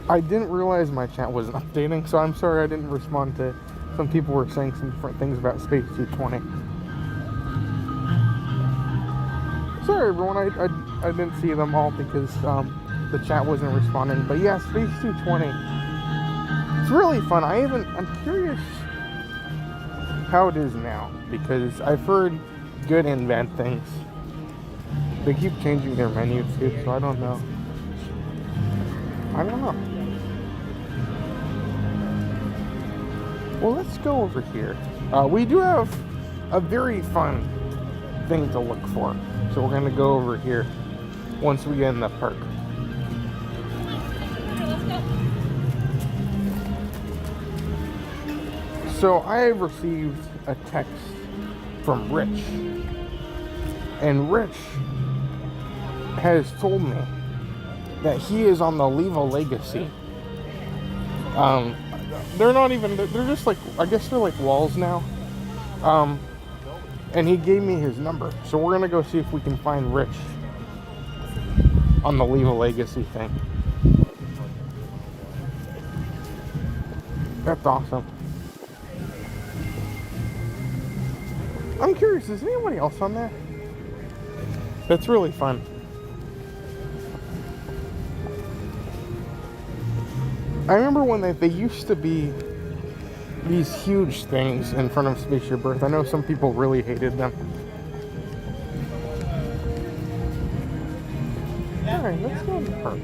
I didn't realize my chat wasn't updating, so I'm sorry I didn't respond to some people were saying some different things about Space 220. Sorry, everyone, I didn't see them all because the chat wasn't responding. But yeah, Space 220, it's really fun. I'm curious how it is now, because I've heard good and bad things. They keep changing their menu too, so I don't know. Well, let's go over here. We do have a very fun thing to look for. So we're gonna go over here once we get in the park. So I have received a text from Rich, and Rich has told me that he is on the Levo Legacy. They're not even, they're just like, I guess they're like walls now. And he gave me his number. So we're gonna go see if we can find Rich on the Levo Legacy thing. That's awesome. I'm curious, is anybody else on there? That's really fun. I remember when they used to be these huge things in front of Spaceship Earth. I know some people really hated them. Alright, let's go in the park.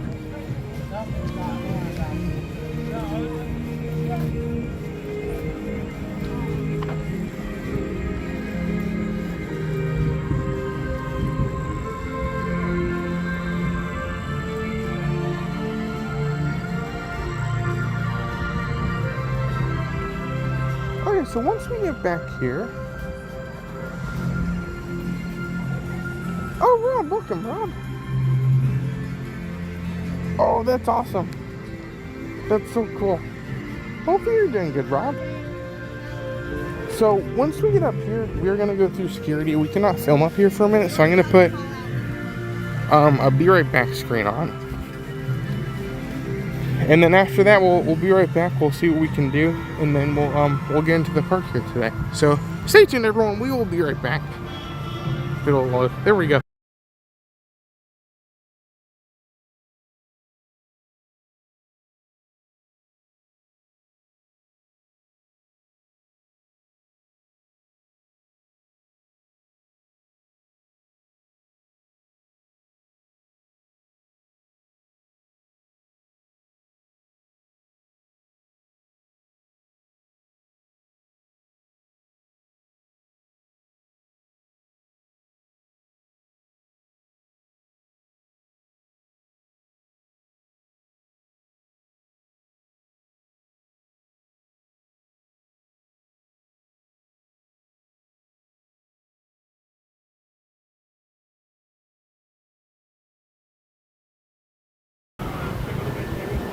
So once we get back here... Oh, Rob, welcome, Rob. Oh, that's awesome. That's so cool. Hopefully you're doing good, Rob. So once we get up here, we're gonna go through security. We cannot film up here for a minute, so I'm gonna put a be right back screen on. And then after that, we'll be right back. We'll see what we can do, and then we'll get into the park here today. So stay tuned, everyone. We will be right back. It'll load. There we go.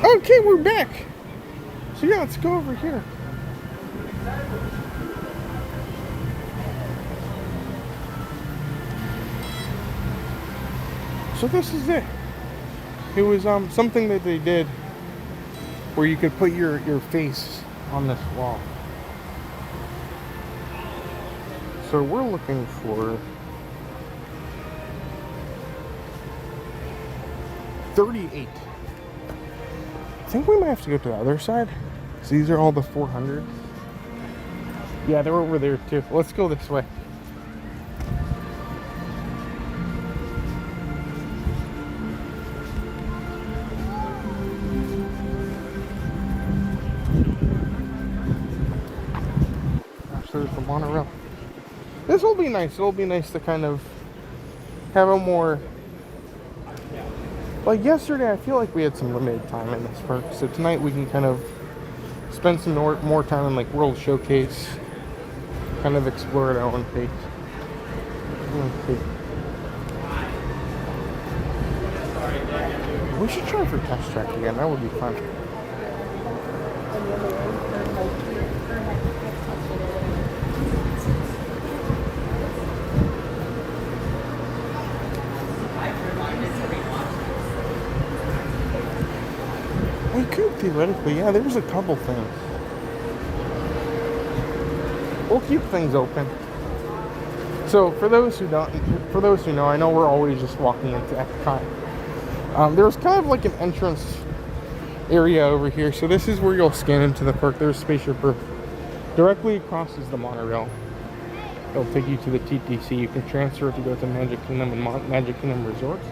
Okay, we're back. So yeah, let's go over here. So this is it. It was something that they did where you could put your face on this wall. So we're looking for 38. I think we might have to go to the other side. So these are all the 400s. Yeah, they're over there too. Let's go this way. There's the monorail. This will be nice. It'll be nice to kind of have a more, like yesterday I feel like we had some limited time in this park, so tonight we can kind of spend some more time in like World Showcase, kind of explore at our own pace. Let's see. We should try for test track again. That would be fun. We could theoretically, yeah, there's a couple things. We'll keep things open. So for those who know, I know we're always just walking into EPCOT. There's kind of like an entrance area over here. So this is where you'll scan into the park. There's Spaceship Earth. Directly across is the monorail. It'll take you to the TTC. You can transfer it to go to Magic Kingdom and Magic Kingdom Resorts.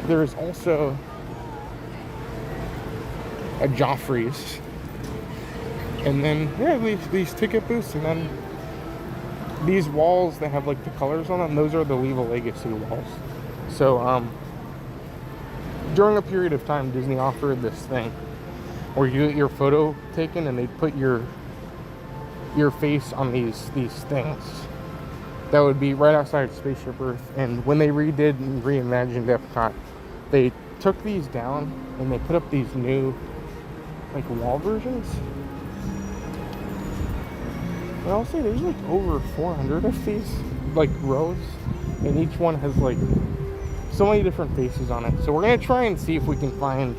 There is also a Joffrey's, and then yeah, these ticket booths, and then these walls that have like the colors on them. Those are the Leave a Legacy walls. So during a period of time, Disney offered this thing where you get your photo taken, and they put your face on these things that would be right outside Spaceship Earth. And when they redid and reimagined EPCOT, they took these down and they put up these new like wall versions. And I'll say there's like over 400 of these like rows, and each one has like so many different faces on it. So we're gonna try and see if we can find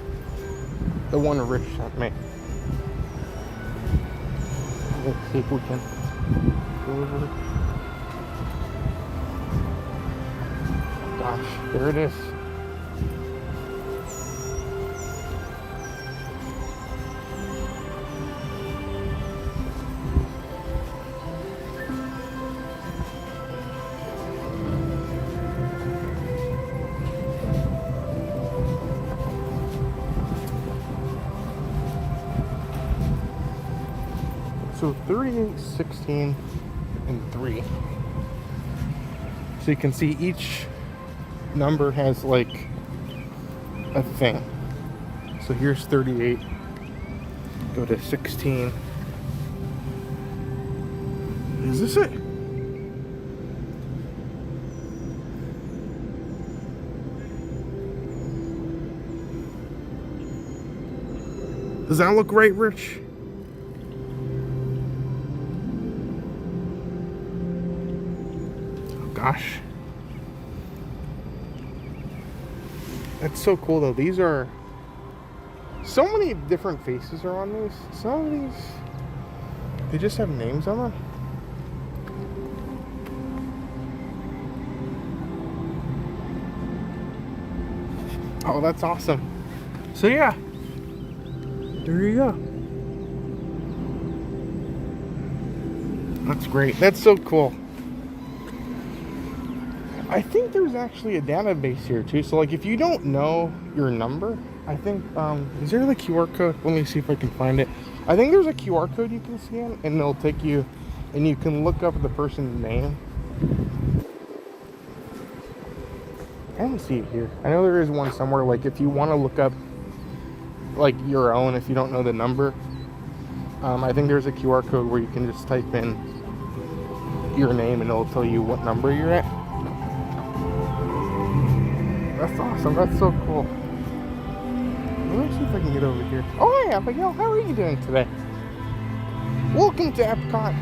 the one Rich sent me. Let's see if we can go over. Gosh, there it is. So 38, 16, and 3. So you can see each number has like a thing. So here's 38. Go to 16. Is this it? Does that look right, Rich? Oh gosh. That's so cool though. These are so many different faces are on these. Some of these, they just have names on them. Oh, that's awesome. So yeah, there you go. That's great. That's so cool. I think there's actually a database here too. So like if you don't know your number, I think, is there the QR code? Let me see if I can find it. I think there's a QR code you can scan and it'll take you, and you can look up the person's name. I don't see it here. I know there is one somewhere, like if you want to look up like your own, if you don't know the number, I think there's a QR code where you can just type in your name and it'll tell you what number you're at. That's awesome. That's so cool. Let me see if I can get over here. Oh yeah, Abigail, how are you doing today? Welcome to EPCOT.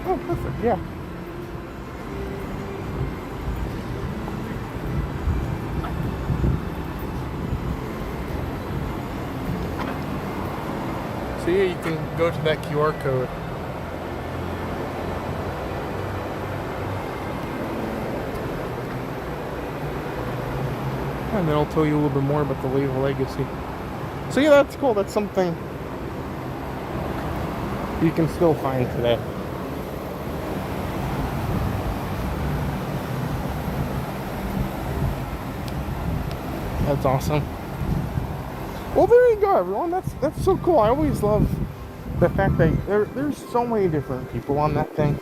Oh, perfect, yeah. So yeah, you can go to that QR code. And then I'll tell you a little bit more about the Leva Legacy. So yeah, that's cool. That's something you can still find today. That's awesome. Well, there you go, everyone. That's so cool. I always love the fact that there's so many different people on that thing,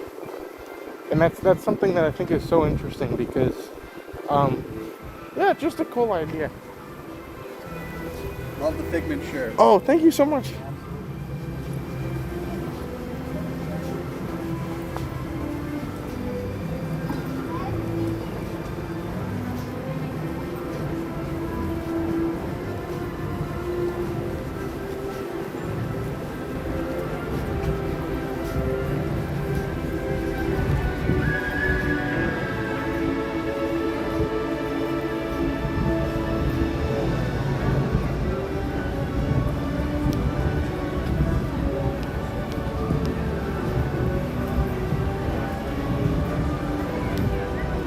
and that's something that I think is so interesting because, yeah, just a cool idea. Love the Figment shirt. Oh, thank you so much.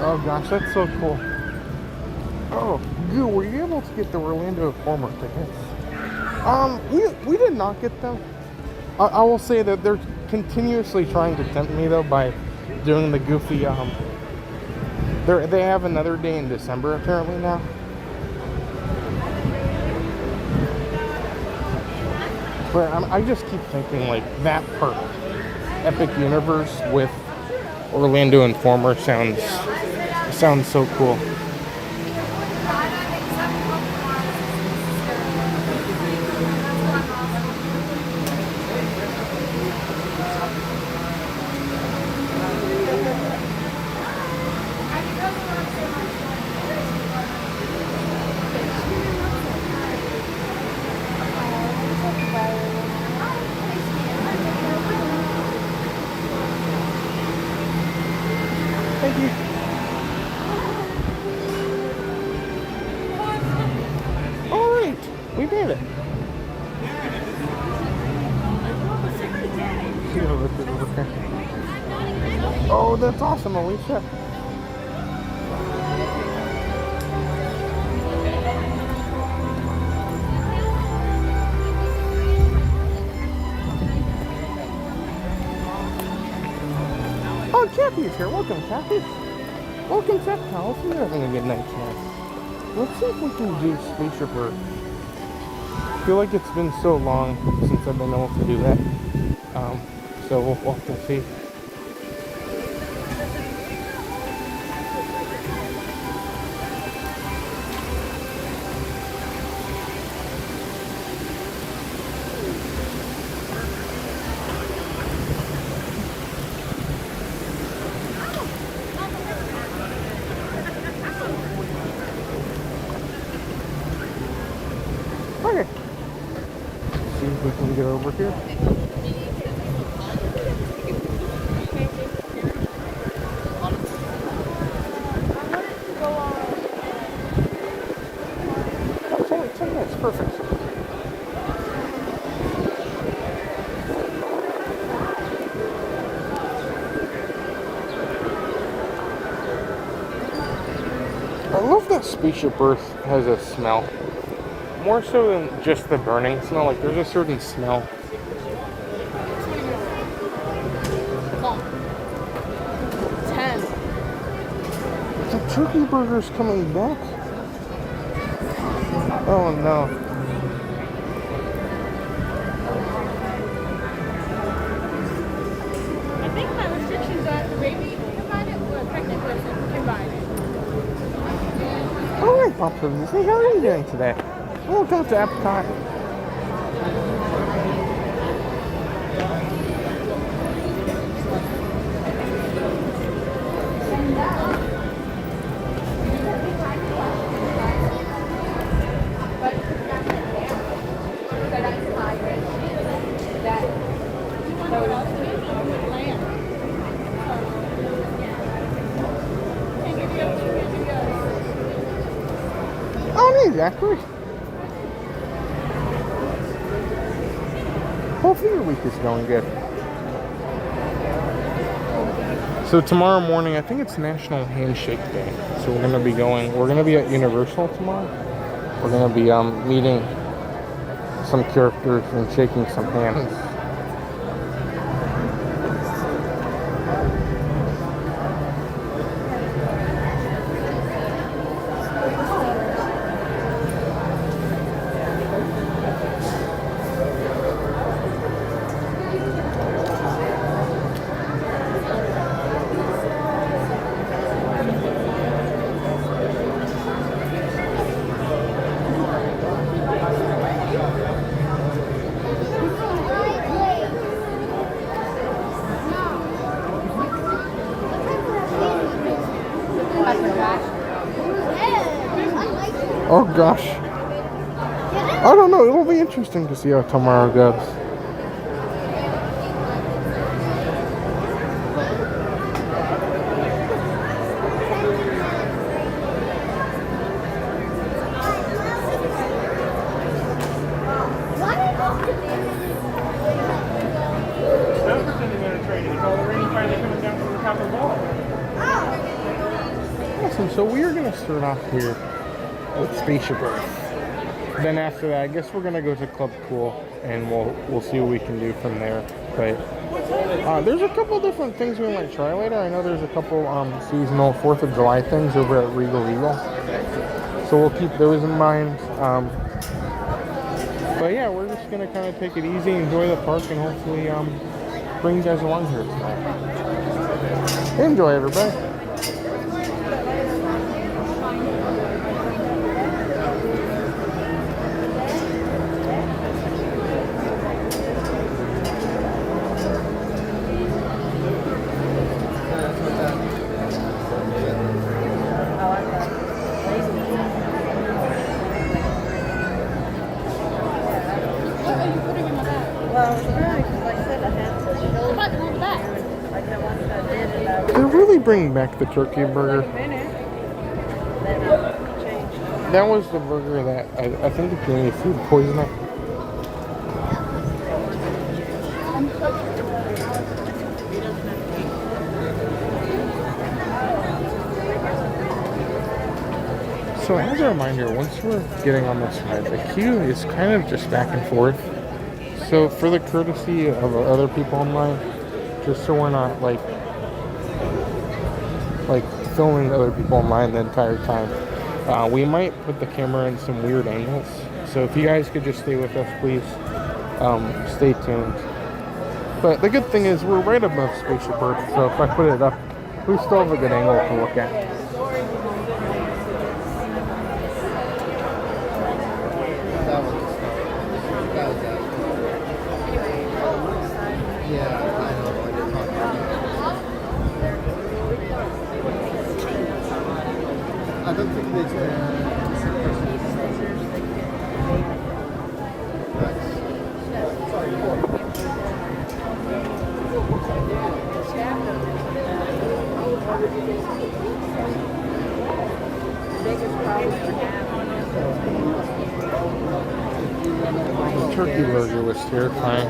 Oh gosh, that's so cool. Oh, Goo, were you able to get the Orlando Informer tickets? We did not get them. I will say that they're continuously trying to tempt me though by doing the goofy, they have another day in December apparently now. But I just keep thinking like that park, Epic Universe with Orlando Informer sounds so cool. Thank you. We made it. Oh, that's awesome, Alicia. Oh, Kathy's here. Welcome, Kathy. Welcome, Steph. Hopefully you're having a good night tonight. Let's see if we can do Spaceship Earth. I feel like it's been so long since I've been able to do that. So we'll have to see. work here? It's only 10 minutes, perfect. I love that Spaceship Earth has a smell. More so than just the burning smell, like there's a certain smell. 10. The turkey burger's coming back. Oh no. I think my restrictions are the baby combine it or a pregnant person combine it. Alright, Pop Services. Hey, how are you doing today? Welcome to EPCOT. Oh, hey, Zachary. Hopefully your week is going good. So tomorrow morning, I think it's National Handshake Day. So we're gonna be at Universal tomorrow. We're gonna be meeting some characters and shaking some hands. Oh gosh. I don't know, it'll be interesting to see how tomorrow goes. Awesome, so we are going to start off here with Spaceship Earth. Then after that, I guess we're going to go to Club Cool and we'll see what we can do from there. But there's a couple different things we might try later. I know there's a couple seasonal 4th of July things over at Regal Eagle. So we'll keep those in mind. But yeah, we're just going to kind of take it easy, enjoy the park, and hopefully bring you guys along here tonight. Enjoy, everybody. They're really bringing back the turkey burger. That was the burger that I think it gave me food poisoning. So as a reminder, once we're getting on this ride, the queue is kind of just back and forth. So for the courtesy of other people online, just so we're not like filming other people online the entire time, we might put the camera in some weird angles. So if you guys could just stay with us, please, stay tuned. But the good thing is we're right above Spaceship Earth, so if I put it up, we still have a good angle to look at. I don't think there's sorry. The turkey burger was terrifying.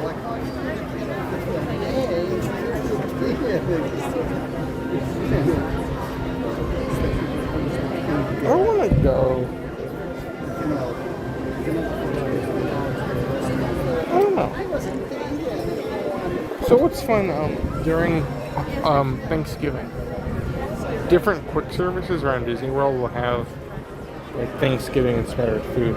I want to go. I don't know. So what's fun during Thanksgiving? Different quick services around Disney World will have like Thanksgiving inspired food.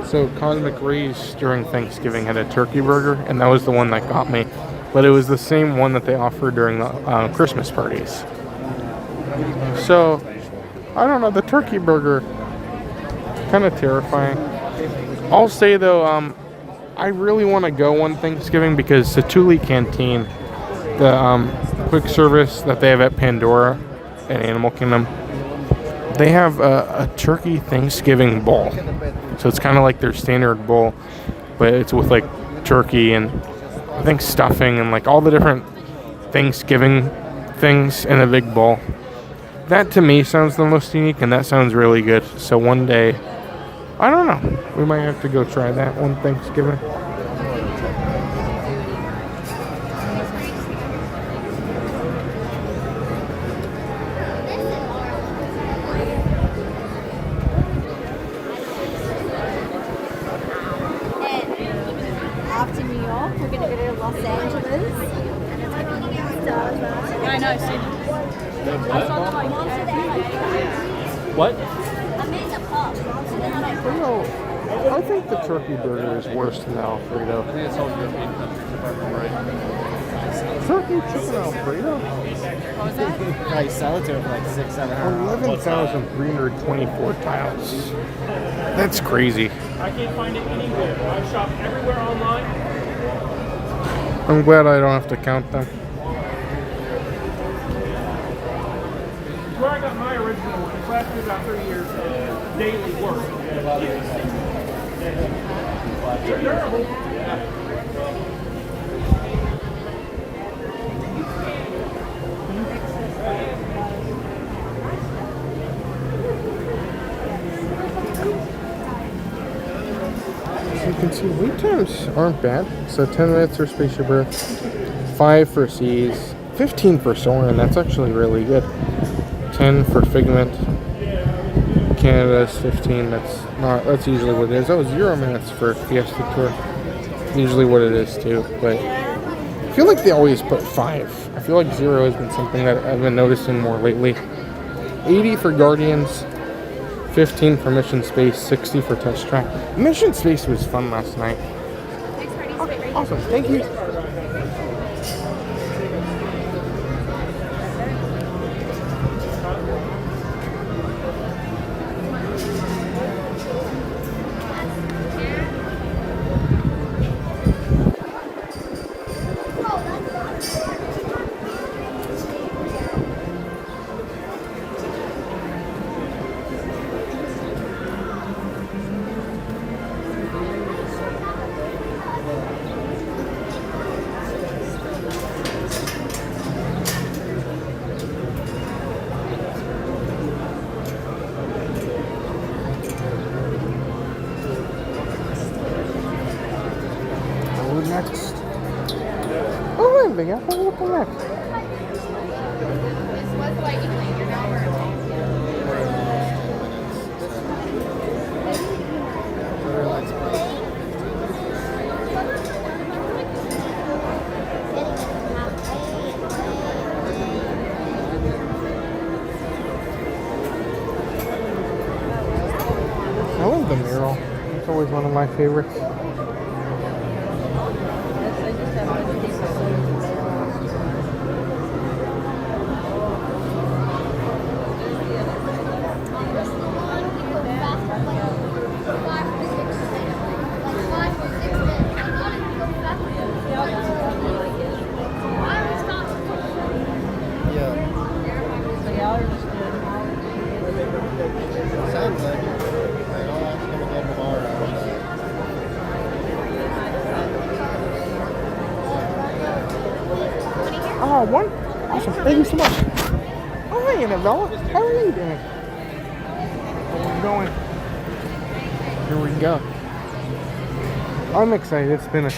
So Cosmic Rays during Thanksgiving had a turkey burger, and that was the one that got me. But it was the same one that they offered during the Christmas parties. So I don't know, the turkey burger, kind of terrifying. I'll say though, I really want to go on Thanksgiving because Satuli Canteen, the quick service that they have at Pandora and Animal Kingdom, they have a turkey Thanksgiving bowl. So it's kind of like their standard bowl, but it's with like turkey and I think stuffing and like all the different Thanksgiving things in a big bowl. That to me sounds the most unique, and that sounds really good. So one day, I don't know, we might have to go try that one Thanksgiving. After New York, we're going to go to Los Angeles. I know, soon. What? I think the turkey burger is worse than the Alfredo. I think it's all European countries, if I remember right. Turkey chicken Alfredo? What was that? Yeah, you sell it to her for like $600-700. 11,324 tiles. That's crazy. I can't find it anywhere. I shop everywhere online. I'm glad I don't have to count them. Where I got my original one. It's lasted about 3 years of daily work. They're durable. So you can see wait times aren't bad. So 10 minutes for Spaceship Earth, 5 for Seas, 15 for Soarin'. That's actually really good. 10 for Figment. Canada's 15. That's usually what it is. Oh, 0 minutes for Fiesta Tour. Usually what it is too. But I feel like they always put 5. I feel like 0 has been something that I've been noticing more lately. 80 for Guardians, 15 for Mission Space, 60 for Test Track. Mission Space was fun last night. Okay, awesome. Thank you. Next. Oh, hi, Big Apple. What the next? I love the mural. It's always one of my favorites. Oh, one? Awesome. Thank you so much. Hi, Annabella. How are you doing? We're going. Here we go. I'm excited. It's been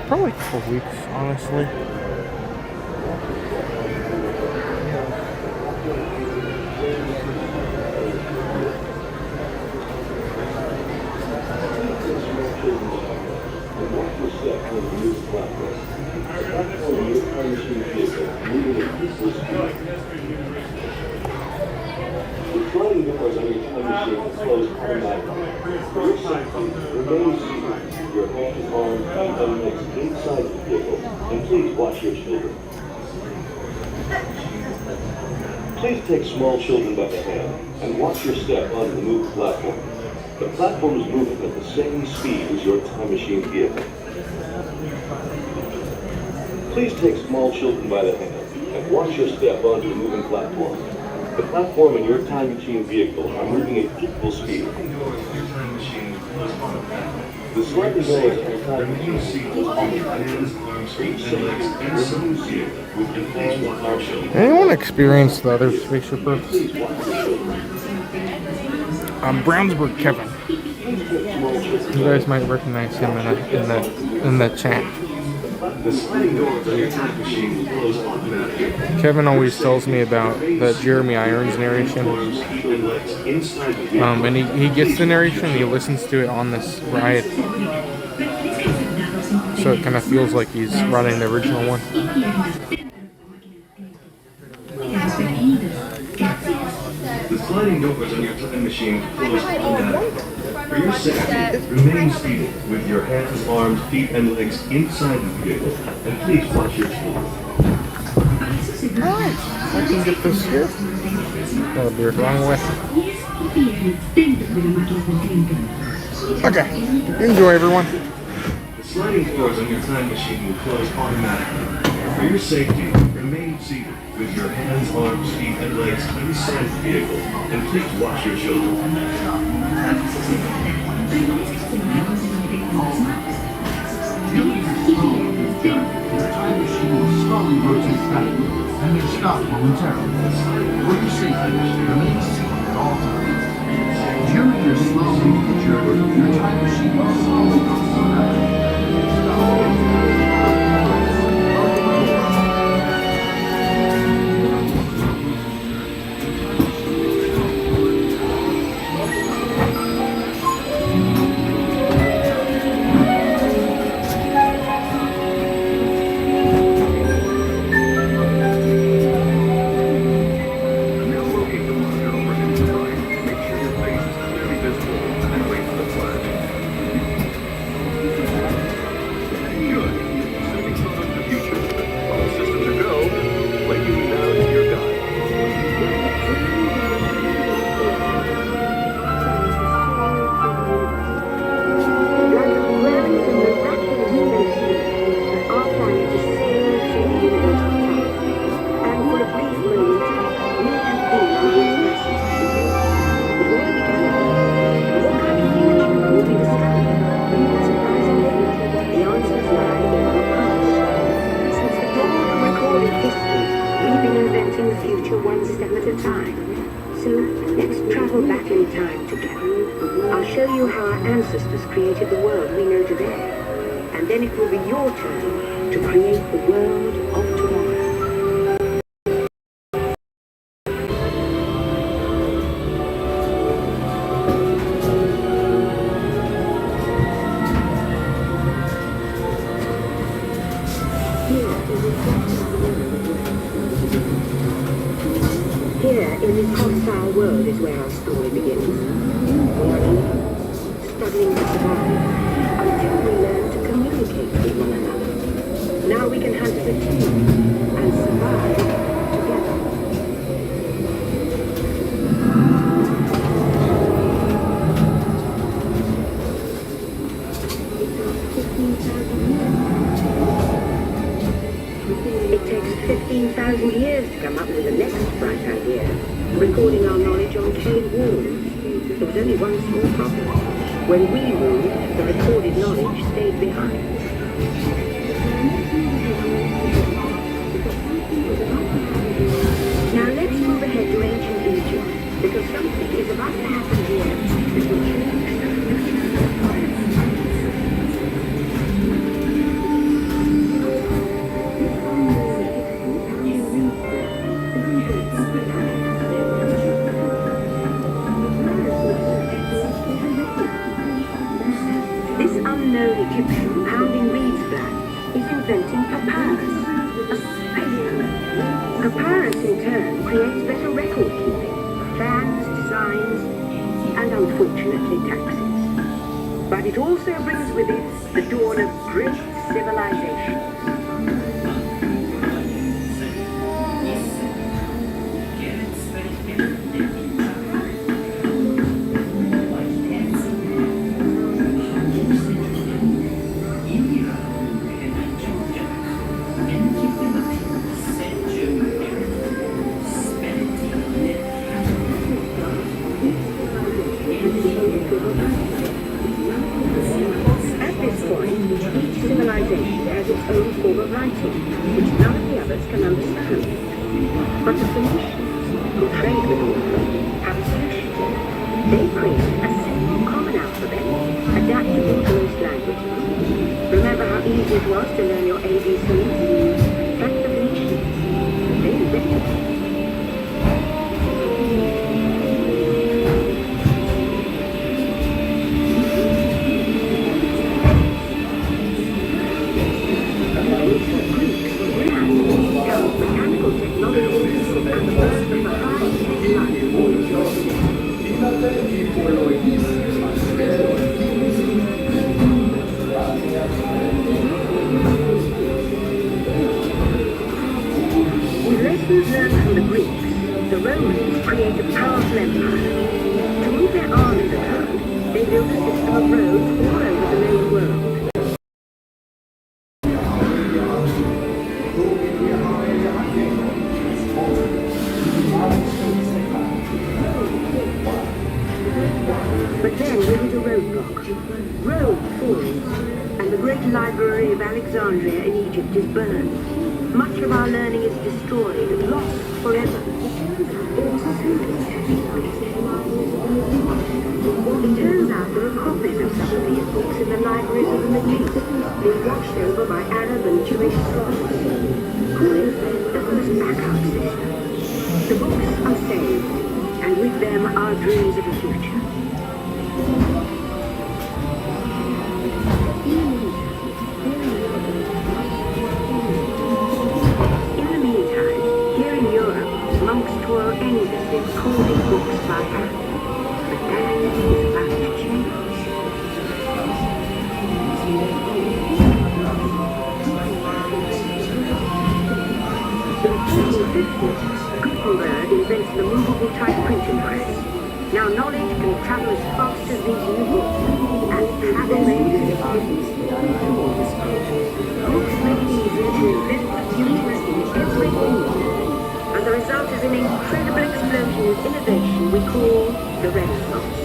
probably a couple weeks, honestly. The sliding doors on your time machine close automatically. For your safety, remain seated. Your hands, arms, feet, and legs inside the vehicle, and please watch your children. Please take small children by the hand and watch your step onto the moving platform. The platform is moving at the same speed as your time machine vehicle. Please take small children by the hand and watch your step onto the moving platform. The platform and your time machine vehicle are moving at equal speed. The sliding doors on your time machine vehicle are Anyone experience the other spaceship Earth? Brownsburg Kevin. You guys might recognize him in the chat. Kevin always tells me about the Jeremy Irons narration. And he gets the narration and he listens to it on this ride. So it kind of feels like he's riding the original one. The sliding doors on your time machine close automatically. For your safety, remain seated with your hands, arms, feet, and legs inside the vehicle, and please watch your children. Alright, I can get this here. That'll be the wrong way. Okay, enjoy everyone. The sliding doors on your time machine will close automatically. For your safety, remain seated with your hands, arms, feet, and legs inside the vehicle, and please watch your children. Slowly rotates backward and may stop momentarily. For your safety, remain seated at all times. During your slow moving journey, your time machine will slowly go Here, in this hostile world, is where our story begins. We are here, struggling to survive, until we learn to communicate with one another. Now we can hunt as a team, and survive together. It takes 15,000 years to come up with the next bright idea, recording our knowledge on cave walls. There was only one small problem. When we moved, the recorded knowledge stayed behind. Now let's papyrus, a paper. Papyrus in turn creates better record keeping, plans, designs, and unfortunately taxes. But it also brings with it the dawn of great civilization. Civilization has its own form of writing, which none of the others can understand. But the Phoenicians, who trade with all of them, have a solution. They create a single common alphabet, adaptable to most languages. Remember how easy it was to learn your ABCs? That's the Phoenicians. They invented it. But then there was a roadblock. Rome falls, and the great library of Alexandria in Egypt is burned. Much of our learning is destroyed and lost forever. It turns out there are copies of some of these books in the libraries of the Middle East, being watched over by Arab and Jewish scholars. Call it the first backup system. The books are saved, and with them our dreams of the future. In the meantime, here in Europe, monks toil endlessly recording books by hand. But that is about to change. In the 1850s, Gutenberg invents the movable type printing press. Now knowledge can travel as fast as these new books, and travel makes books make it easier to invent the future in every field, and the result is an incredible explosion of innovation we call the Renaissance.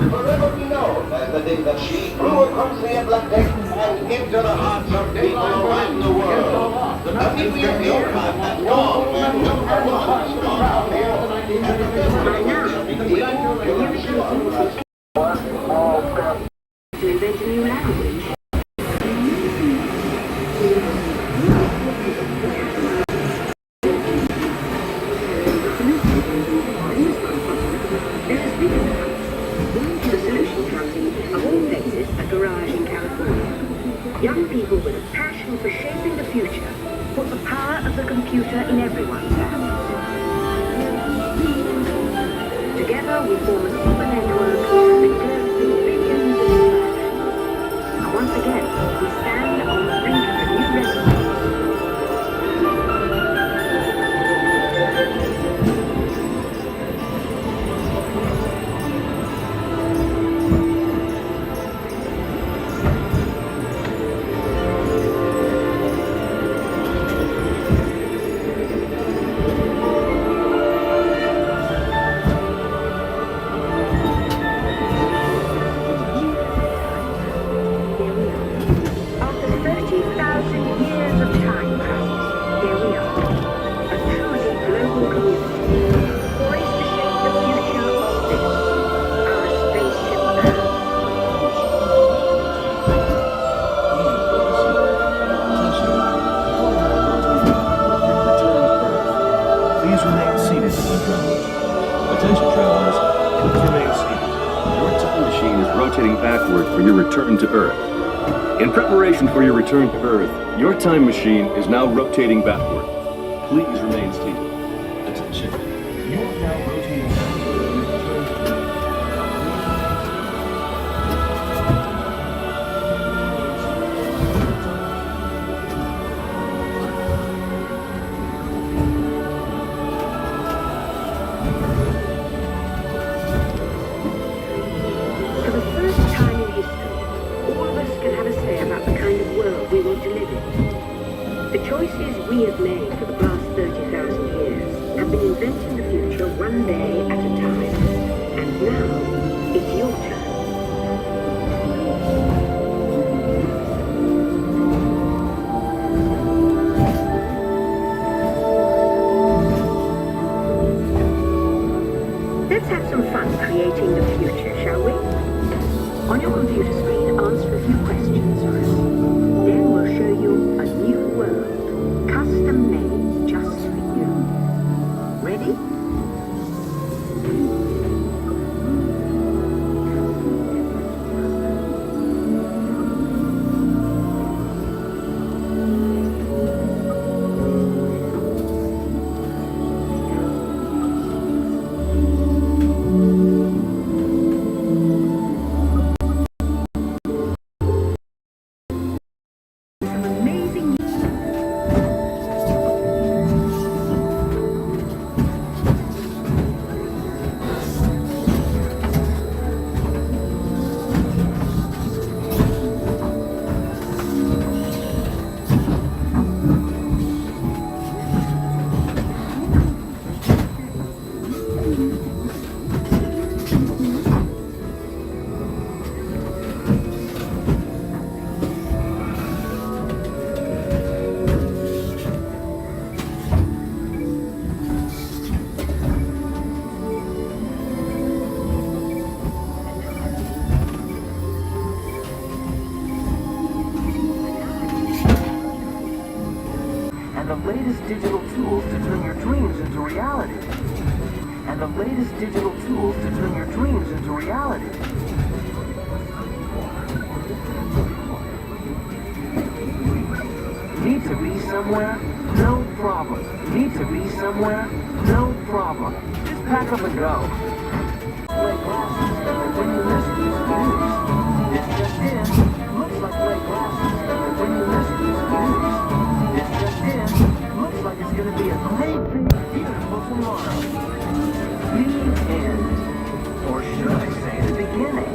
Forever be known as the day that she flew across the Atlantic and into the hearts of people around the world. A nuclear aircraft at dawn and number one star. To invent a new language. The solution comes in, of all places, a garage in California. Young people with a passion for shaping the future put the power of the computer in everyone's hands. Together we form a super network that connects billions of devices. And once again, we stand on the brink of a new renaissance. Please remain seated, time travelers. Attention, travelers. Please remain seated. Your time machine is rotating backward for your return to Earth. In preparation for your return to Earth, your time machine is now rotating backward. Please remain seated. Attention. You are now rotating backward for your return to Earth. For the first time in history, all of us can have a say about the kind of world we want to live in. The choices we have made for the past 30,000 years have been inventing the future one day at a time. And now, it's your turn. Let's have some fun creating the future, shall we? On your computer screen, answer a few questions for us. Then we'll show you a new world, custom made just for you. Ready? Some amazing. And the latest digital tools to turn your dreams into reality. And the latest digital tools to turn your dreams into reality. Need to be somewhere? No problem. Need to be somewhere? No problem. Just pack up and go. Like glasses, and when you miss these views, it's just in. Looks like like glasses, and when you miss these views, it's just in. Looks like it's gonna be a great, big, beautiful tomorrow. The end. Or should I say the beginning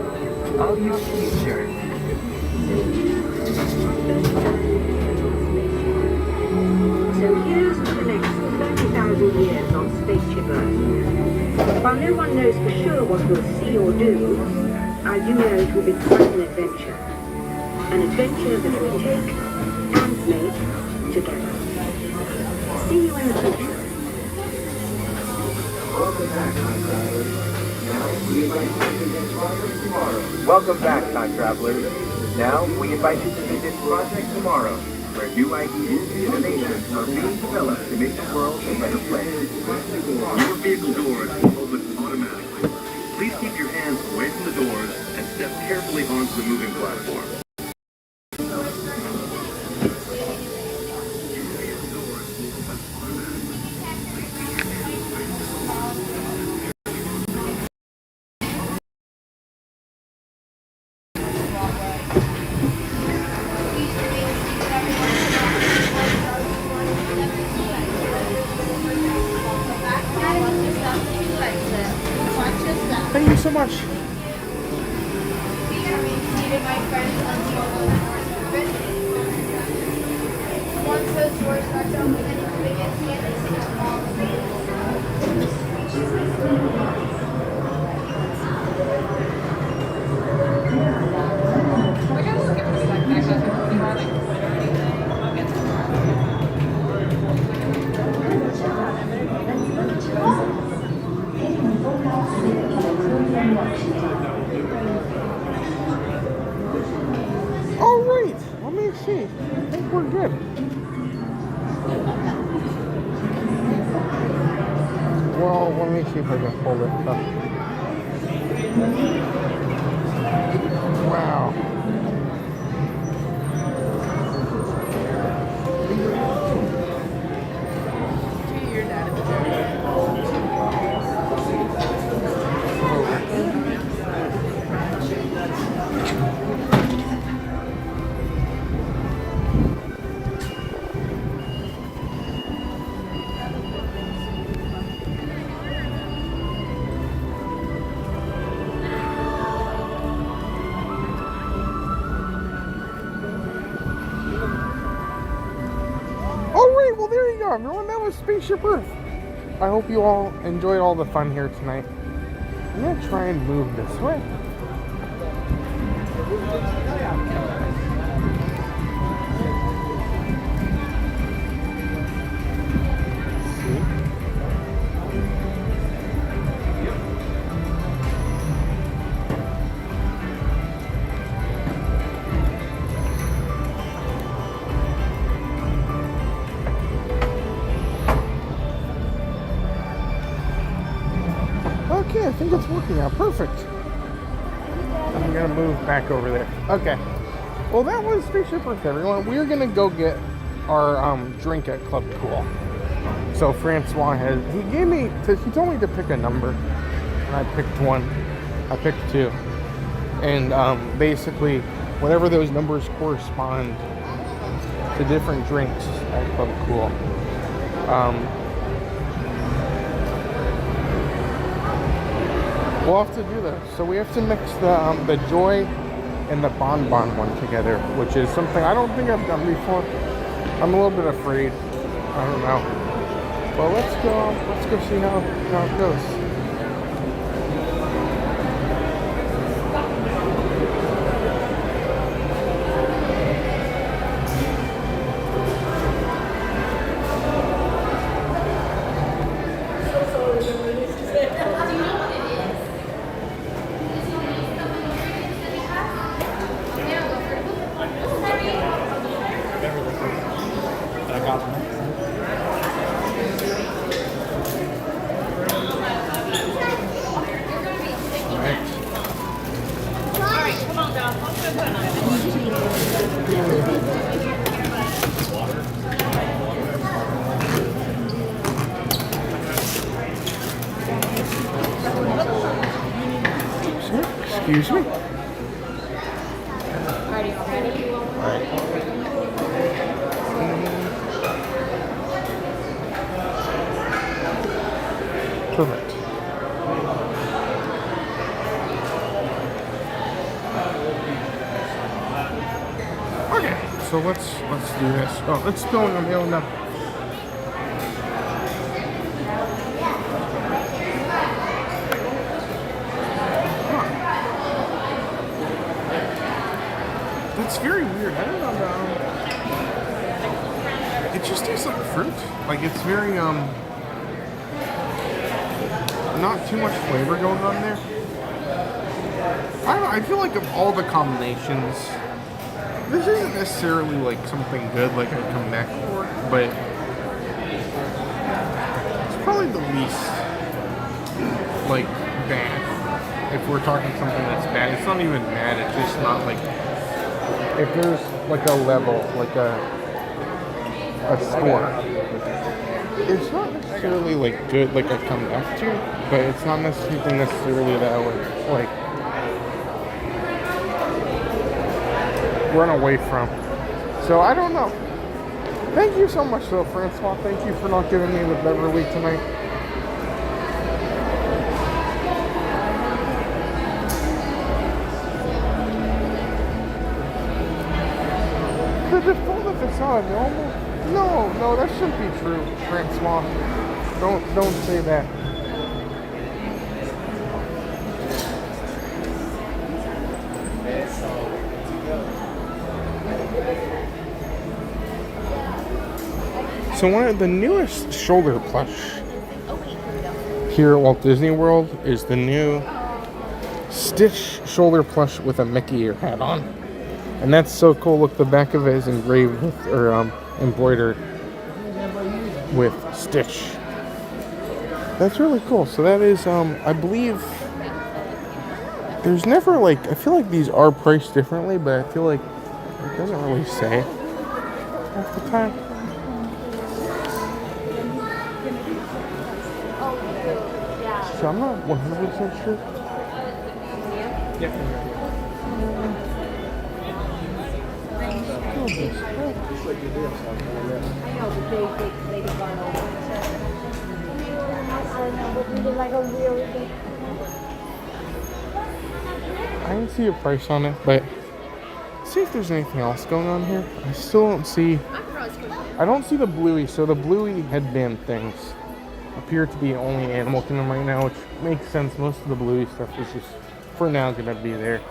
of your future. So here's to the next 30,000 years on Spaceship Earth. While no one knows for sure what we'll see or do, I do know it will be quite an adventure. An adventure that we take and make together. See you in the future. Welcome back, time travelers. Now, we invite you to visit Project Tomorrow, where new ideas and innovations are being developed to make the world a better place. Your vehicle doors will open automatically. Please keep your hands away from the doors and step carefully onto the moving platform. Thank you so much. All right, let me see. I think we're good. Let me see if I can pull this up. Wow. Alright, well there you go everyone, that was Spaceship Earth. I hope you all enjoyed all the fun here tonight. I'm going to try and move this way. Okay, I think it's working out perfect. I'm gonna move back over there. Okay. Well, that was Spaceship Earth, everyone. We're gonna go get our drink at Club Cool. So Francois he told me to pick a number, and I picked one. I picked two, and basically, whatever those numbers correspond to different drinks at Club Cool. We'll have to do that. So we have to mix the Joy and the Bonbon one together, which is something I don't think I've done before. I'm a little bit afraid. I don't know. But let's go see how it goes. Excuse me? Alright. Perfect. Okay, so let's do this. Oh, it's going on the old now. It's very weird. I don't know. It just tastes like fruit. Like it's very not too much flavor going on there. I don't know. I feel like of all the combinations, this isn't necessarily like something good like I'd come back for, but it's probably the least like bad. If we're talking something that's bad, it's not even bad. It's just not like. If there's like a level, like a score, it's not necessarily like good, like I come back to, but it's not necessarily that I would like run away from. So I don't know. Thank you so much though, Francois. Thank you for not giving me the Beverly tonight. The default facade, no, that shouldn't be true, Francois. Don't say that. So one of the newest shoulder plush here at Walt Disney World is the new Stitch shoulder plush with a Mickey ear hat on. And that's so cool. Look, the back of it is engraved with, or embroidered with Stitch. That's really cool. So that is, I believe, there's never like, I feel like these are priced differently, but I feel like it doesn't really say half the time. So I'm not 100% sure. I didn't see a price on it, but let's see if there's anything else going on here. I still don't see. I don't see the bluey. So the bluey headband things appear to be only Animal Kingdom right now, which makes sense. Most of the bluey stuff is just for now gonna be there.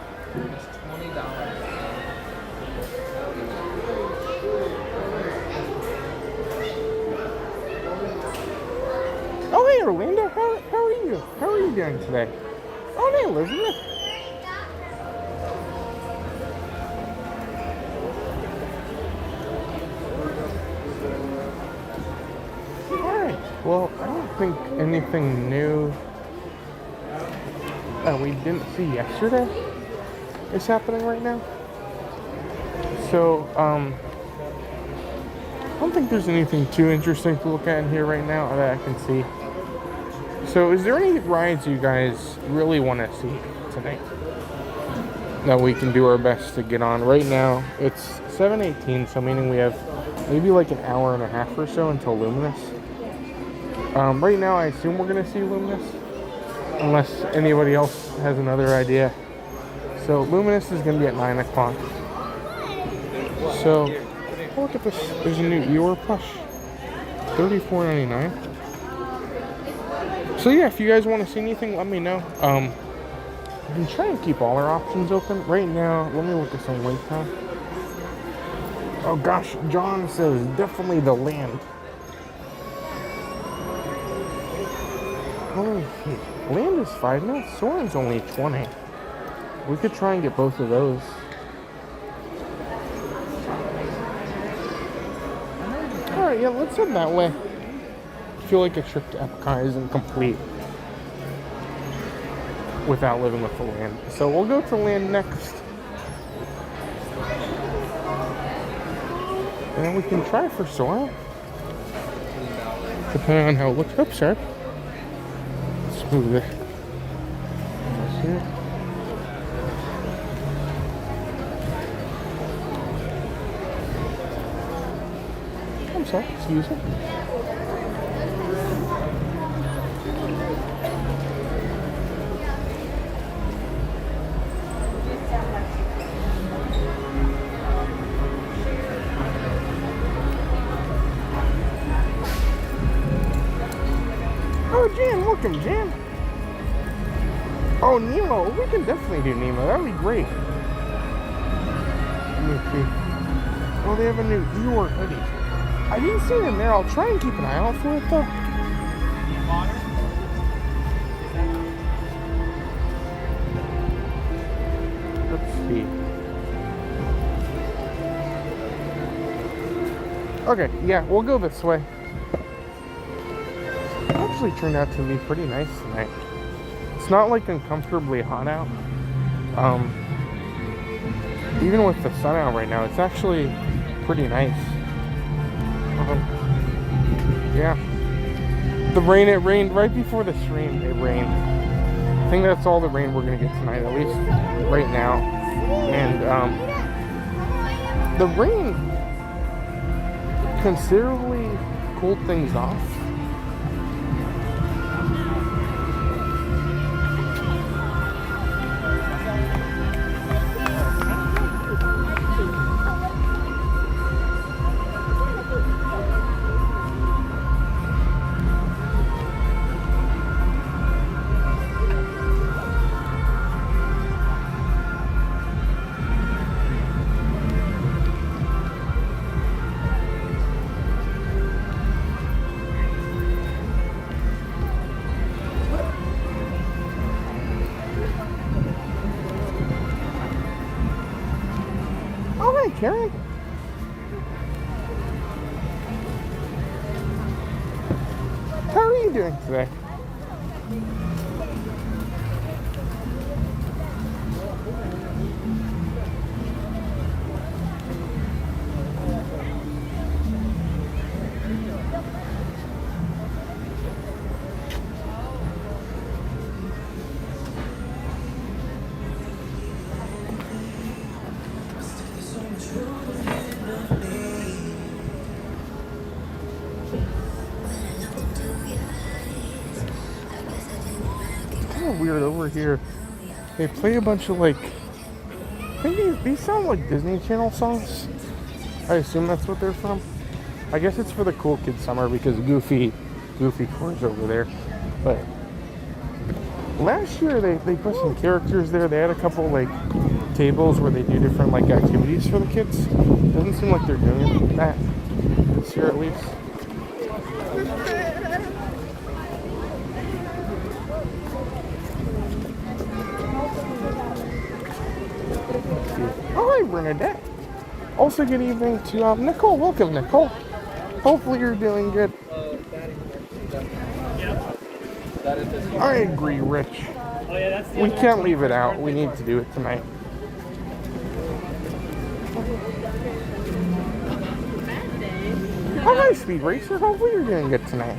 Oh, hey, Orlando. How are you? How are you doing today? Oh, hey, Elizabeth. Alright. Well, I don't think anything new that we didn't see yesterday is happening right now. So, I don't think there's anything too interesting to look at in here right now that I can see. So is there any rides you guys really want to see tonight that we can do our best to get on? Right now, it's 7:18, so meaning we have maybe like an hour and a half or so until Luminous. Right now, I assume we're going to see Luminous, unless anybody else has another idea. So Luminous is going to be at 9 o'clock. So, oh, look at this. There's a new Eeyore plush. $34.99. So yeah, if you guys want to see anything, let me know. We can try and keep all our options open. Right now, let me look at some wait time. Oh gosh, John says definitely the land. Holy shit. Land is 5 minutes, Soaring's only 20. We could try and get both of those. Alright, yeah, let's head that way. I feel like a trip to EPCOT isn't complete without living with the land. So we'll go to land next. And then we can try for Soaring. Depending on how it looks. Oops, sorry. Let's move it. Here. I'm sorry, excuse me. Oh, Jan, welcome, Jan. Oh, Nemo. We can definitely do Nemo. That would be great. Let me see. Oh, they have a new Eeyore hoodie. I didn't see them there. I'll try and keep an eye out for it, though. Let's see. Okay, yeah, we'll go this way. It actually turned out to be pretty nice tonight. It's not like uncomfortably hot out. Even with the sun out right now, it's actually pretty nice. Yeah. The rain, it rained right before the stream. It rained. I think that's all the rain we're gonna get tonight, at least right now. And the rain considerably cooled things off. Karen? How are you doing today? Kind of weird over here. They play a bunch of like, I think these sound like Disney Channel songs. I assume that's what they're from. I guess it's for the cool kids summer because Goofy Core's over there. But last year they put some characters there. They had a couple like tables where they do different like activities for the kids. Doesn't seem like they're doing that this year at least. Oh, hi, Bernadette. Also, good evening to Nicole. Welcome, Nicole. Hopefully you're doing good. I agree, Rich. We can't leave it out. We need to do it tonight. Oh, hi, Speed Racer. Hopefully you're doing good tonight.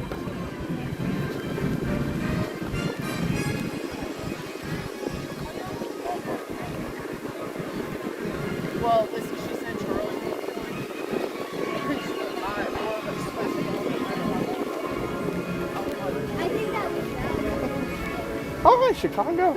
Well, listen, she said Charlie. Oh, hi, Chicago.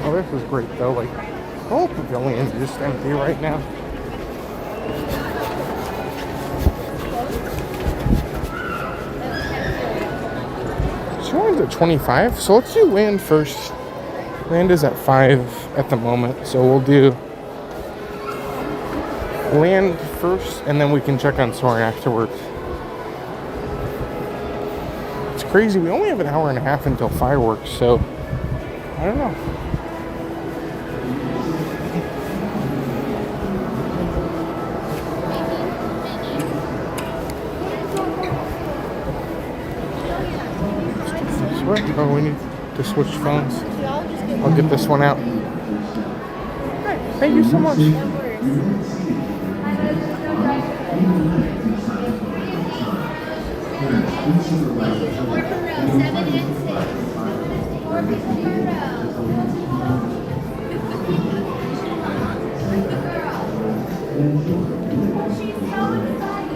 Oh, this is great though. Like, the whole pavilion's just empty right now. Showing's at 25, so let's do land first. Land is at 5 at the moment, so we'll do land first, and then we can check on soaring afterwards. It's crazy. We only have an hour and a half until fireworks, so I don't know. Oh, we need to switch phones. I'll get this one out. Hey, thank you so much.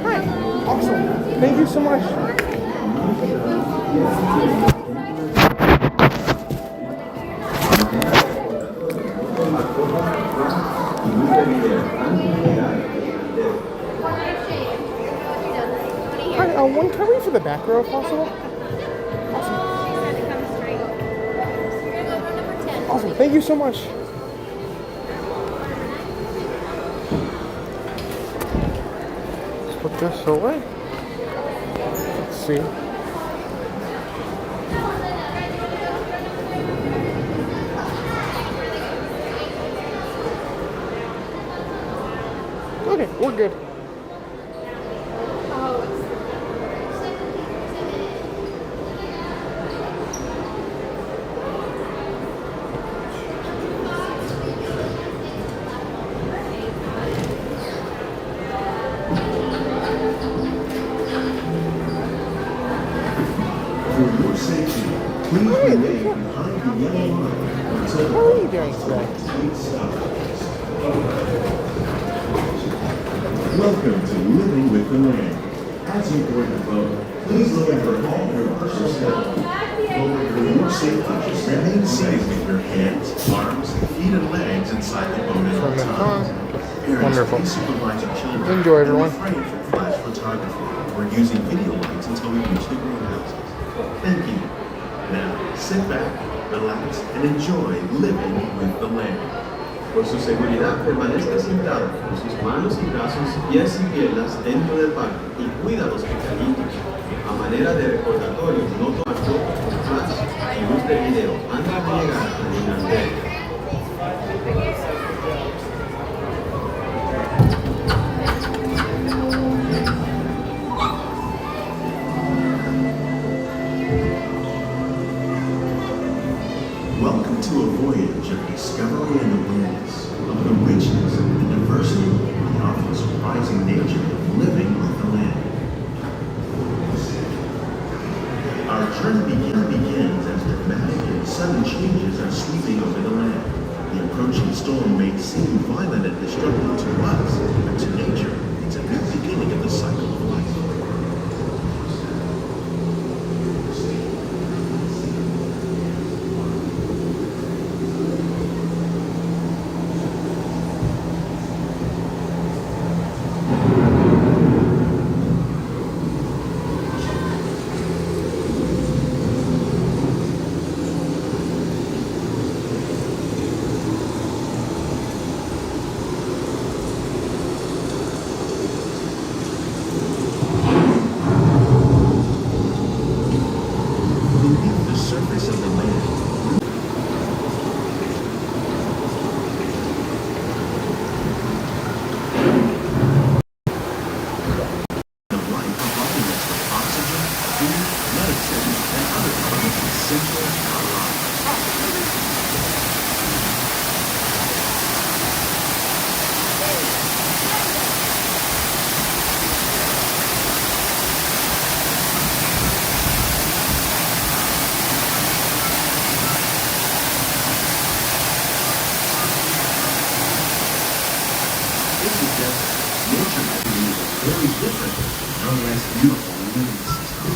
Hi, awesome. Thank you so much. Hi, one curry for the back row if possible. Awesome, thank you so much. this away. Let's see. Okay, we're good. For your safety, please remain behind the yellow line until How are you doing today? Welcome to Living with the Land. As you board the boat, please look over all your personal stuff. For your safety, remain seated with your hands, arms, feet, and legs inside the boat at all From the times. car. Parents, Wonderful. please supervise your children. Enjoy, everyone. And refrain from flash photography or using video lights until we reach the greenhouses. Thank you. Now, sit back, relax, and enjoy living with the land. Por su seguridad, permanezca sentado con sus manos y brazos, pies y piernas dentro del barco y cuida a los pequeñitos. A manera de recordatorio, no tomar fotos, flash y luz de video antes de llegar al inodoro. Welcome to a voyage of discovery and awareness of the richness and diversity and often surprising nature of living with the land. Our journey begins as dramatic and sudden changes are sweeping over the land. The approaching storm may seem violent and destructive to us, but to nature, it's a new beginning of the cycle of life. Beneath the surface of the land, the life providing us with oxygen, food, medicine, and other elements essential to our lives. This suggests nature is very different, no less beautiful living system.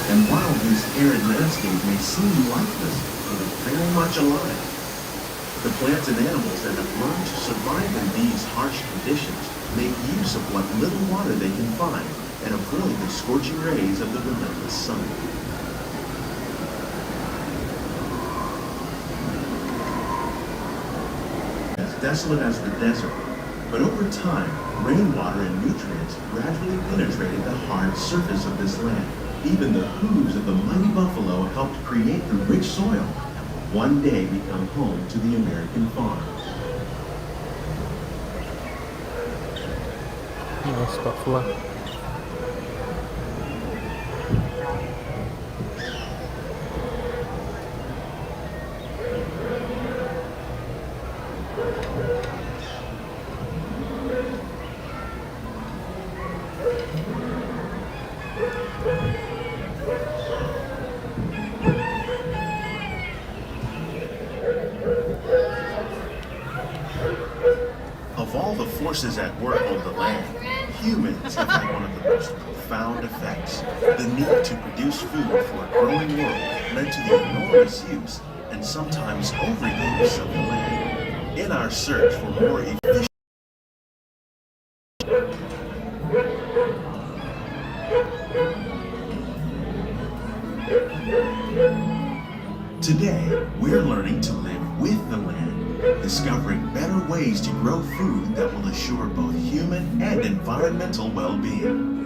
And while this arid landscape may seem lifeless, it is very much alive. The plants and animals that have learned to survive in these harsh conditions make use of what little water they can find and avoid the scorching rays of the relentless sun. As desolate as the desert, but over time, rainwater and nutrients gradually penetrated the hard surface of this land. Even the hooves of the mighty buffalo helped create the rich soil that will one day become home to the American farm. Nice buffalo. Of all the forces at work on the land, humans have had one of the most profound effects. The need to produce food for a growing world led to the enormous use and sometimes overuse of the land. In our search for more efficient Today, we're learning to live with the land, discovering better ways to grow food that will assure both human and environmental well-being.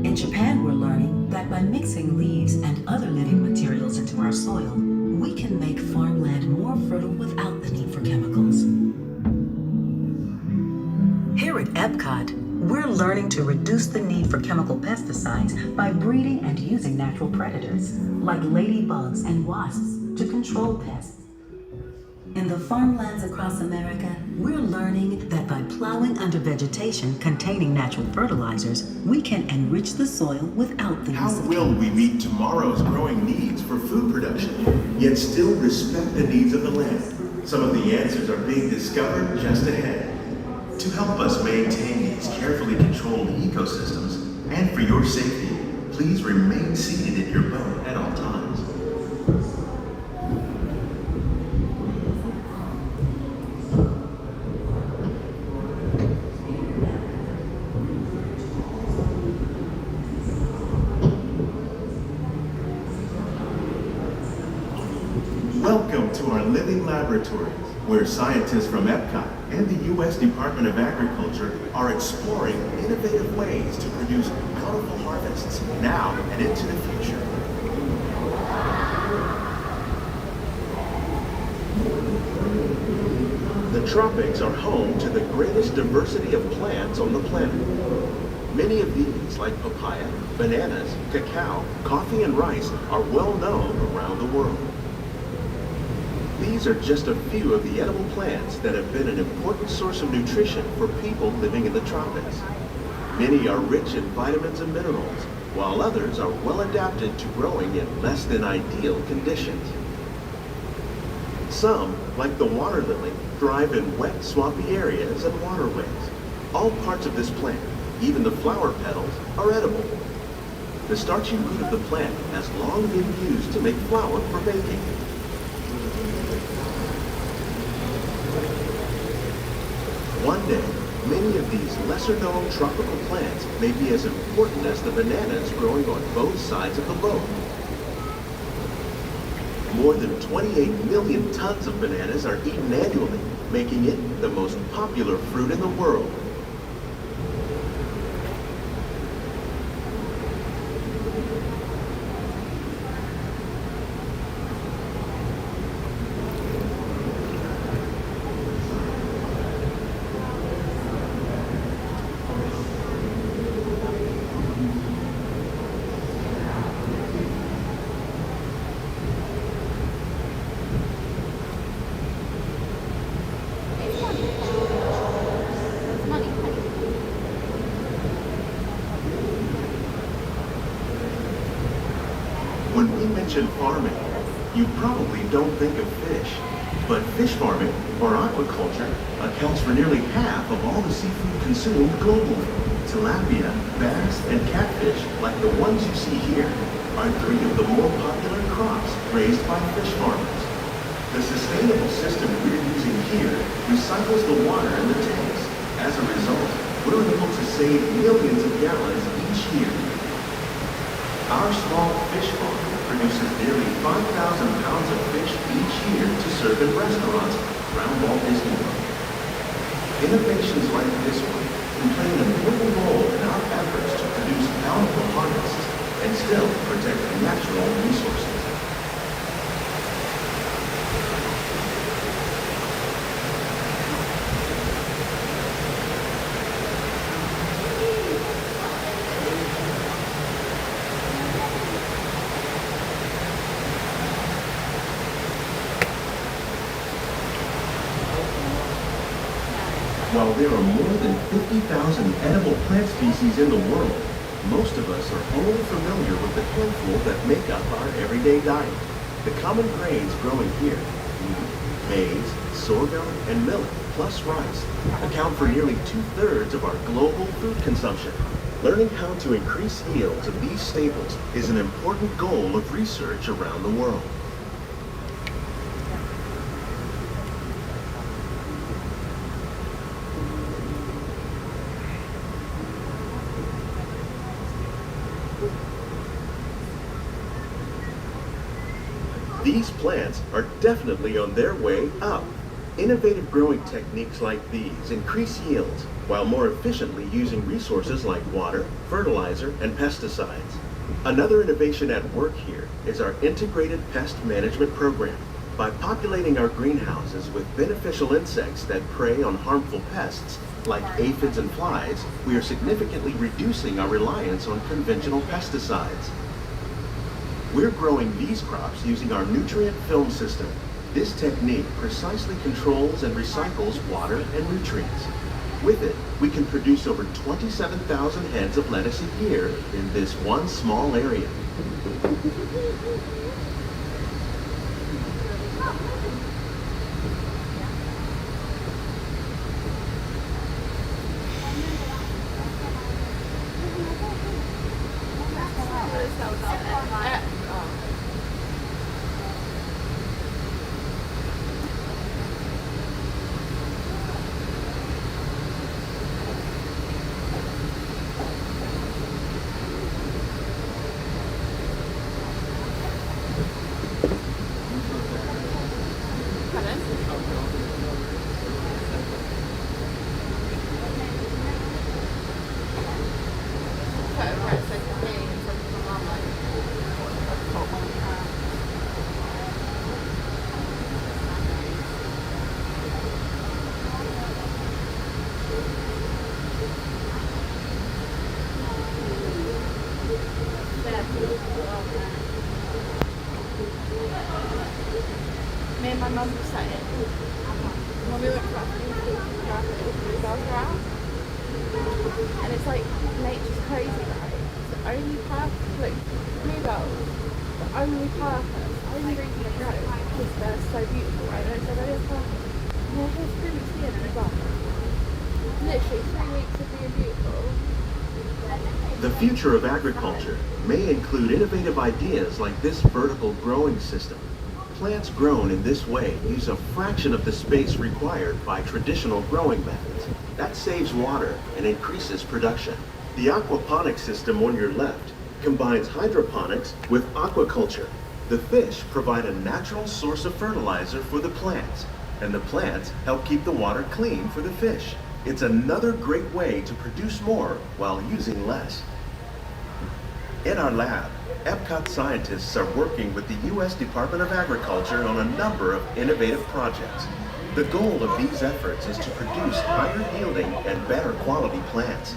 In Japan, we're learning that by mixing leaves and other living materials into our soil, we can make farmland more fertile without the need for chemicals. Here at EPCOT, we're learning to reduce the need for chemical pesticides by breeding and using natural predators, like ladybugs and wasps, to control pests. In the farmlands across America, we're learning that by plowing under vegetation containing natural fertilizers, we can enrich the soil without the use of How will we meet tomorrow's growing needs for food production, yet still respect the needs of the land? Some of the answers are being discovered just ahead. To help us maintain these carefully controlled ecosystems, and for your safety, please remain seated in your boat at all times. Welcome to our living laboratories, where scientists from EPCOT and the U.S. Department of Agriculture are exploring innovative ways to produce bountiful harvests now and into the future. The tropics are home to the greatest diversity of plants on the planet. Many of these, like papaya, bananas, cacao, coffee, and rice, are well known around the world. These are just a few of the edible plants that have been an important source of nutrition for people living in the tropics. Many are rich in vitamins and minerals, while others are well adapted to growing in less than ideal conditions. Some, like the water lily, thrive in wet, swampy areas and waterways. All parts of this plant, even the flower petals, are edible. The starchy root of the plant has long been used to make flour for baking. One day, many of these lesser-known tropical plants may be as important as the bananas growing on both sides of the boat. More than 28 million tons of bananas are eaten annually, making it the most popular fruit in the world. When we mention farming, you probably don't think of fish. But fish farming, or aquaculture, accounts for nearly half of all the seafood consumed globally. Tilapia, bass, and catfish, like the ones you see here, are three of the more popular crops raised by fish farmers. The sustainable system we're using here recycles the water in the tanks. As a result, we're able to save millions of gallons each year. Our small fish farm produces nearly 5,000 pounds of fish each year to serve in restaurants around Walt Disney World. Innovations like this one can play an important role in our efforts to produce bountiful harvests and still protect natural resources. While there are more than 50,000 edible plant species in the world, Most of us are only familiar with the handful that make up our everyday diet. The common grains growing here, wheat, maize, sorghum, and millet, plus rice, account for nearly 2/3 of our global food consumption. Learning how to increase yields of these staples is an important goal of research around the world. These plants are definitely on their way up. Innovative growing techniques like these increase yields while more efficiently using resources like water, fertilizer, and pesticides. Another innovation at work here is our integrated pest management program. By populating our greenhouses with beneficial insects that prey on harmful pests like aphids and flies, we are significantly reducing our reliance on conventional pesticides. We're growing these crops using our nutrient film system. This technique precisely controls and recycles water and nutrients. With it, we can produce over 27,000 heads of lettuce a year in this one small area. Me and my mum were saying when we went to our blueberry out, and it's like nature's crazy, right? The only purpose, like bluebells, the only purpose, only reason they grow is they're so beautiful, right? And so they're purpose. And they're here 3 weeks in and above. Literally 3 weeks of being beautiful. The future of agriculture may include innovative ideas like this vertical growing system. Plants grown in this way use a fraction of the space required by traditional growing methods. That saves water and increases production. The aquaponics system on your left combines hydroponics with aquaculture. The fish provide a natural source of fertilizer for the plants, and the plants help keep the water clean for the fish. It's another great way to produce more while using less. In our lab, EPCOT scientists are working with the U.S. Department of Agriculture on a number of innovative projects. The goal of these efforts is to produce higher yielding and better quality plants.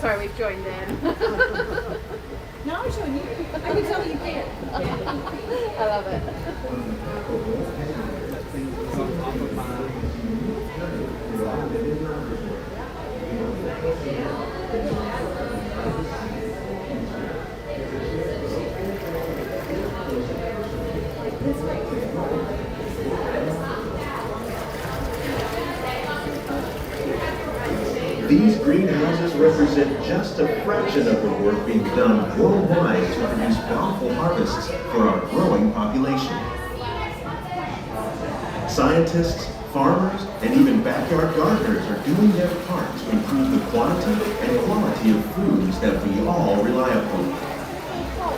Sorry, we've joined in. No, I'm showing you. I can tell you can. I love it. These greenhouses represent just a fraction of the work being done worldwide to produce bountiful harvests for our growing population. Scientists, farmers, and even backyard gardeners are doing their part to improve the quantity and quality of foods that we all rely upon.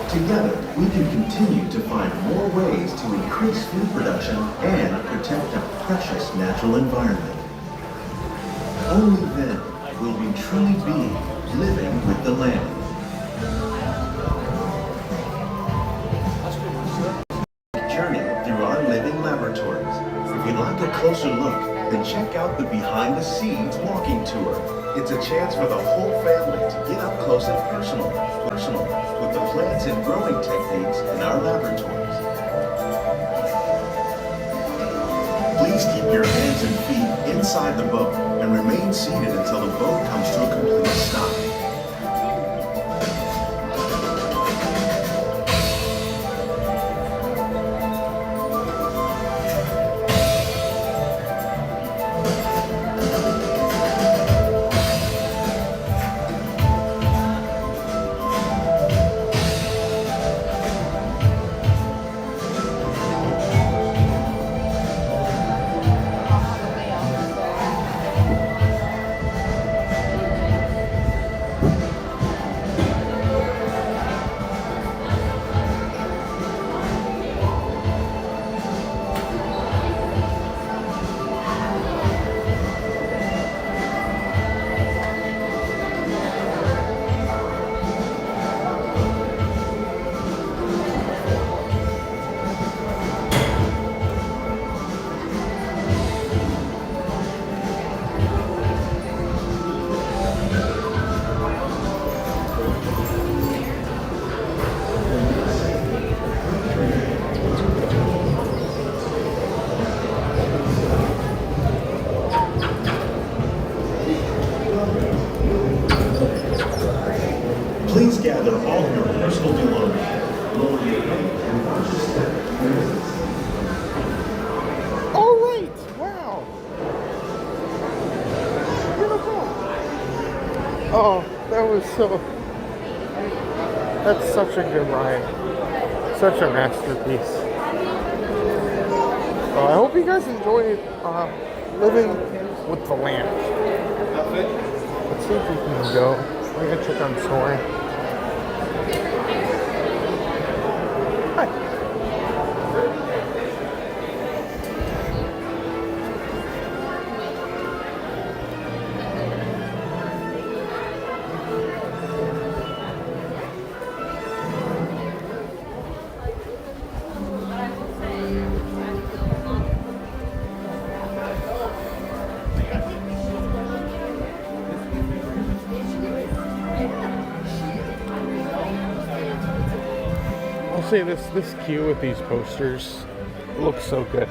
Together, we can continue to find more ways to increase food production and protect our precious natural environment. Only then will we truly be living with the land. take a closer look and check out the Behind the Scenes walking tour. It's a chance for the whole family to get up close and personal with the plants and growing techniques in our laboratories. Please keep your hands and feet inside the boat and remain seated until the boat comes to a complete stop. Please gather all of your personal belongings. All right, wow. Beautiful. Oh, that's such a good ride. Such a masterpiece. I hope you guys enjoyed living with the land. Let's see if we can go. We're gonna check on Soaring. I'll say this queue with these posters looks so good.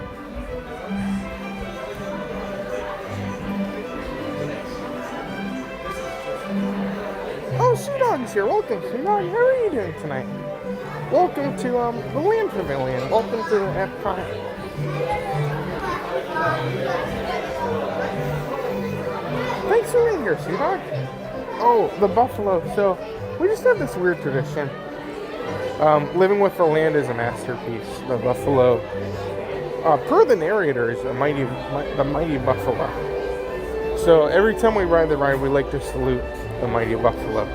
Oh, Sea Dog's here. Welcome, Sea Dog. How are you doing tonight? Welcome to the Land Pavilion. Welcome to the EPCOT. Thanks for being here, Sea Dog. Oh, the buffalo. So we just have this weird tradition. Living with the Land is a masterpiece. The buffalo, per the narrator, is the mighty buffalo. So every time we ride the ride, we like to salute the mighty buffalo.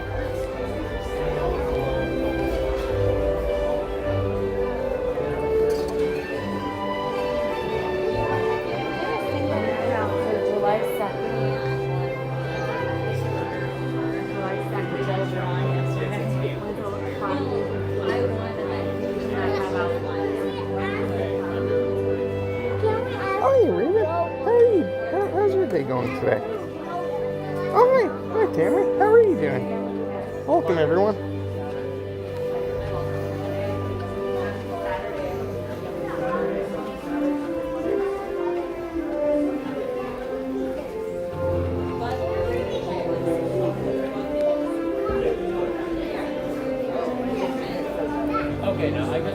Going today. Oh, hi Tammy. How are you doing? Welcome, everyone. Okay, no, I guess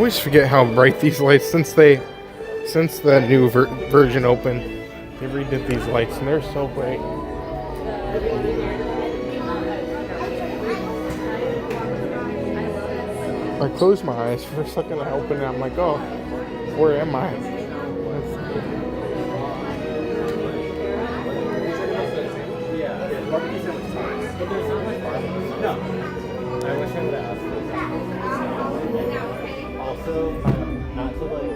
always forget how bright these lights, since the new version opened, they redid these lights and they're so bright. I close my eyes for a second, I open it, I'm like, oh, where am I? No, I wish I would have asked this. Also, not to like.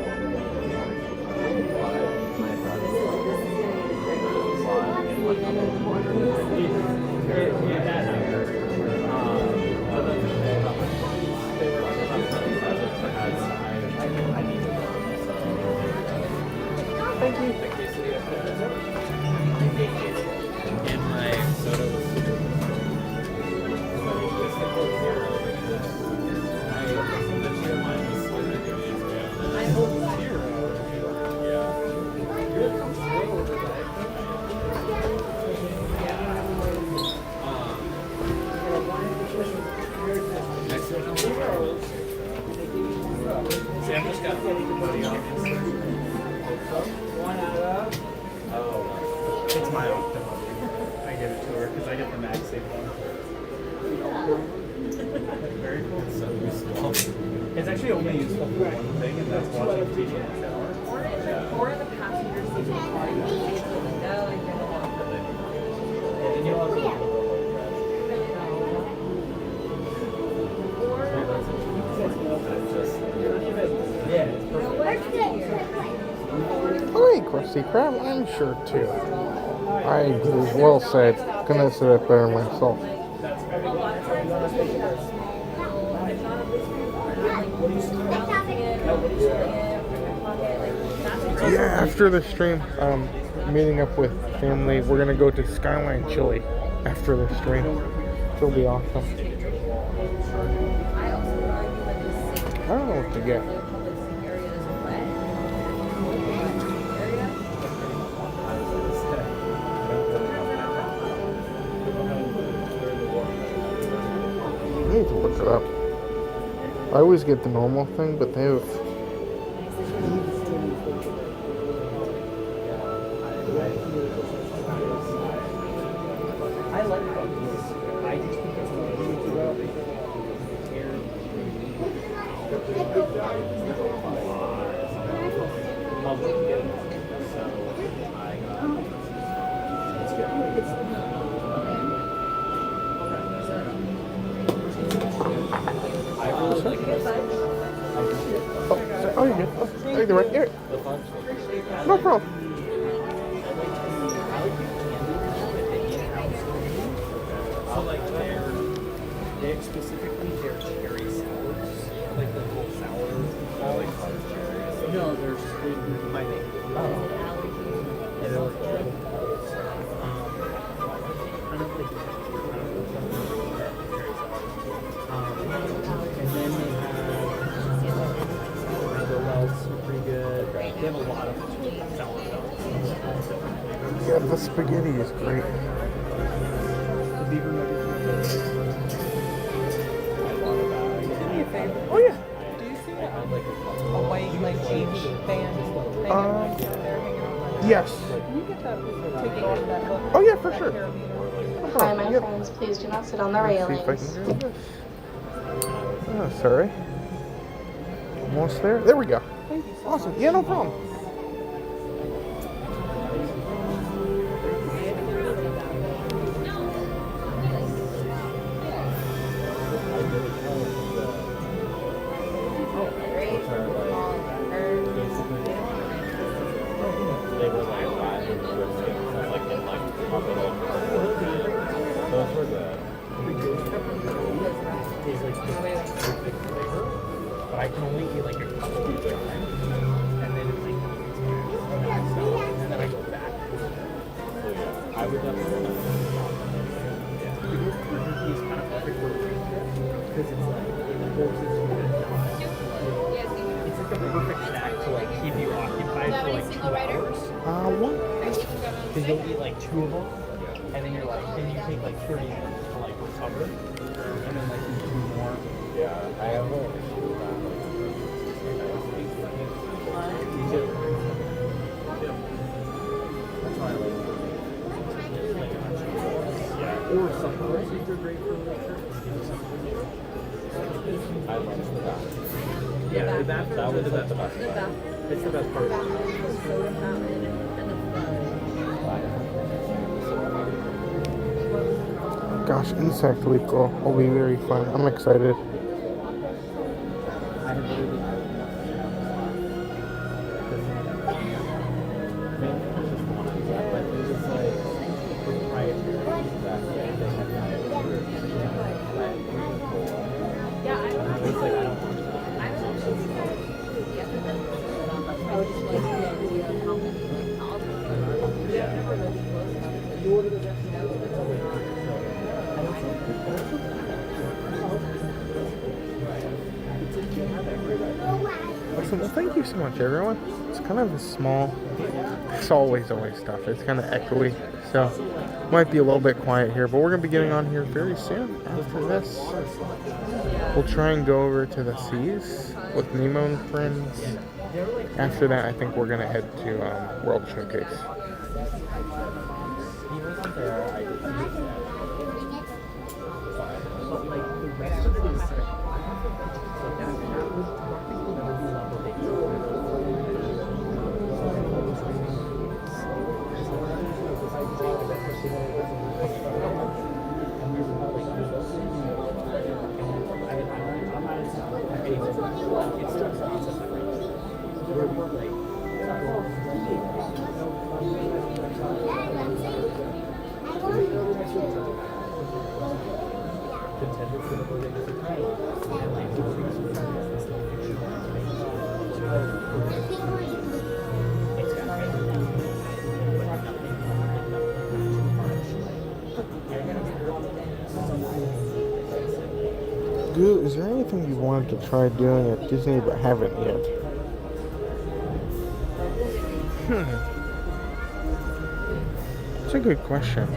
Thank you. And my soda was Sam just got everybody on one out of. Oh, it's my Octo. I give it to her because I get the MagSafe one. Very cool. It's so useful. It's actually only useful for one thing, and that's watching TV in the shower. Or in the passenger seat of the car. You can see the window and you're the one. And then you'll also get a little Oh, hey, Krusty Krab, I'm sure too. I agree. Well said. Couldn't have said it better myself. Yeah, after the stream, meeting up with family, we're gonna go to Skyline Chili after the stream. It'll be awesome. I don't know what to get. I need to look it up. I always get the normal thing, but they have. I like bugs. I just think it's Oh, you're good. Oh, you're right here. No problem. They're specifically their cherry sours, like the whole sour, like hard cherries. No, they're sweetened by maple. Oh. And they're like kind of like and then they have the welts are pretty good. They have a lot of sour belts. Yeah, the spaghetti is great. The beaver nuggets. Oh yeah. Do you see a white like age band thing? Yes. Can you get that taken off that hook? Oh yeah, for sure. Hi, my friends. Please do not sit on the Let's see if I railings. can do this. Oh, sorry. Almost there. There we go. Thank you so Awesome. much. Yeah, no problem. Those were good. But I can only eat like a couple of times, and then it's like, and then I go back. So yeah, I would definitely. The turkey is kind of perfect for because it's like it forces you to not. It's like a perfect snack to like keep you occupied for like 2 hours. What? Because you'll eat like 2 of them, and then you're like, then you take like 30 minutes to like recover, and then like you do more. Yeah, I have a issue with that. Or sunflower seeds are great for nature. I love the bath. Yeah, the bath that was the best part. It's the best part. Gosh, insect week will be very fun. I'm excited. Awesome. Well, thank you so much, everyone. It's kind of a small, it's always stuff. It's kind of echoey, so might be a little bit quiet here, but we're going to be getting on here very soon. After this, we'll try and go over to the seas with Nemo and friends. After that, I think we're going to head to World Showcase. He wasn't there. I didn't. But like the rest of it is like that was Dude, is there anything you wanted to try doing at Disney but haven't yet? That's a good question.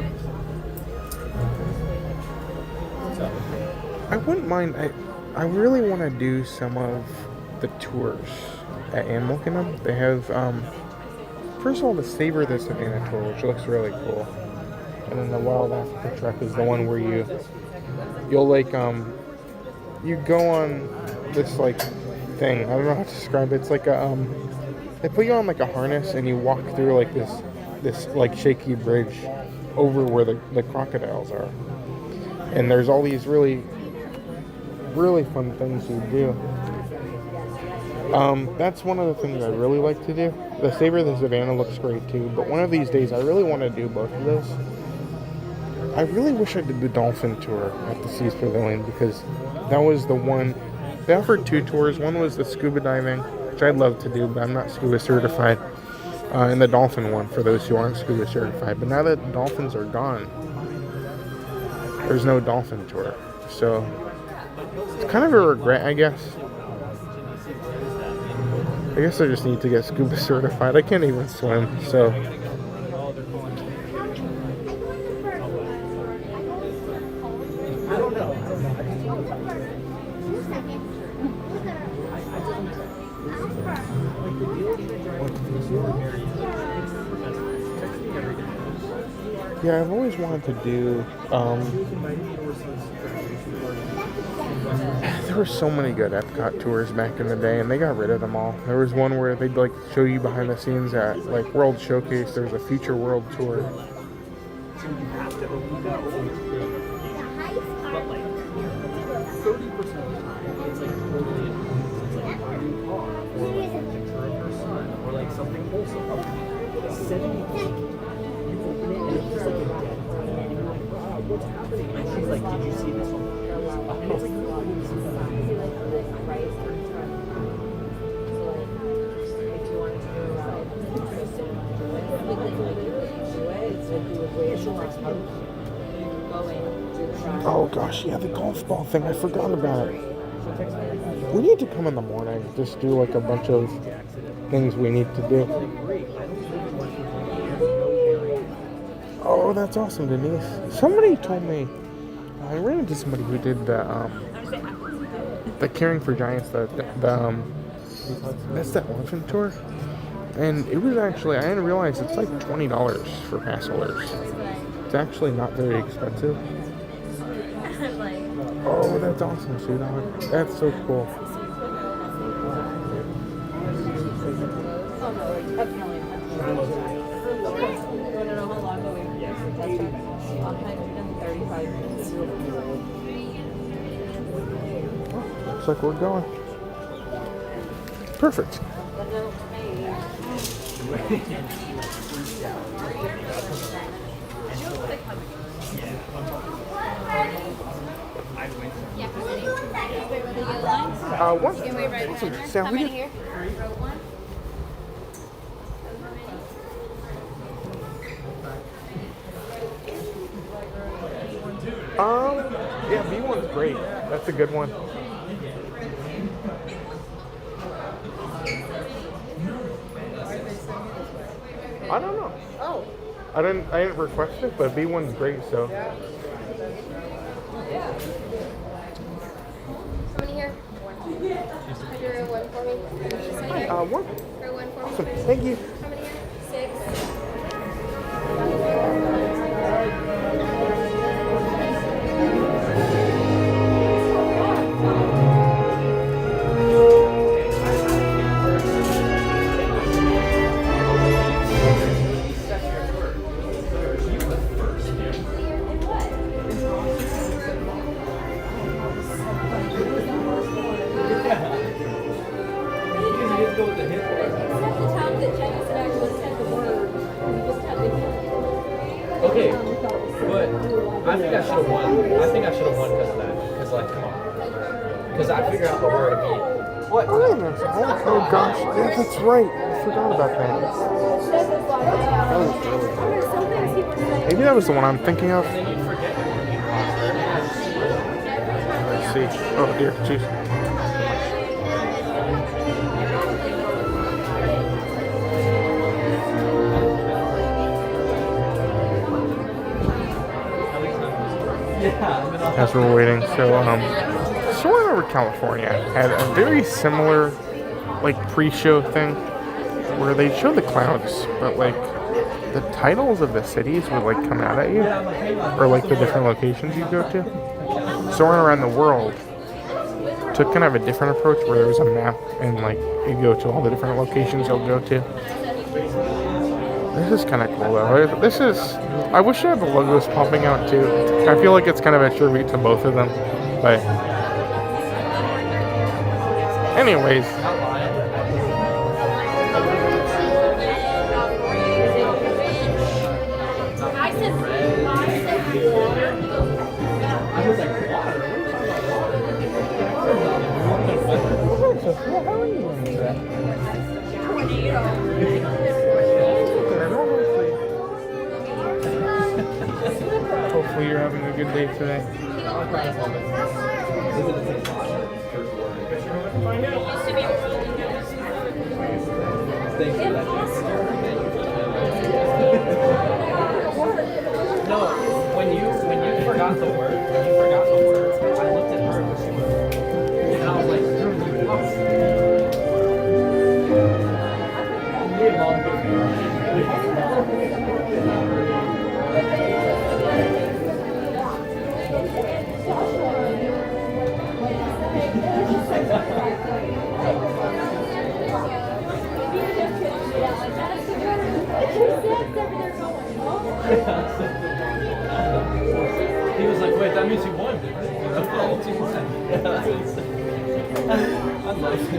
I wouldn't mind. I really want to do some of the tours at Animal Kingdom. They have, first of all, the Savor the Savannah tour, which looks really cool. And then the Wild Africa Trek is the one where you'll like, you go on this like thing. I don't know how to describe it. It's like a they put you on like a harness and you walk through like this like shaky bridge over where the crocodiles are. And there's all these really fun things you do. That's one of the things I really like to do. The Savor the Savannah looks great too, but one of these days I really want to do both of those. I really wish I did the dolphin tour at the Seas Pavilion because that was the one. They offered two tours. One was the scuba diving, which I'd love to do, but I'm not scuba certified. And the dolphin one for those who aren't scuba certified. But now that dolphins are gone, there's no dolphin tour. So it's kind of a regret, I guess. I guess I just need to get scuba certified. I can't even swim, so. Yeah, I've always wanted to do, there were so many good EPCOT tours back in the day, and they got rid of them all. There was one where they'd like show you behind the scenes at like World Showcase. There's a Future World tour. What's happening? And she's like, did you see this one? And it's like, no, I didn't see that. Oh gosh, yeah, the golf ball thing. I forgot about it. We need to come in the morning. Just do like a bunch of things we need to do. Oh, that's awesome, Denise. Somebody told me, I ran into somebody who did the Caring for Giants, That's that elephant tour. And it was actually, I didn't realize it's like $20 for pass holders. It's actually not very expensive. Oh, that's awesome, sweetheart. That's so cool. Looks like we're going. Perfect. What? You can wait right behind her. Sound How many weird? here? Row one. Yeah, B1's great. That's a good one. I don't know. Oh. I didn't request it, but B1's great, so. How many here? One. Could you row one for me? One. Row one for me. Awesome. Thank you. How many here? 6. Okay, but I think I should have won. I think I should have won because of that. Because, like, come on. Because I figured out the word immediately. What? Oh gosh, yeah, that's right. I forgot about that. That was really good. Maybe that was the one I'm thinking of. Let's see. Oh dear, jeez. As we're waiting, so Soaring Over California had a very similar like pre-show thing where they show the clouds, but like the titles of the cities would like come out at you, or like the different locations you go to. Soaring Around the World took kind of a different approach where there was a map and like you go to all the different locations you'll go to. This is kind of cool though. This is, I wish I had the logos popping out too. I feel like it's kind of a tribute to both of them, but anyways. Hopefully you're having a good day today. No, when you forgot the word, I looked at her and I was like, he was like, wait, that means you won. That means you won. I love him.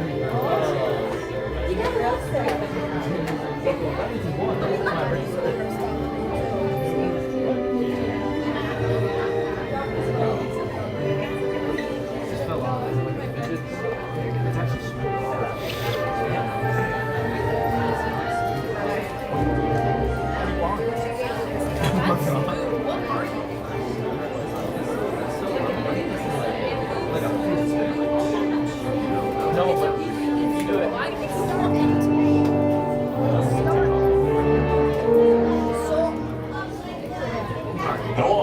That means you won. That was my race. Just fell off. It's actually smooth. No, but you do it. Hello,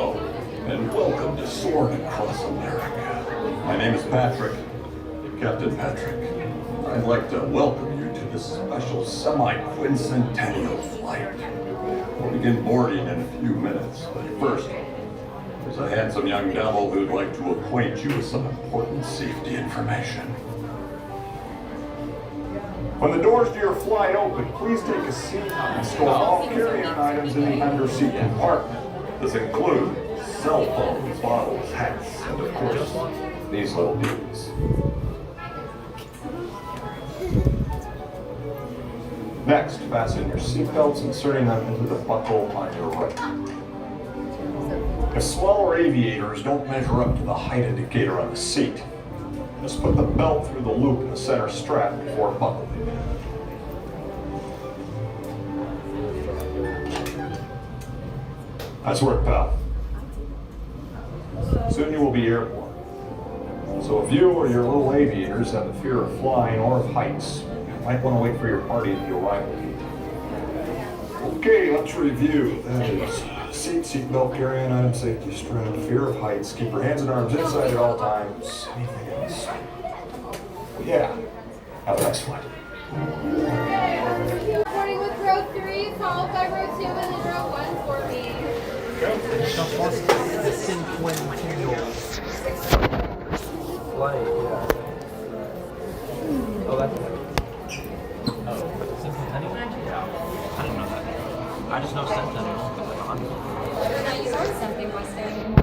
and welcome to Soaring Across America. My name is Patrick, Captain Patrick. I I'd like to welcome you to this special semi-quincentennial flight. We'll begin boarding in a few minutes, but first, there's a handsome young devil who'd like to acquaint you with some important safety information. When the doors to your flight open, please take a seat and store all carry-on items in the under-seat compartment. This includes cell phones, bottles, hats, and of course, these little dudes. Next, fasten your seatbelts, inserting them into the buckle on your right. If smaller aviators don't measure up to the height indicator on the seat, just put the belt through the loop in the center strap before buckling. Nice work, pal. Soon you will be airborne. So if you or your little aviators have a fear of flying or of heights, you might want to wait for your party at the arrival gate. Okay, let's review. That is seat belt, carry-on item, safety strap, fear of heights, keep your hands and arms inside at all times. Anything else? Yeah. Have a nice flight. Reporting with row 3, followed by row 2, and then row 1 for me. The cinquentennial flight, yeah. Oh, that's Centennial? Yeah. I didn't know that. I just know Centennial because I'm on. You learned something by saying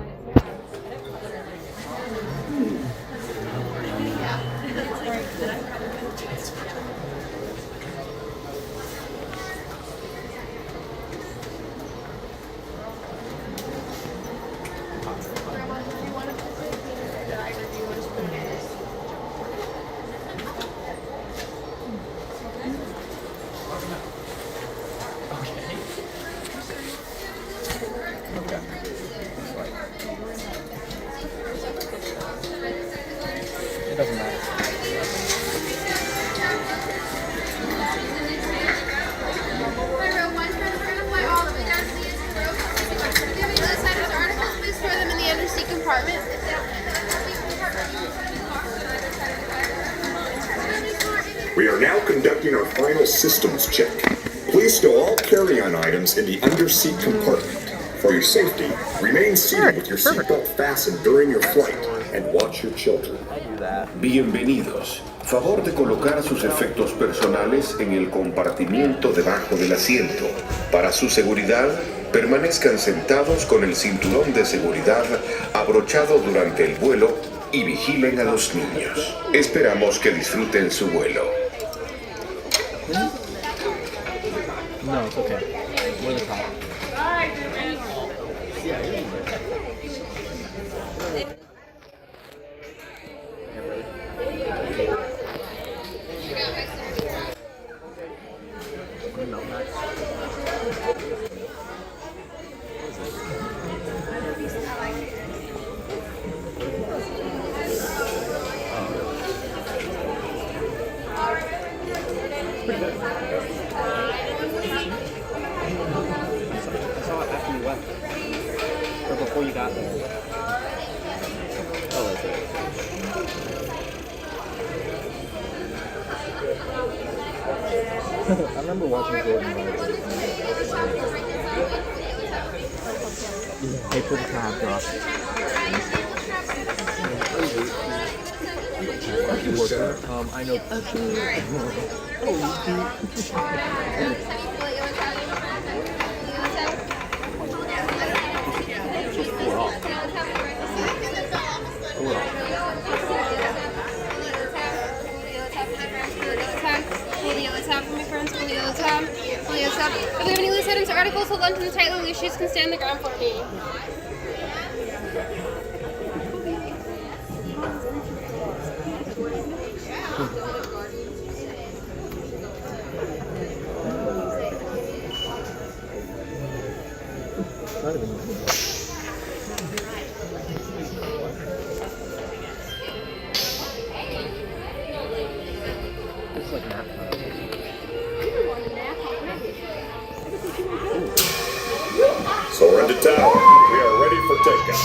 It doesn't matter. Compartment. We are now conducting our final systems check. Please stow all carry-on items in the under-seat compartment. For your safety, remain seated with your seatbelt fastened during your flight and watch your children. Bienvenidos. Favor de colocar sus efectos personales en el compartimiento debajo del asiento. Para su seguridad, permanezcan sentados con el cinturón de seguridad abrochado durante el vuelo y vigilen a los niños. Esperamos que disfruten su vuelo. No, it's okay. We're the top. Before you got there. Oh, that's it. I remember watching Jordan. Hey, pull the tab, Josh. I know. If we have any loose items or articles, hold on to them tightly. Loose shoes can stay on the ground for me. Not even. It's like nap time. Soaring to tower, we are ready for takeoff.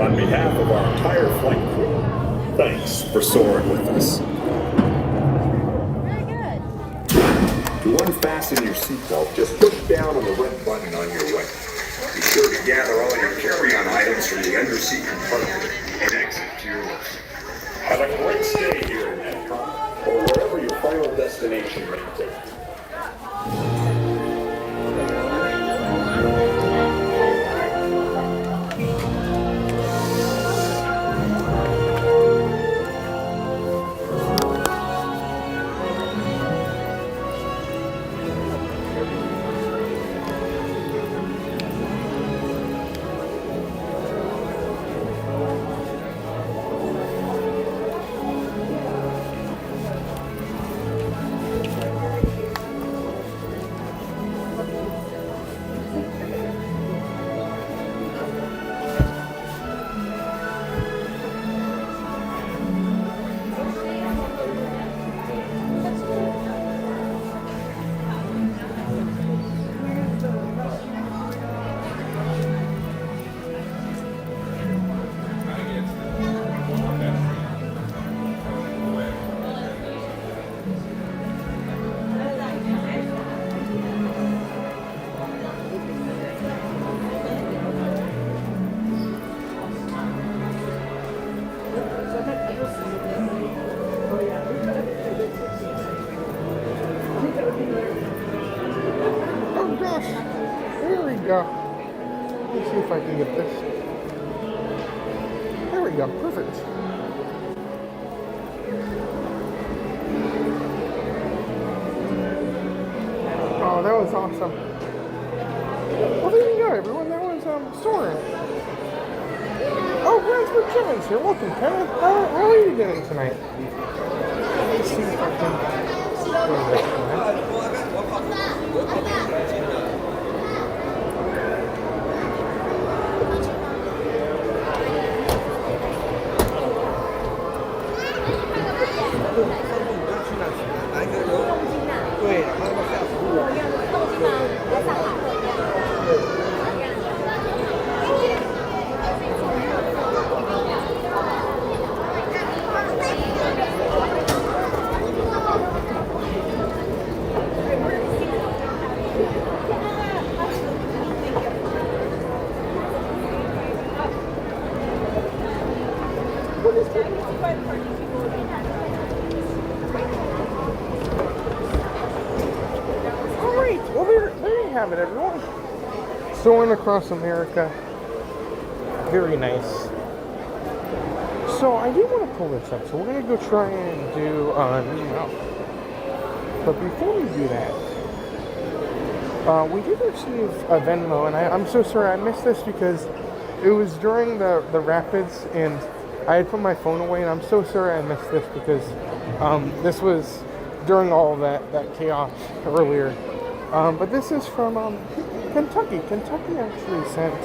On behalf of our entire flight crew, thanks for soaring with us. To unfasten your seatbelt, just push down on the red button on your way. Be sure to gather all your carry-on items from the underseat compartment and exit to your left. Have a great stay here in EPCOT, or wherever your final destination may take you. Let's see if I can get this. There we go, perfect. Oh, that was awesome. Well, there you go, everyone. That was Soren. Oh, Brensford Jones here. Welcome, Kevin. How are you doing tonight? Let's see if I can. Have it, everyone. Soaring across America. Very nice. So I do want to pull this up. So we're going to go try and do but before we do that, we did receive a Venmo, and I'm so sorry I missed this because it was during the rapids and I had put my phone away, and I'm so sorry I missed this because this was during all that chaos earlier. But this is from Kentucky. Kentucky actually sent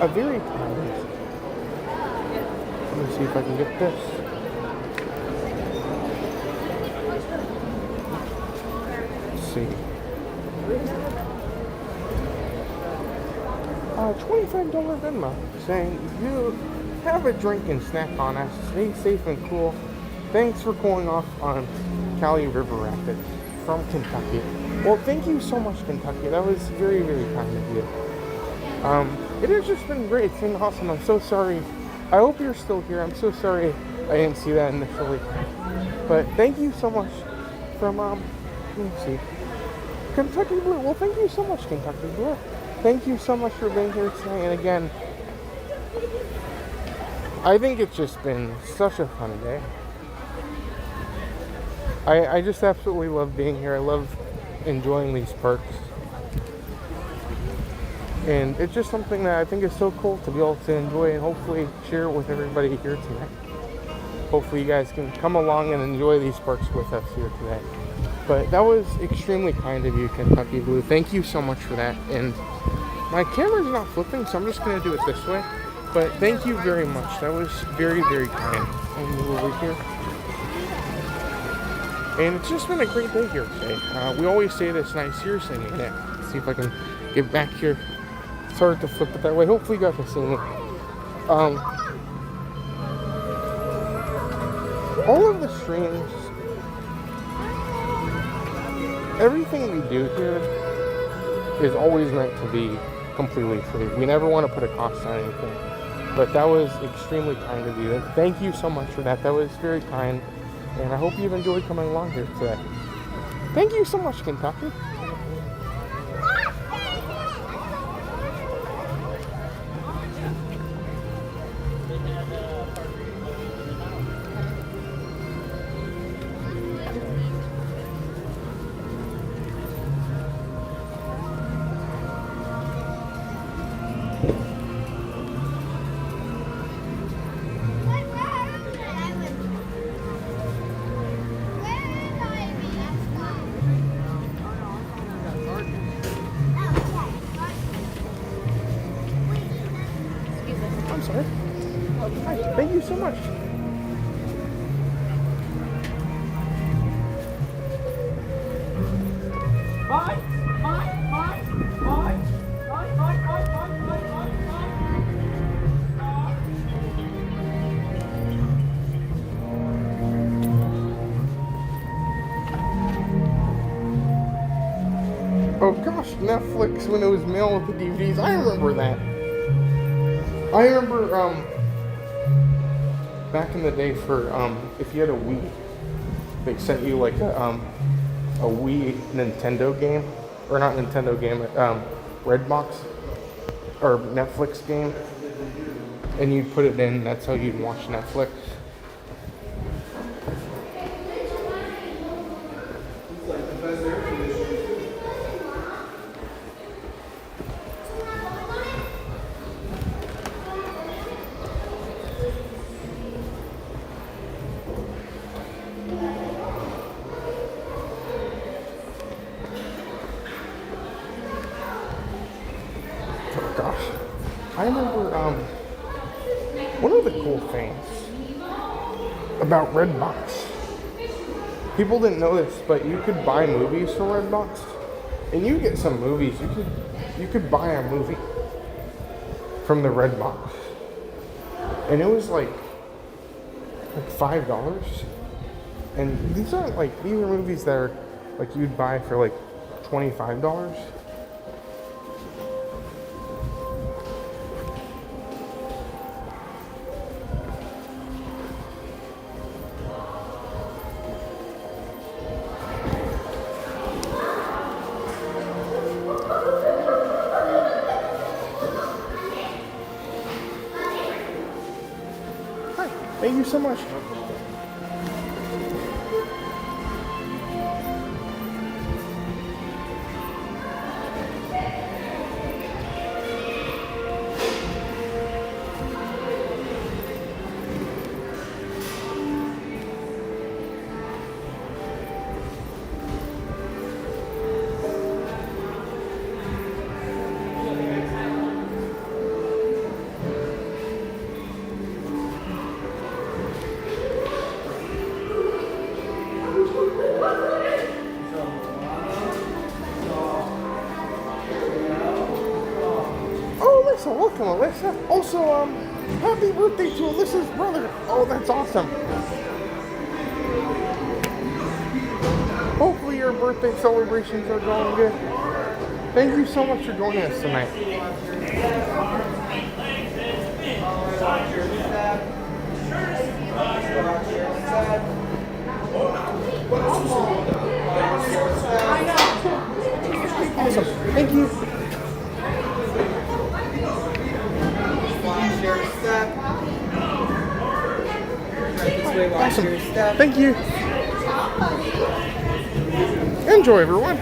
a very kind. Let me see if I can get this. Let's see. $25 Venmo saying, "You have a drink and snack on us. Stay safe and cool. Thanks for cooling off on Cali River Rapids from Kentucky." Well, thank you so much, Kentucky. That was very, very kind of you. It has just been great. It's been awesome. I'm so sorry. I hope you're still here. I'm so sorry I didn't see that initially. But thank you so much from, let me see, Kentucky Blue. Well, thank you so much, Kentucky Blue. Thank you so much for being here tonight. And again, I think it's just been such a fun day. I just absolutely love being here. I love enjoying these perks, and it's just something that I think is so cool to be able to enjoy and hopefully share it with everybody here tonight. Hopefully you guys can come along and enjoy these perks with us here today. But that was extremely kind of you, Kentucky Blue. Thank you so much for that. And my camera's not flipping, so I'm just going to do it this way. But thank you very much. That was very, very kind. I'll move over here. And it's just been a great day here today. We always say this, and I seriously mean it. Let's see if I can get back here. It's hard to flip it that way. Hopefully you guys can see me. All of the streams, everything we do here is always meant to be completely free. We never want to put a cost on anything. But that was extremely kind of you. Thank you so much for that. That was very kind. And I hope you've enjoyed coming along here today. Thank you so much, Kentucky. I'm sorry. Hi, thank you so much. Oh gosh, Netflix when it was mail with the DVDs. I remember that. I remember back in the day for if you had a Wii, they sent you like a Wii Nintendo game, or not Nintendo game, Redbox or Netflix game, and you'd put it in. That's how you'd watch Netflix. I remember one of the cool things about Redbox. People didn't know this, but you could buy movies for Redbox, and you get some movies. You could buy a movie from the Redbox, and it was like $5. And these are movies that are like you'd buy for like $25. Thank you so much. Welcome, Alyssa. Also, happy birthday to Alyssa's brother. Oh, that's awesome. Hopefully your birthday celebrations are going good. Thank you so much for joining us tonight. Awesome. Thank you. Awesome. Thank you. Enjoy, everyone.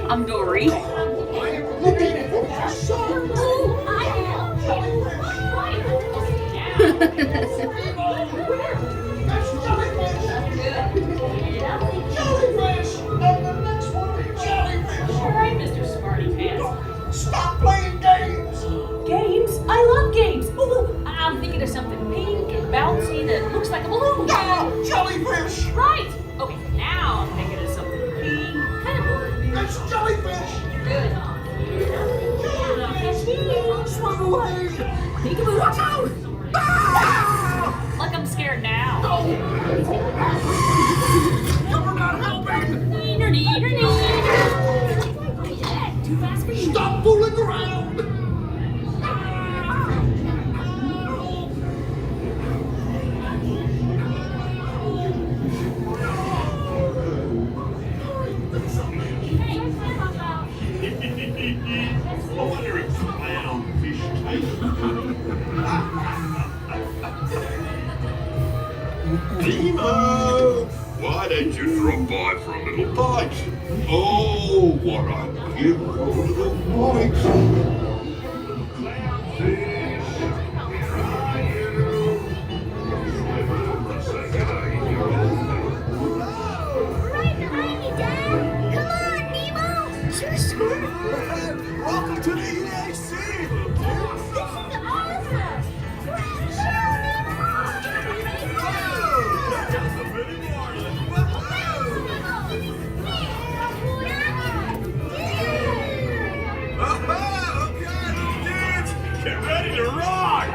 I'm Dory. Jellyfish! And the next one, jellyfish! Alright, Mr. Smarty Pants. Stop playing games! Games? I love games! Ooh, I'm thinking of something pink and bouncy that looks like a balloon. Ah, jellyfish! Right! Okay, now I'm thinking of something pink, kind of blue. It's jellyfish! Good. Swim away! Peekaboo, watch out! Ah! Like I'm scared now. You're not helping! Neener, neener, neener. Too fast for you. Stop fooling around! I wonder if clownfish taste Nemo! Why don't you drop by for a little bite? Oh, what a cute little bite! Welcome to the EAC! This is awesome! Get ready to rock!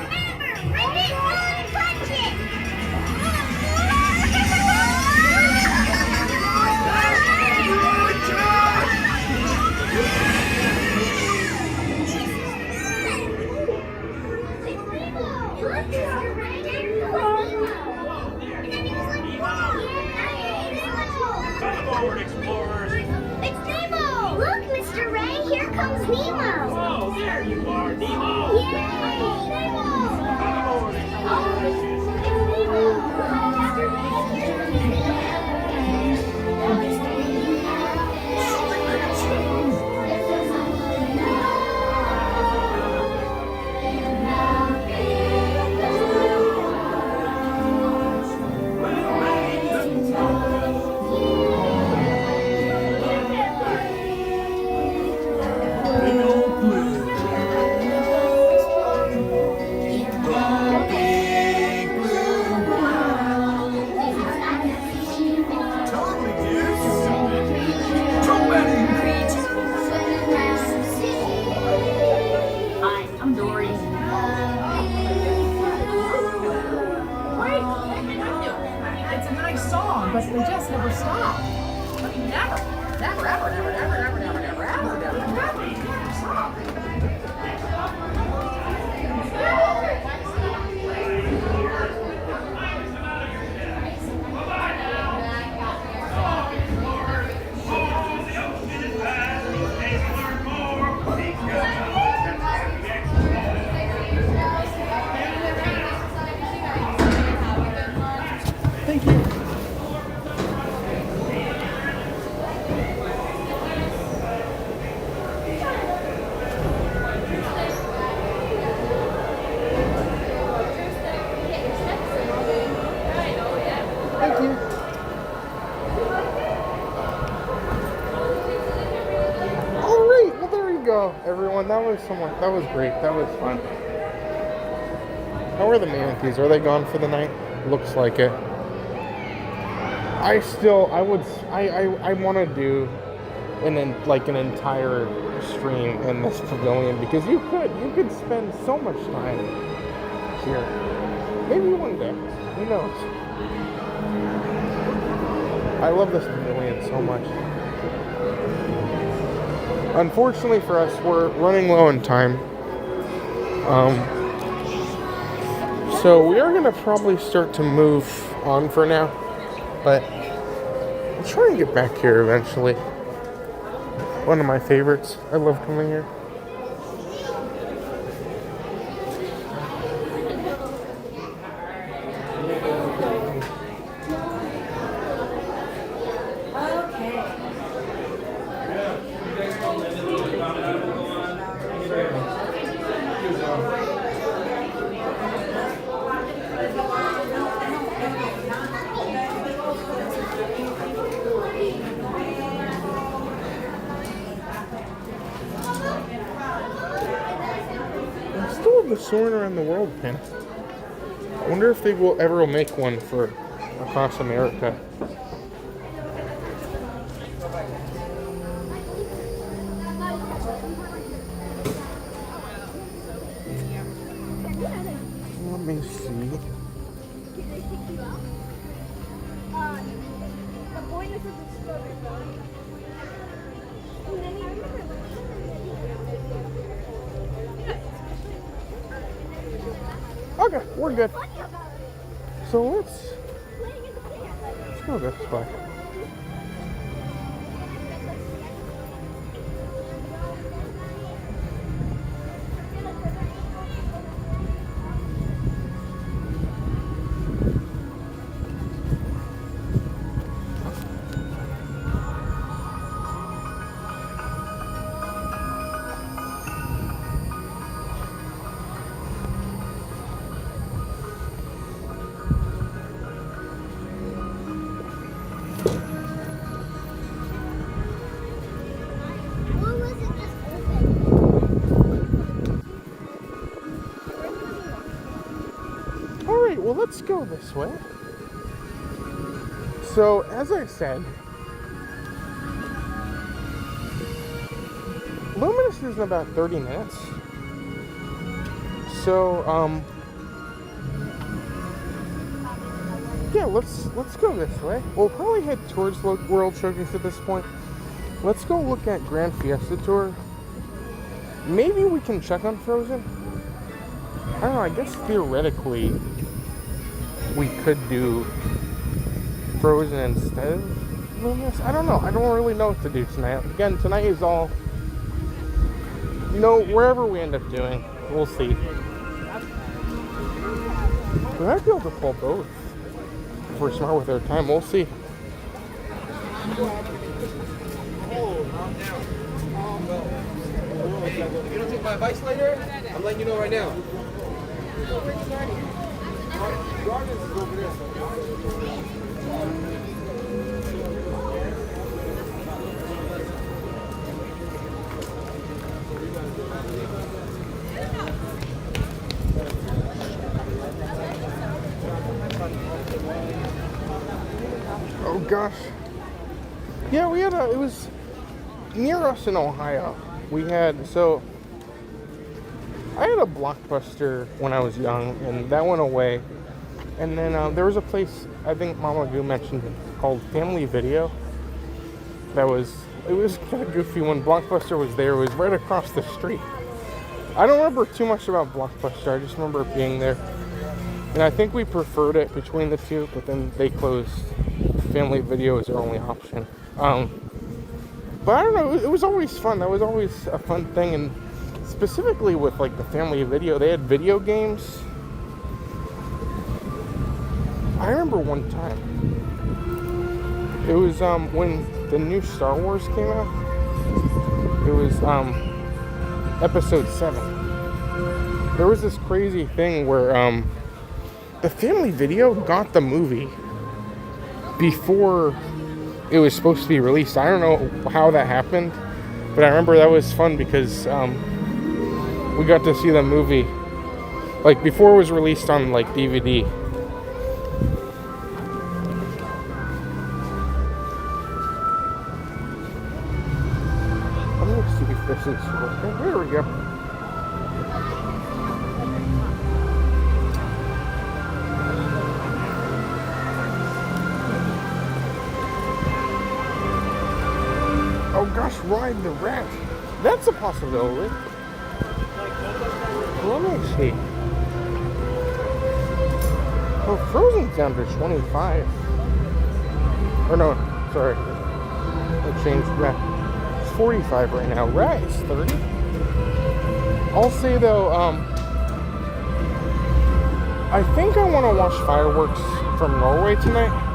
Come forward, explorers! It's Nemo! Look, Mr. Ray, here comes Nemo! Oh, there you are, Nemo! Yay! Nemo! Come forward, explorers! Hi, I'm Dory. It's a nice song, but they just never stop. Never, never, ever, never, never, never, never, never, ever, never, never, never stop. Thank you. Thank you. All right, well there you go, everyone. That was great. That was fun. How are the manatees? Are they gone for the night? Looks like it. I want to do an entire stream in this pavilion because you could spend so much time here. Maybe one day. Who knows? I love this pavilion so much. Unfortunately for us, we're running low on time. So we are gonna probably start to move on for now, but I'll try and get back here eventually. One of my favorites. I love coming here. the Soaring Around the World pin. I wonder if they will ever make one for across America. Let me see. Okay, we're good. So let's go this way. Alright, well let's go this way. So, as I said, Luminous is in about 30 minutes. So, yeah, let's go this way. We'll probably head towards World Showcase at this point. Let's go look at Grand Fiesta Tour. Maybe we can check on Frozen. I don't know, I guess theoretically we could do Frozen instead of Luminous. I don't know. I don't really know what to do tonight. Again, tonight is all, wherever we end up doing, we'll see. We might be able to pull both if we're smart with our time. We'll see. If you don't take my advice later, I'm letting you know right now. Oh gosh. Yeah, we had it was near us in Ohio. I had a Blockbuster when I was young, and that went away. And then there was a place, I think Mama Goo mentioned it, called Family Video. It was kind of goofy when Blockbuster was there. It was right across the street. I don't remember too much about Blockbuster. I just remember it being there. And I think we preferred it between the two, but then they closed. Family Video is their only option. But I don't know, it was always fun. That was always a fun thing, and specifically with like the Family Video, they had video games. I remember one time, it was when the new Star Wars came out. It was episode 7. There was this crazy thing where the Family Video got the movie before it was supposed to be released. I don't know how that happened, but I remember that was fun because we got to see the movie like before it was released on like DVD. Let me see if this is working. There we go. Oh gosh, Ride the Rat. That's a possibility. Let me see. Oh, Frozen's down to 25. Or no, sorry. I changed Rat. It's 45 right now. Rat is 30. I'll say though, I think I want to watch fireworks from Norway tonight.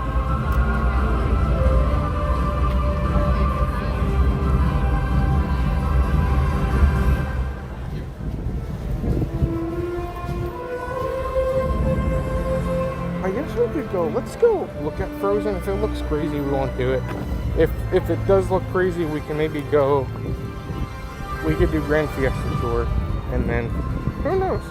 Let's go look at Frozen. If it looks crazy, we won't do it. If it does look crazy, we can maybe go. We could do Grand Fiesta Tour, and then who knows?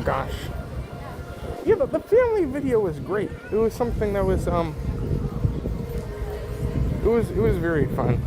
gosh. Yeah, the family video was great. It was something that was it was very fun.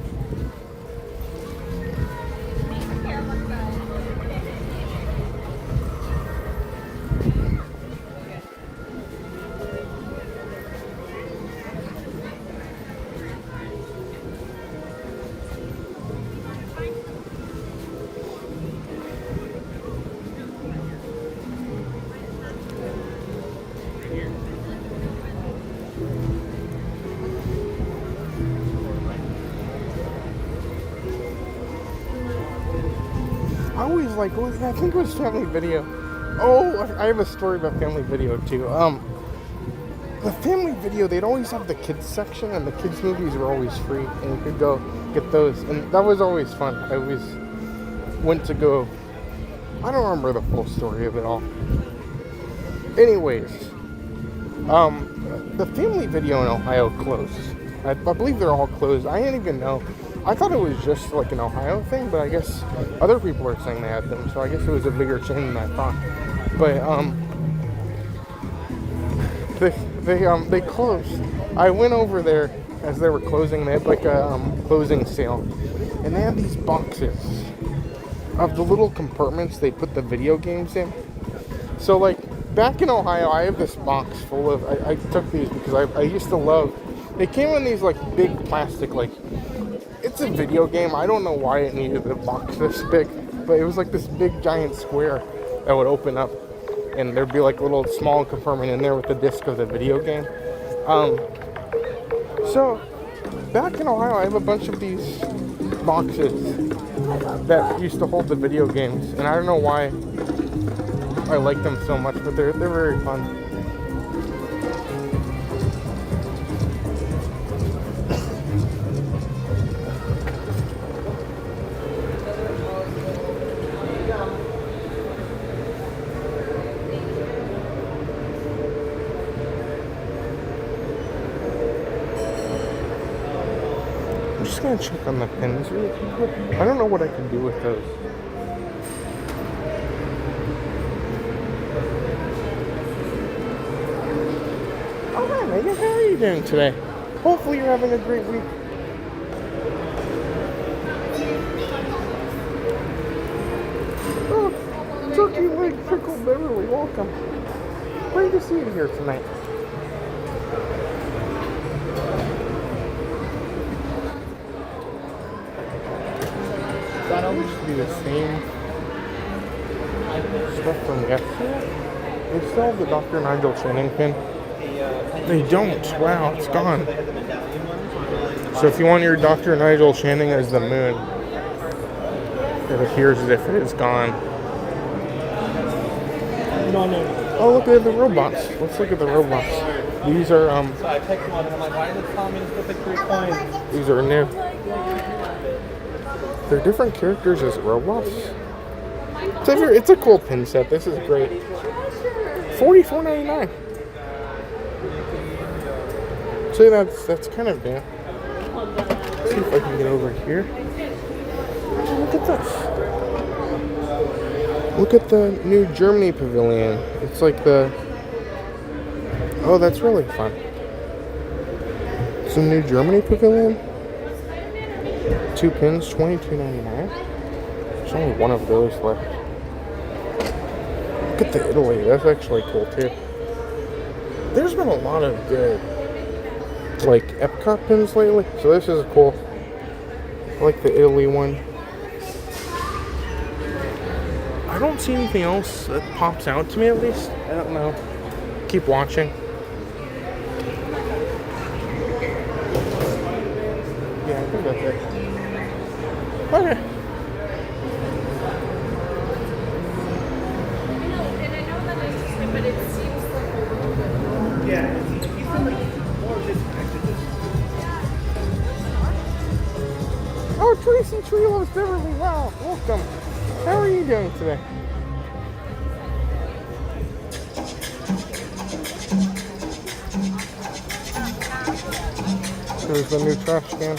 I always like, I think it was Family Video. Oh, I have a story about Family Video too. The Family Video, they'd always have the kids section, and the kids movies were always free, and you could go get those, and that was always fun. I always went to go. I don't remember the full story of it all. Anyways, the Family Video in Ohio closed. I believe they're all closed. I didn't even know. I thought it was just like an Ohio thing, but I guess other people are saying they had them, so I guess it was a bigger chain than I thought. But they closed. I went over there as they were closing. They had like a closing sale, and they had these boxes of the little compartments they put the video games in. So like back in Ohio, I have this box full of. I took these because I used to love. They came in these like big plastic like. It's a video game. I don't know why it needed a box this big, but it was like this big giant square that would open up, and there'd be like a little small compartment in there with the disc of the video game. So back in Ohio, I have a bunch of these boxes that used to hold the video games, and I don't know why I like them so much, but they're very fun. I'm just gonna check on the pins really quick. I don't know what I can do with those. Oh hi Megan, how are you doing today? Hopefully you're having a great week. Oh, Turkey Leg Pickle Beverly, welcome. Great to see you here tonight. That used to be the same stuff from yesterday. They still have the Dr. Nigel Channing pin. They don't. Wow, it's gone. So if you want your Dr. Nigel Channing as the moon, it appears as if it is gone. Oh, look at the robots. Let's look at the robots. These are these are new. They're different characters as robots. It's a cool pin set. This is great. $44.99. So that's kind of new. Let's see if I can get over here. Look at this. Look at the new Germany pavilion. It's like the. Oh, that's really fun. Some new Germany pavilion. 2 pins, $22.99. There's only one of those left. Look at the Italy. That's actually cool too. There's been a lot of good, like EPCOT pins lately. So this is cool. I like the Italy one. I don't see anything else that pops out to me, at least. I don't know. Keep watching. Yeah, I think that's it. Okay. Oh, Tracy Treelos Beverly, wow, welcome. How are you doing today? There's the new trash can.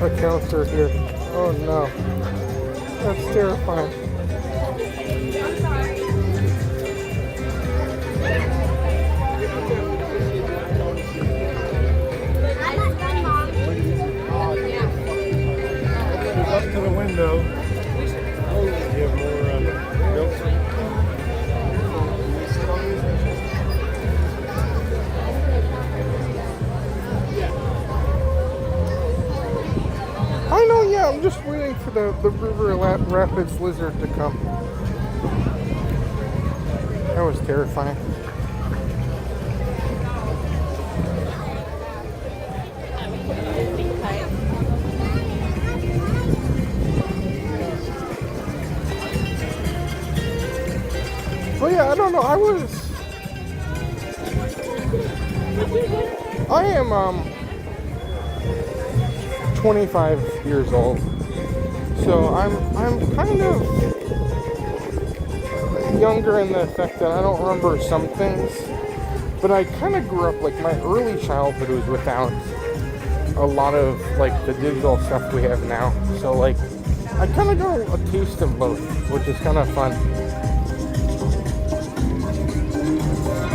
accounts are here. Oh no. That's terrifying. Up to the window. You have more milk. I know, yeah, I'm just waiting for the River Rapids lizard to come. That was terrifying. But yeah, I don't know, I am 25 years old, so I'm kind of younger in the effect that I don't remember some things, but I kind of grew up, like, my early childhood was without a lot of, like, the digital stuff we have now, so, like, I kind of got a taste of both, which is kind of fun.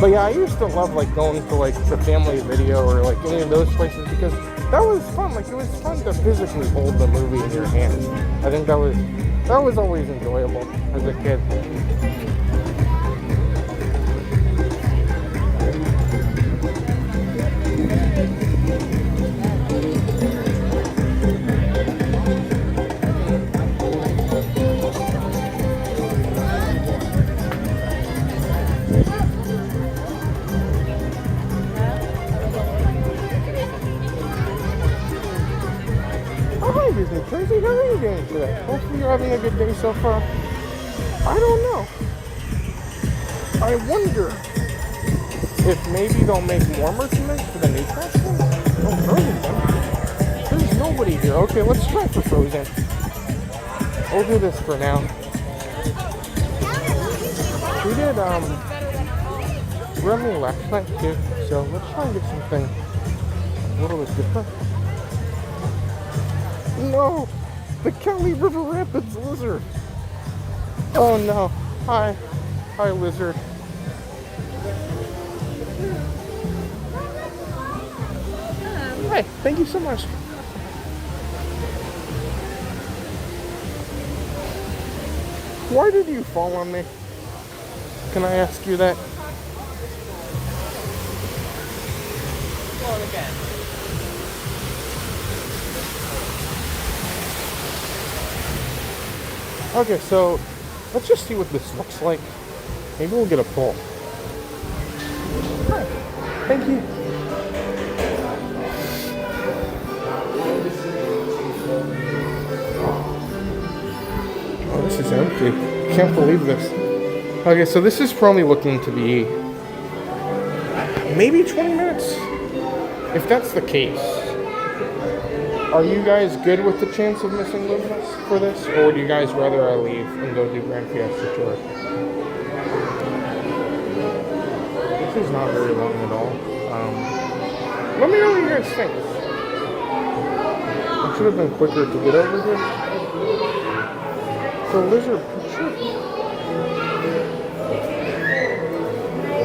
But yeah, I used to love, like, going to, like, the Family Video or, like, any of those places because that was fun. Like, it was fun to physically hold the movie in your hand. I think that was always enjoyable as a kid. Tracy, how are you doing today? Hopefully you're having a good day so far. I don't know. I wonder if maybe they'll make more merchandise for the new costume. Oh, Frozen. There's nobody here. Okay, let's try for Frozen. We'll do this for now. We did Remy last night too, so let's try and get something a little bit different. No! The Kelly River Rapids lizard! Oh no. Hi. Hi, lizard. Hi, thank you so much. Why did you fall on me? Can I ask you that? Fall again. Okay, so let's just see what this looks like. Maybe we'll get a pull. Hi. Thank you. Oh, this is empty. Can't believe this. Okay, so this is probably looking to be maybe 20 minutes. If that's the case. Are you guys good with the chance of missing Luminous for this? Or would you guys rather I leave and go do Grand Fiesta Tour? This is not very long at all. Let me know what you guys think. I should have been quicker to get over here. The lizard picture?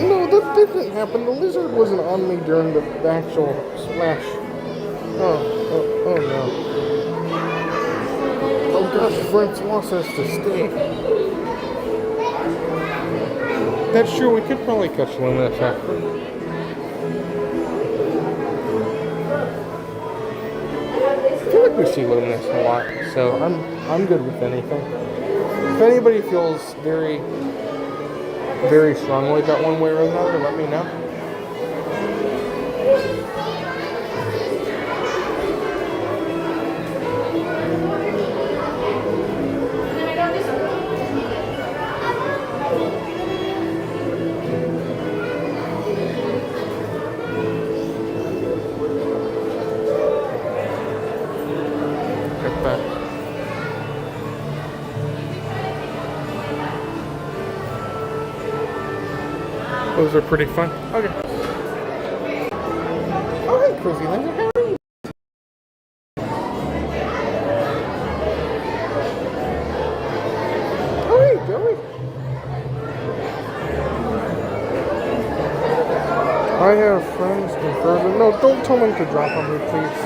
No, that didn't happen. The lizard wasn't on me during the actual splash. Oh no. Oh gosh, Francois says to stay. That's true, we could probably catch Luminous after. I feel like we see Luminous a lot, so I'm good with anything. If anybody feels very, very strongly about one way or another, let me know. Those are pretty fun. Okay. Oh, hey, Crazy Linda. How are you? have friends in Frozen. No, don't tell them to drop on me, please.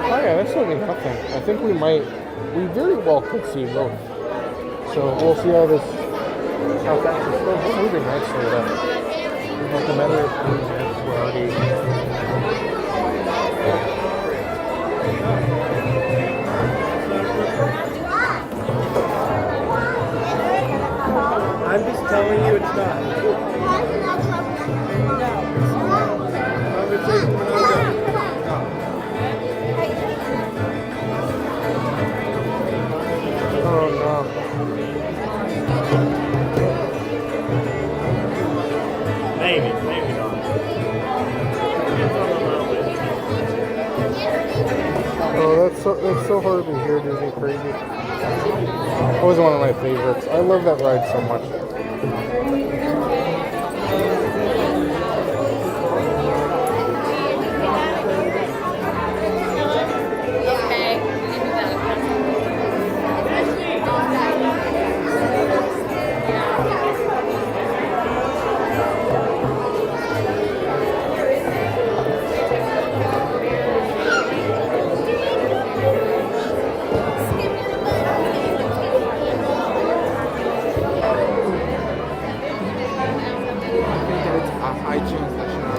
Oh yeah, that's only nothing. I think we very well could see both. So we'll see how fast it's still moving nicely though. Like a matter of 3 minutes, we're already. I'm just telling you it's not. Oh no. Maybe not. Oh, that's so hard to hear Disney Crazy. Always one of my favorites. I love that ride so much.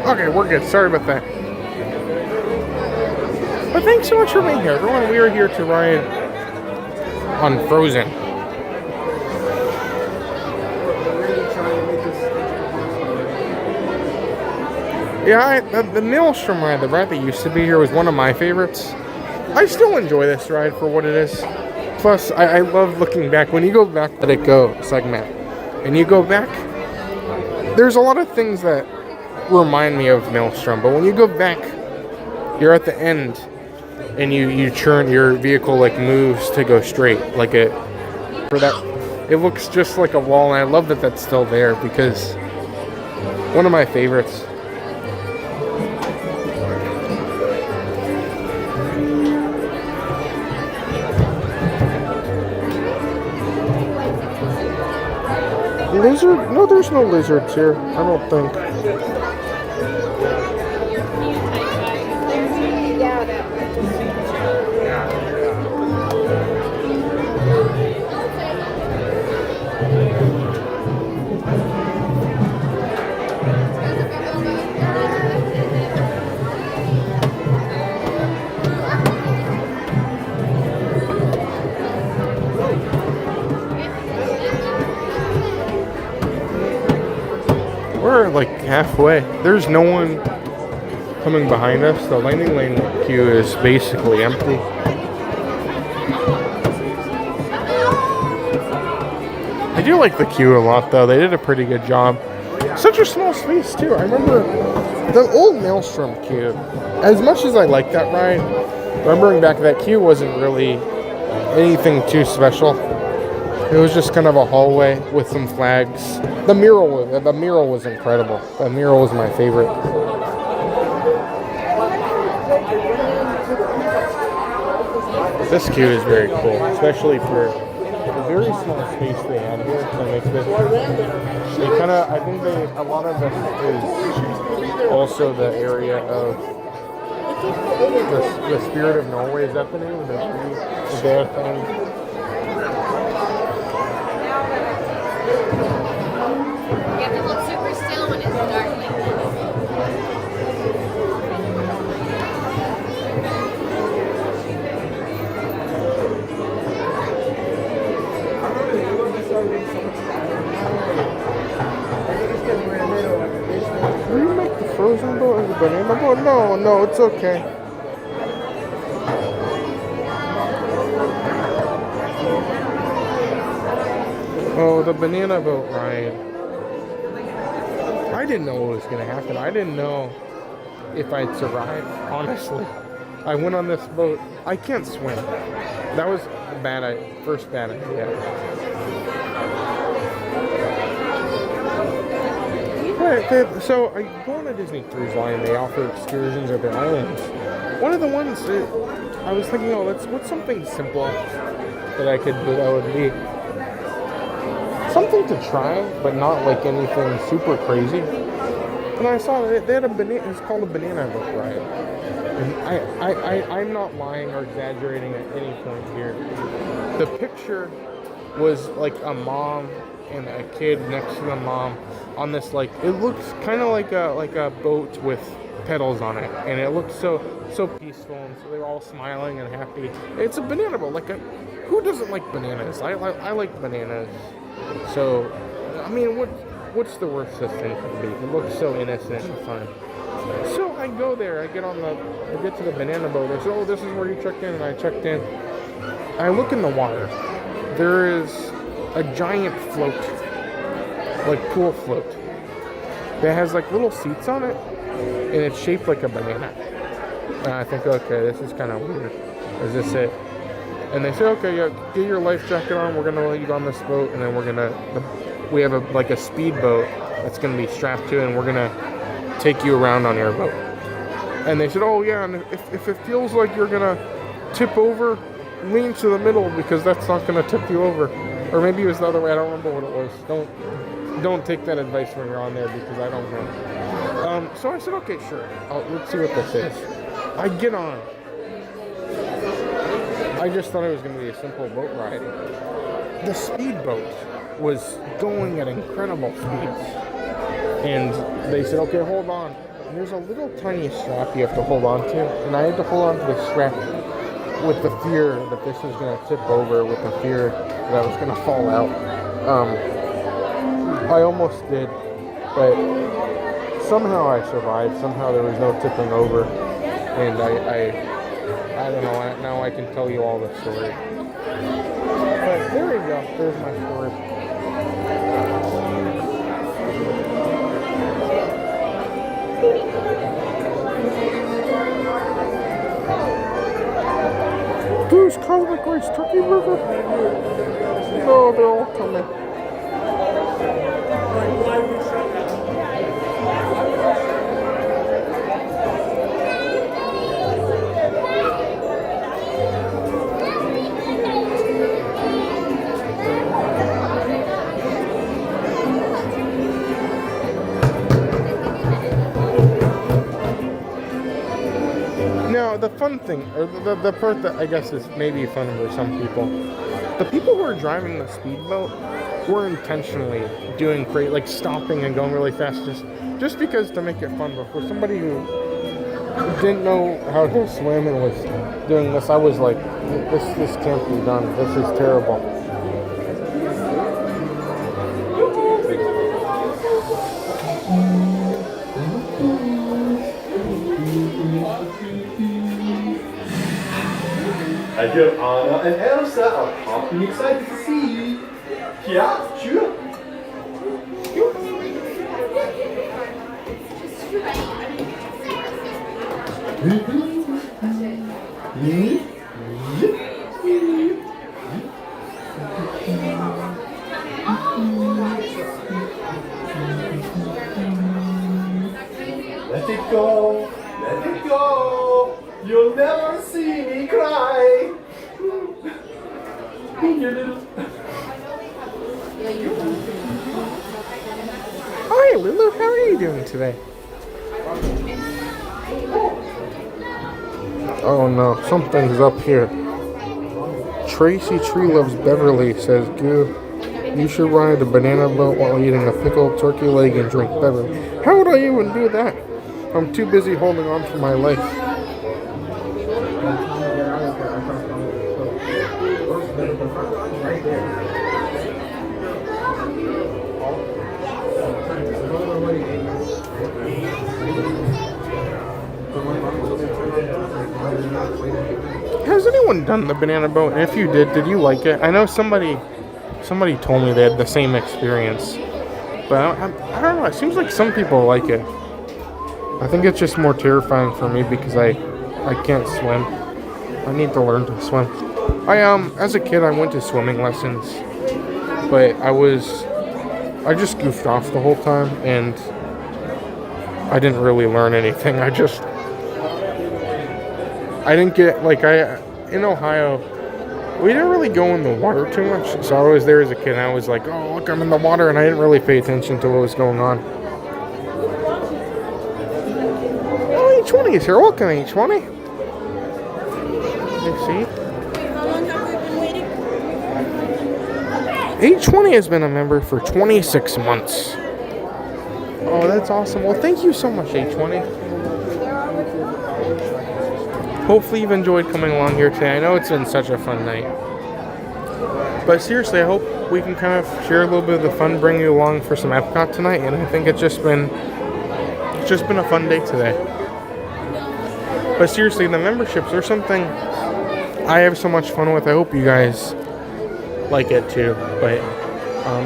Okay, we're good. Sorry about that. But thanks so much for being here, everyone. We are here to ride on Frozen. Yeah, the Maelstrom ride, the ride that used to be here, was one of my favorites. I still enjoy this ride for what it is. Plus, I love looking back. When you go back to Let It Go segment, and you go back, there's a lot of things that remind me of Maelstrom, but when you go back, you're at the end, and you turn your vehicle like moves to go straight, like it looks just like a wall, and I love that that's still there because one of my favorites. Lizard? No, there's no lizards here. I don't think. We're like halfway. There's no one coming behind us. The landing lane queue is basically empty. I do like the queue a lot though. They did a pretty good job. Such a small space too. I remember the old Maelstrom queue. As much as I like that ride, remembering back that queue wasn't really anything too special. It was just kind of a hallway with some flags. The mural was incredible. The mural was my favorite. This queue is very cool, especially for the very small space they had here to make this. They kind of, I think a lot of it is also the area of the Spirit of Norway. Is that the name of the their thing? You have to look super still when it's dark like this. Will you make the Frozen boat or the banana boat? No, it's okay. Oh, the banana boat ride. I didn't know what was going to happen. I didn't know if I'd survive, honestly. I went on this boat. I can't swim. That was first bad idea. So I go on a Disney Cruise Line. They offer excursions at their islands. One of the ones that I was thinking, oh, what's something simple that I could do that would be something to try, but not like anything super crazy. And I saw that they had a banana. It's called a banana boat ride. And I'm not lying or exaggerating at any point here. The picture was like a mom and a kid next to the mom on this, like, it looks kind of like a boat with pedals on it, and it looked so peaceful, and so they were all smiling and happy. It's a banana boat. Who doesn't like bananas? I like bananas. So, I mean, what's the worst this thing could be? It looks so innocent and fun. So I go there. I get to the banana boat. They say, oh, this is where you checked in, and I checked in. I look in the water. There is a giant float, like pool float, that has like little seats on it, and it's shaped like a banana. And I think, okay, this is kind of weird. Is this it? And they say, okay, yeah, get your life jacket on. We're gonna let you go on this boat, and then we have a speedboat that's gonna be strapped to, and we're gonna take you around on your boat. And they said, oh yeah, and if it feels like you're gonna tip over, lean to the middle, because that's not gonna tip you over. Or maybe it was the other way. I don't remember what it was. Don't take that advice when you're on there, because I don't know. So I said, okay, sure. Let's see what this is. I get on. I just thought it was going to be a simple boat ride. The speedboat was going at incredible speeds. And they said, okay, hold on. And there's a little tiny strap you have to hold on to. And I had to hold on to the strap with the fear that this was going to tip over, with the fear that I was going to fall out. I almost did, but somehow I survived. Somehow there was no tipping over, and I don't know. Now I can tell you all the story. But there you go. There's my story. Goose Cosmic Race Turkey Burger. No, they're all coming. Now, the fun thing, or the part that I guess is maybe fun for some people, the people who are driving the speedboat were intentionally doing great, like stopping and going really fast, just because to make it fun. But for somebody who didn't know how to swim and was doing this, I was like, this can't be done. This is terrible. I hear Anna and Elsa are happy excited to see you. Yeah, sure. Let it go, let it go. You'll never see me cry. Hi, Lulu. How are you doing today? Oh no, something's up here. Tracy Tree Loves Beverly says, "Goo, you should ride a banana boat while eating a pickled turkey leg and drink Beverly." How would I even do that? I'm too busy holding on for my life. Has anyone done the banana boat? And if you did you like it? I know somebody told me they had the same experience, but I don't know. It seems like some people like it. I think it's just more terrifying for me because I can't swim. I need to learn to swim. As a kid, I went to swimming lessons, but I just goofed off the whole time, and I didn't really learn anything. I didn't get, like, in Ohio, we didn't really go in the water too much. So I was there as a kid and I was like, oh, look, I'm in the water. And I didn't really pay attention to what was going on. Oh, H20 is here. Welcome, H20. You see? H20 has been a member for 26 months. Oh, that's awesome. Well, thank you so much, H20. Hopefully you've enjoyed coming along here today. I know it's been such a fun night. But seriously, I hope we can kind of share a little bit of the fun, bring you along for some EPCOT tonight. And I think it's just been a fun day today. But seriously, the memberships are something I have so much fun with. I hope you guys like it too. But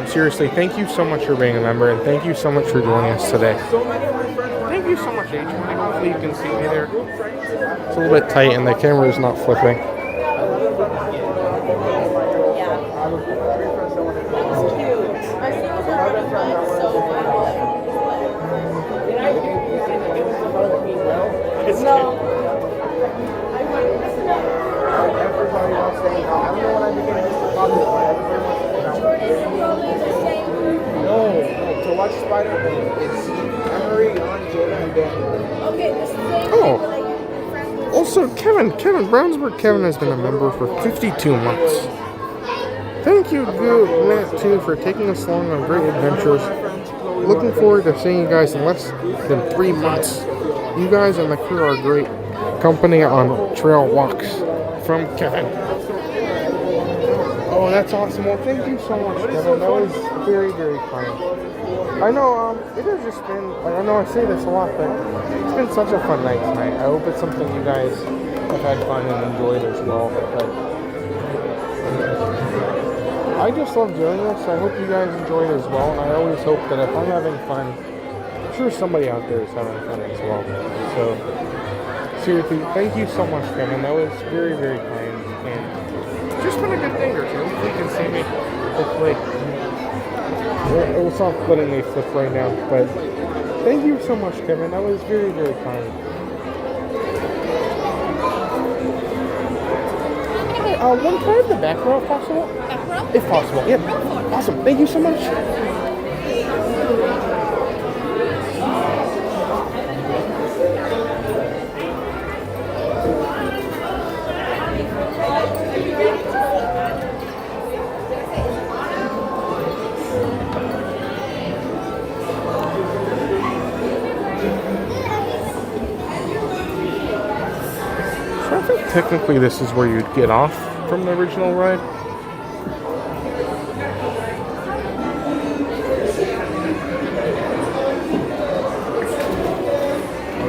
seriously, thank you so much for being a member, and thank you so much for joining us today. Thank you so much, H20. Hopefully you can see me there. It's a little bit tight and the camera is not flipping. No, to watch Spider-Man, it's Emery on Jordan and Daniel. Okay, this is Oh. Also, Brownsburg Kevin has been a member for 52 months. Thank you, Matt, too, for taking us along on great adventures. Looking forward to seeing you guys in less than 3 months. You guys and the crew are great company on trail walks. From Kevin. Oh, that's awesome. Well, thank you so much, Kevin. That was very, very kind. I know, it has just been, like, I know I say this a lot, but it's been such a fun night tonight. I hope it's something you guys have had fun and enjoyed as well. But I just love doing this. I hope you guys enjoy it as well. And I always hope that if I'm having fun, I'm sure somebody out there is having fun as well. So, seriously, thank you so much, Kevin. That was very, very kind. And just been a good day or two. You can see me. Hopefully. It's not letting me flip right now, but thank you so much, Kevin. That was very, very kind. One part of the back row, if possible? Back row? If possible, yep. Awesome. Thank you so much. So I think technically this is where you'd get off from the original ride.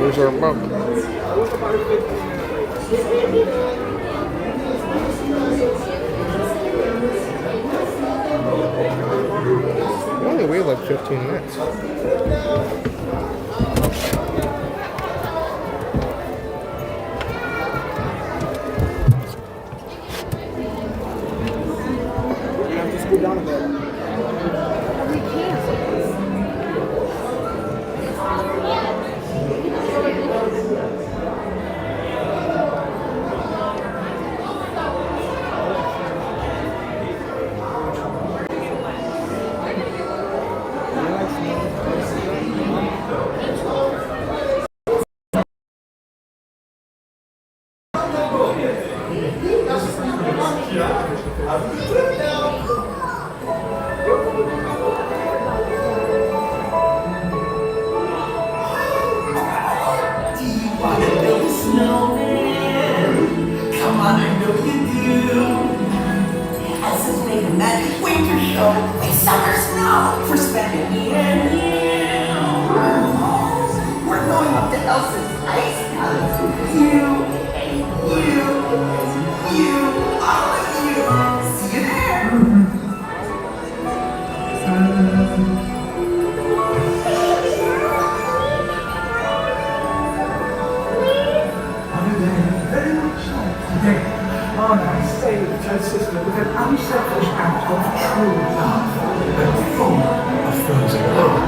There's our bump. We only wait like 15 minutes. Down a bit. We can't. Unselfish act of true love, but full of frozen heart.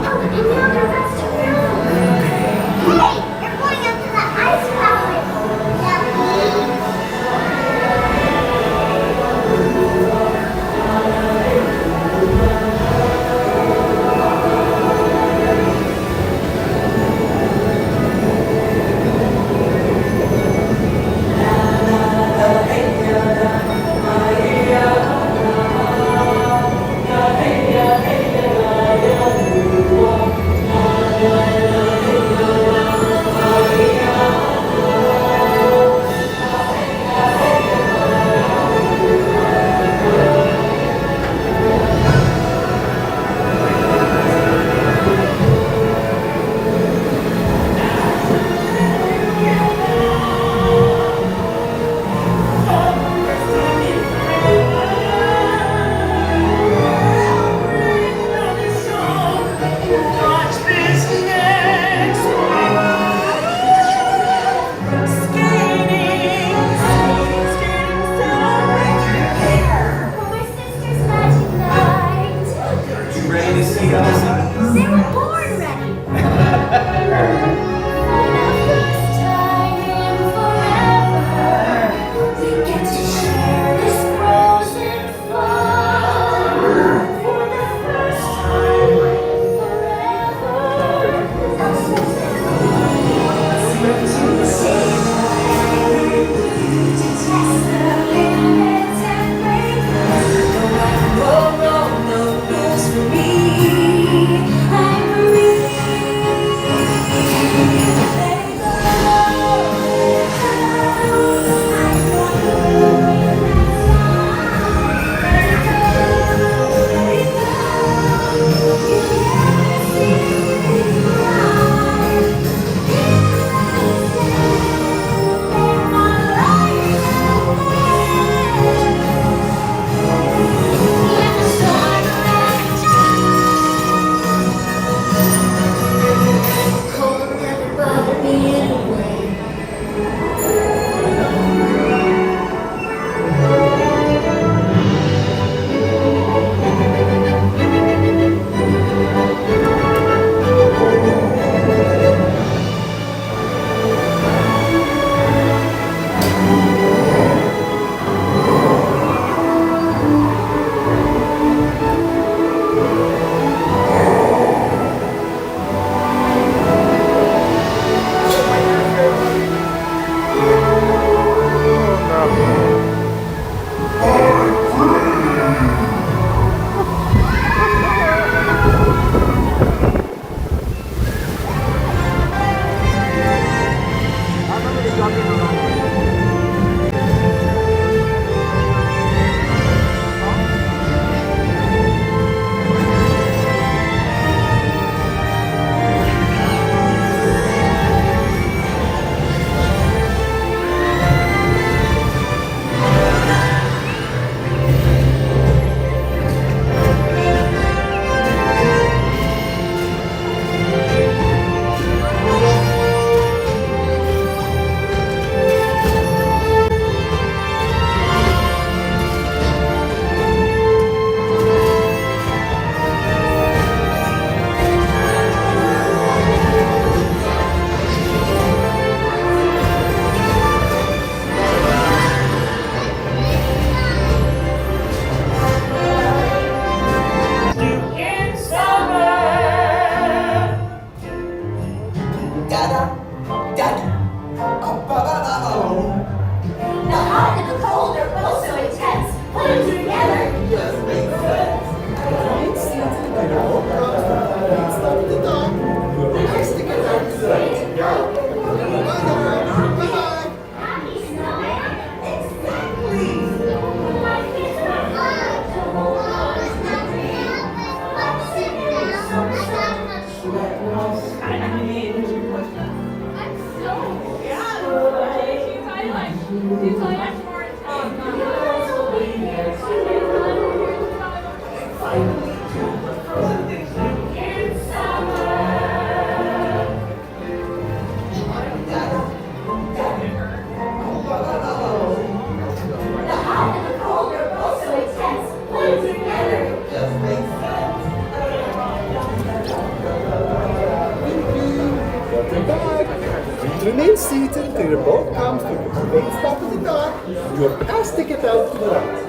completed both comms tickets. They stop at the dock. Your pass ticket out to the right.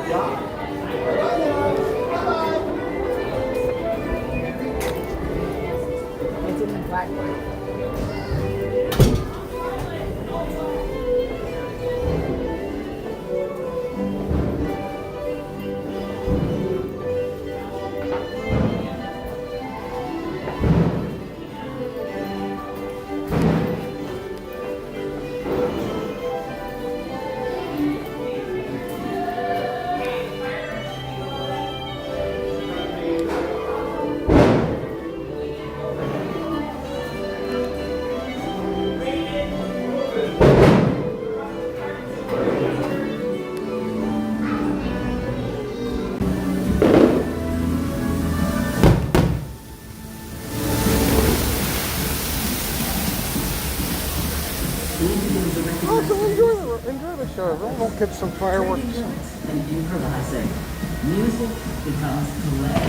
It's in the blackboard. Enjoy the show. Everyone will catch some fireworks. And improvising. Music becomes play.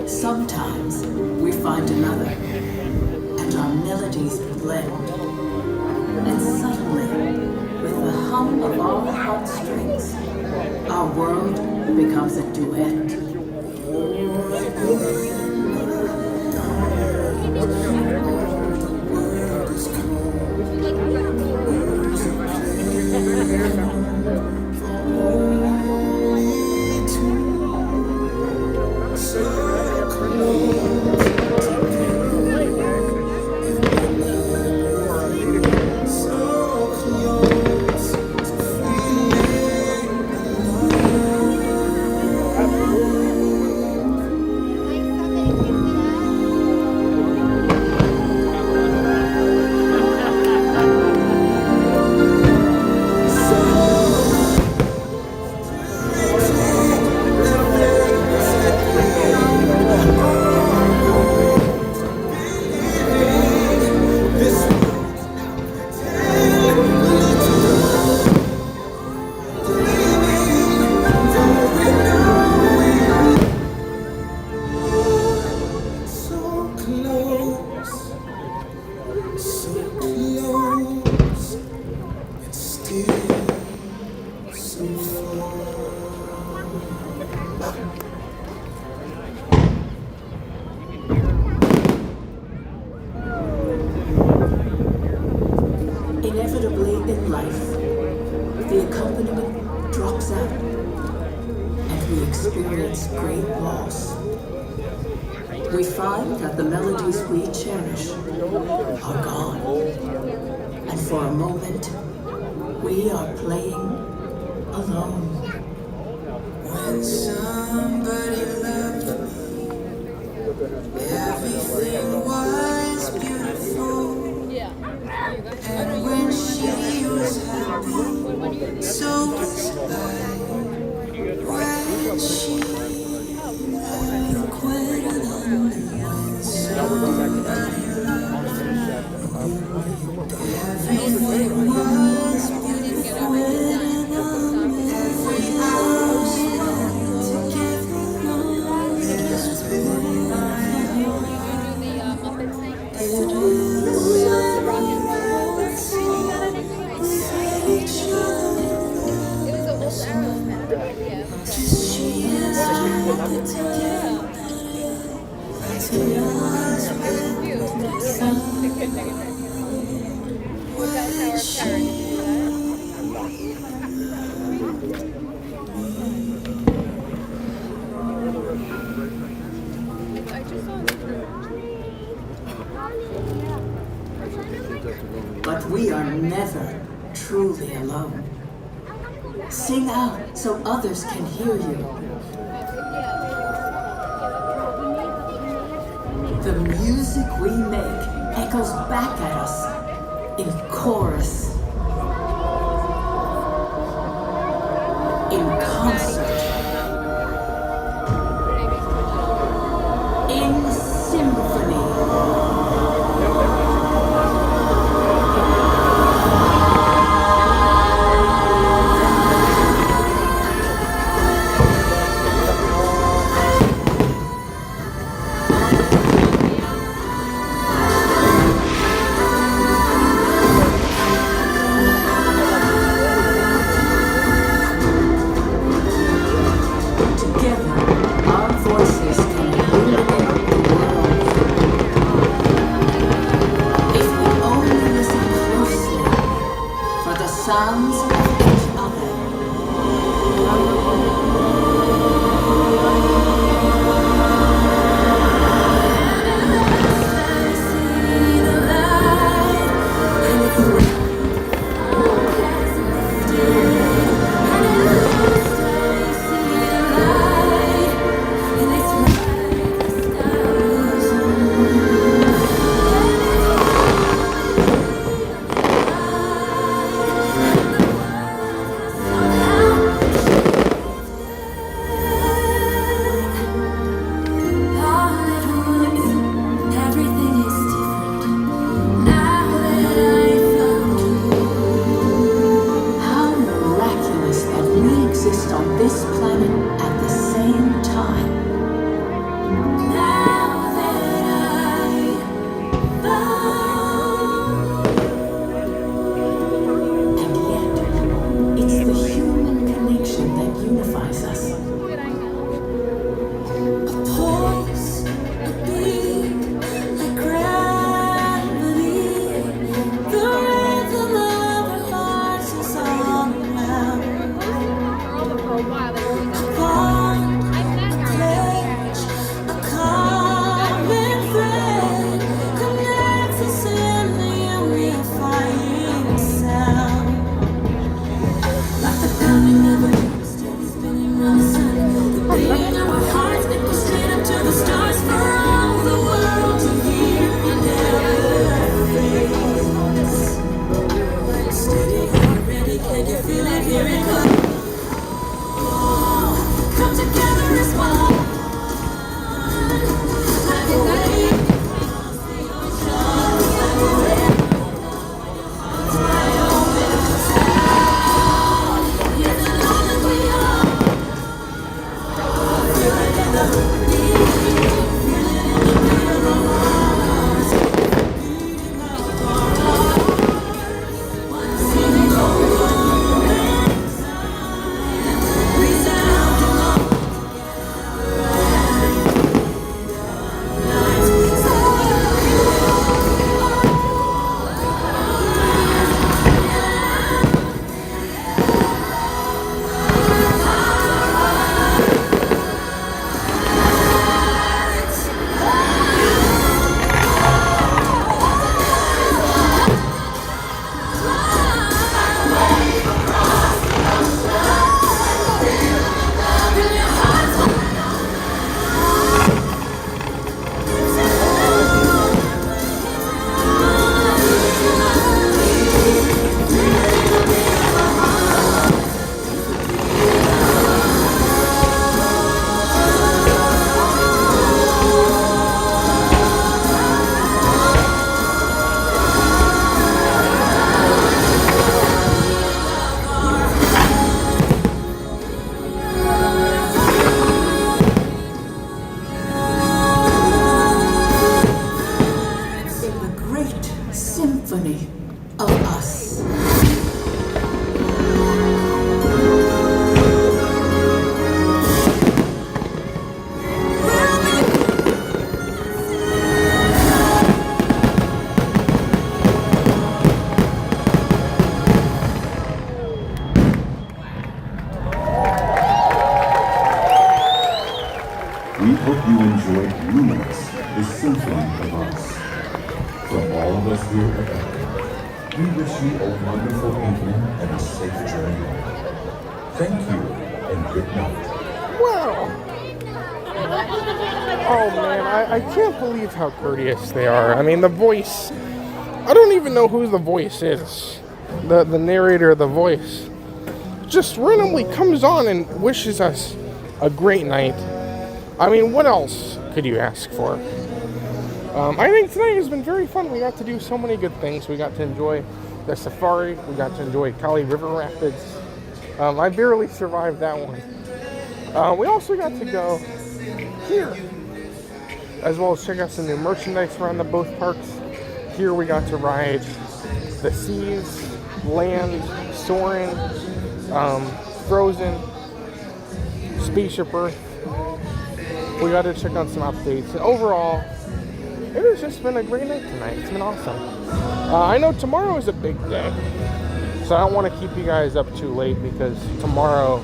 Sometimes we find another, and our melodies blend. And suddenly, with the hum of our heartstrings, our world becomes a duet. Inevitably in life, the accompaniment drops out, and we experience great loss. We find that the melodies we cherish are gone, and for a moment, we are playing alone. When somebody loved me, everything was beautiful. And when she was happy, so was I. When she quit alone, when somebody loved me, everything was beautiful. But we are never truly alone. Sing out so others can hear you. The music we make echoes back at us in chorus, in concert, in symphony. We hope you enjoyed Luminous, the symphony of us. From all of us here at Epic, we wish you a wonderful evening and a safe journey. Thank you and good night. Wow. Oh man, I can't believe how courteous they are. I mean, the voice, I don't even know who the voice is. The narrator of the voice just randomly comes on and wishes us a great night. I mean, what else could you ask for? I think tonight has been very fun. We got to do so many good things. We got to enjoy the safari. We got to enjoy Kali River Rapids. I barely survived that one. We also got to go here, as well as check out some new merchandise around the both parks. Here we got to ride the seas, land, soaring, frozen, spaceship Earth. We got to check out some updates. And overall, it has just been a great night tonight. It's been awesome. I know tomorrow is a big day, so I don't want to keep you guys up too late because tomorrow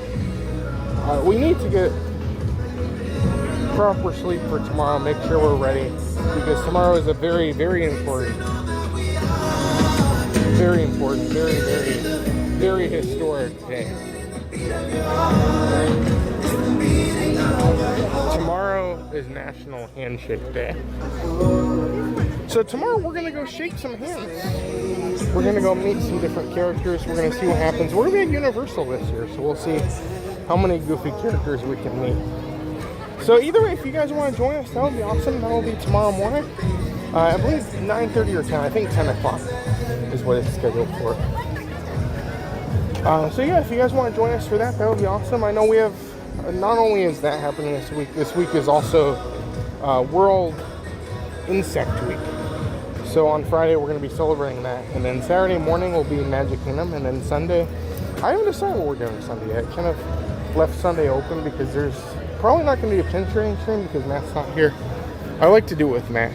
we need to get proper sleep for tomorrow. Make sure we're ready because tomorrow is a very, very important, very, very historic day. Tomorrow is National Handshake Day. So tomorrow we're going to go shake some hands. We're going to go meet some different characters. We're going to see what happens. We're going to be at Universal this year, so we'll see how many goofy characters we can meet. So either way, if you guys want to join us, that would be awesome. That will be tomorrow morning. I believe 9:30 or 10. I think 10 o'clock is what it's scheduled for. So yeah, if you guys want to join us for that, that would be awesome. I know we have, not only is that happening this week is also World Insect Week. So on Friday, we're going to be celebrating that. And then Saturday morning will be Magic Kingdom. And then Sunday, I haven't decided what we're doing Sunday yet. I kind of left Sunday open because there's probably not going to be a pin trading stream because Matt's not here. I like to do it with Matt.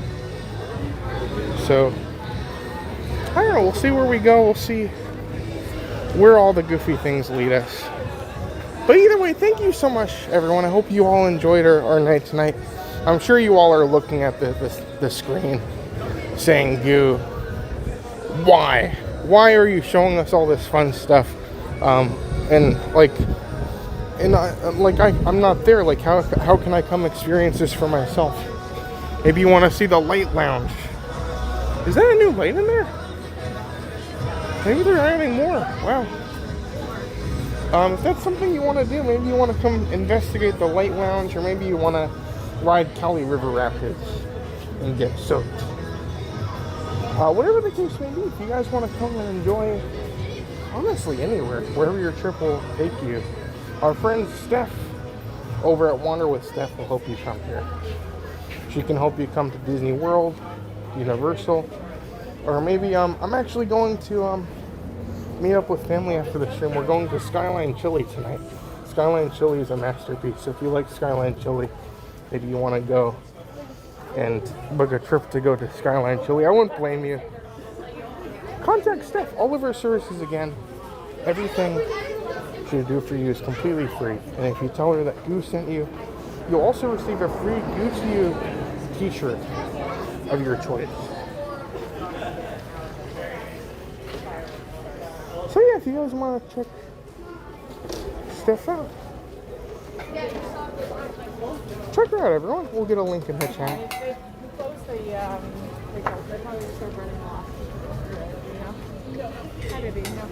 So, I don't know. We'll see where we go. We'll see where all the goofy things lead us. But either way, thank you so much, everyone. I hope you all enjoyed our night tonight. I'm sure you all are looking at the screen saying, "Goo, why? Why are you showing us all this fun stuff?" I'm not there. Like, how can I come experience this for myself? Maybe you want to see the light lounge. Is that a new light in there? Maybe they're adding more. Wow. If that's something you want to do, maybe you want to come investigate the light lounge, or maybe you want to ride Kali River Rapids and get soaked. Whatever the case may be, if you guys want to come and enjoy, honestly, anywhere, wherever your trip will take you, our friend Steph over at Wander with Steph will help you come here. She can help you come to Disney World, Universal, or maybe I'm actually going to meet up with family after the stream. We're going to Skyline Chili tonight. Skyline Chili is a masterpiece. So if you like Skyline Chili, maybe you want to go and book a trip to go to Skyline Chili. I wouldn't blame you. Contact Steph. All of her services, again, everything she'll do for you is completely free. And if you tell her that Goo sent you, you'll also receive a free Goo to You t-shirt of your choice. So yeah, if you guys want to check Steph out, check her out, everyone. We'll get a link in the chat. We closed the recovery. They probably just started running off. You know? Hi, baby. No.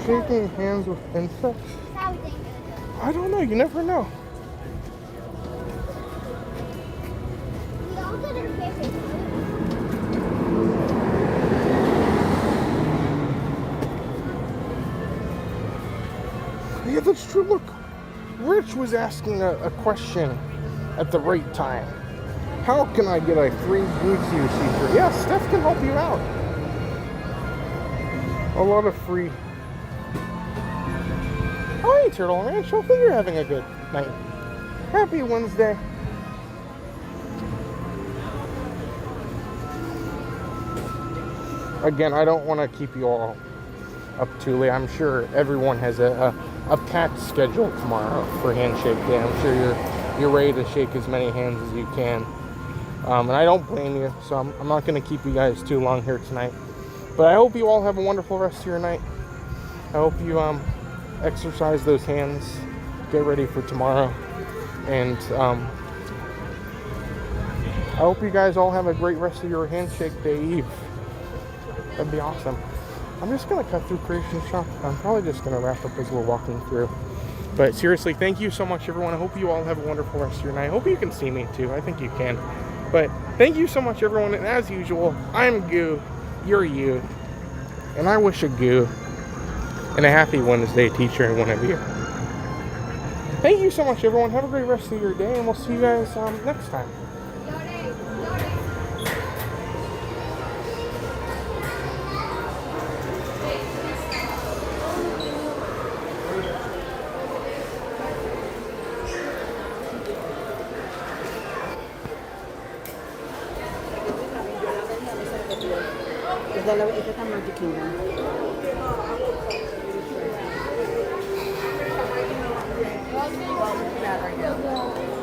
Shaking hands with insects? I don't know, you never know. Yeah, that's true. Look, Rich was asking a question at the right time. How can I get a free Boots You t-shirt? Yeah, Steph can help you out. A lot of free. Oh, hey, Turtle Ranch. Hopefully you're having a good night. Happy Wednesday. again, I don't want to keep you all up too late. I'm sure everyone has a packed schedule tomorrow for Handshake Day. I'm sure you're ready to shake as many hands as you can. And I don't blame you, so I'm not going to keep you guys too long here tonight. But I hope you all have a wonderful rest of your night. I hope you exercise those hands, get ready for tomorrow, and I hope you guys all have a great rest of your Handshake Day Eve. That'd be awesome. I'm just going to cut through Creation Shop. I'm probably just going to wrap up as we're walking through. But seriously, thank you so much, everyone. I hope you all have a wonderful rest of your night. I hope you can see me, too. I think you can. But thank you so much, everyone. And as usual, I'm Goo. You're you. And I wish a Goo and a happy Wednesday to each and one of you. Thank you so much, everyone. Have a great rest of your day. And we'll see you guys next time. Ito sa Magic Kingdom. Well, right now.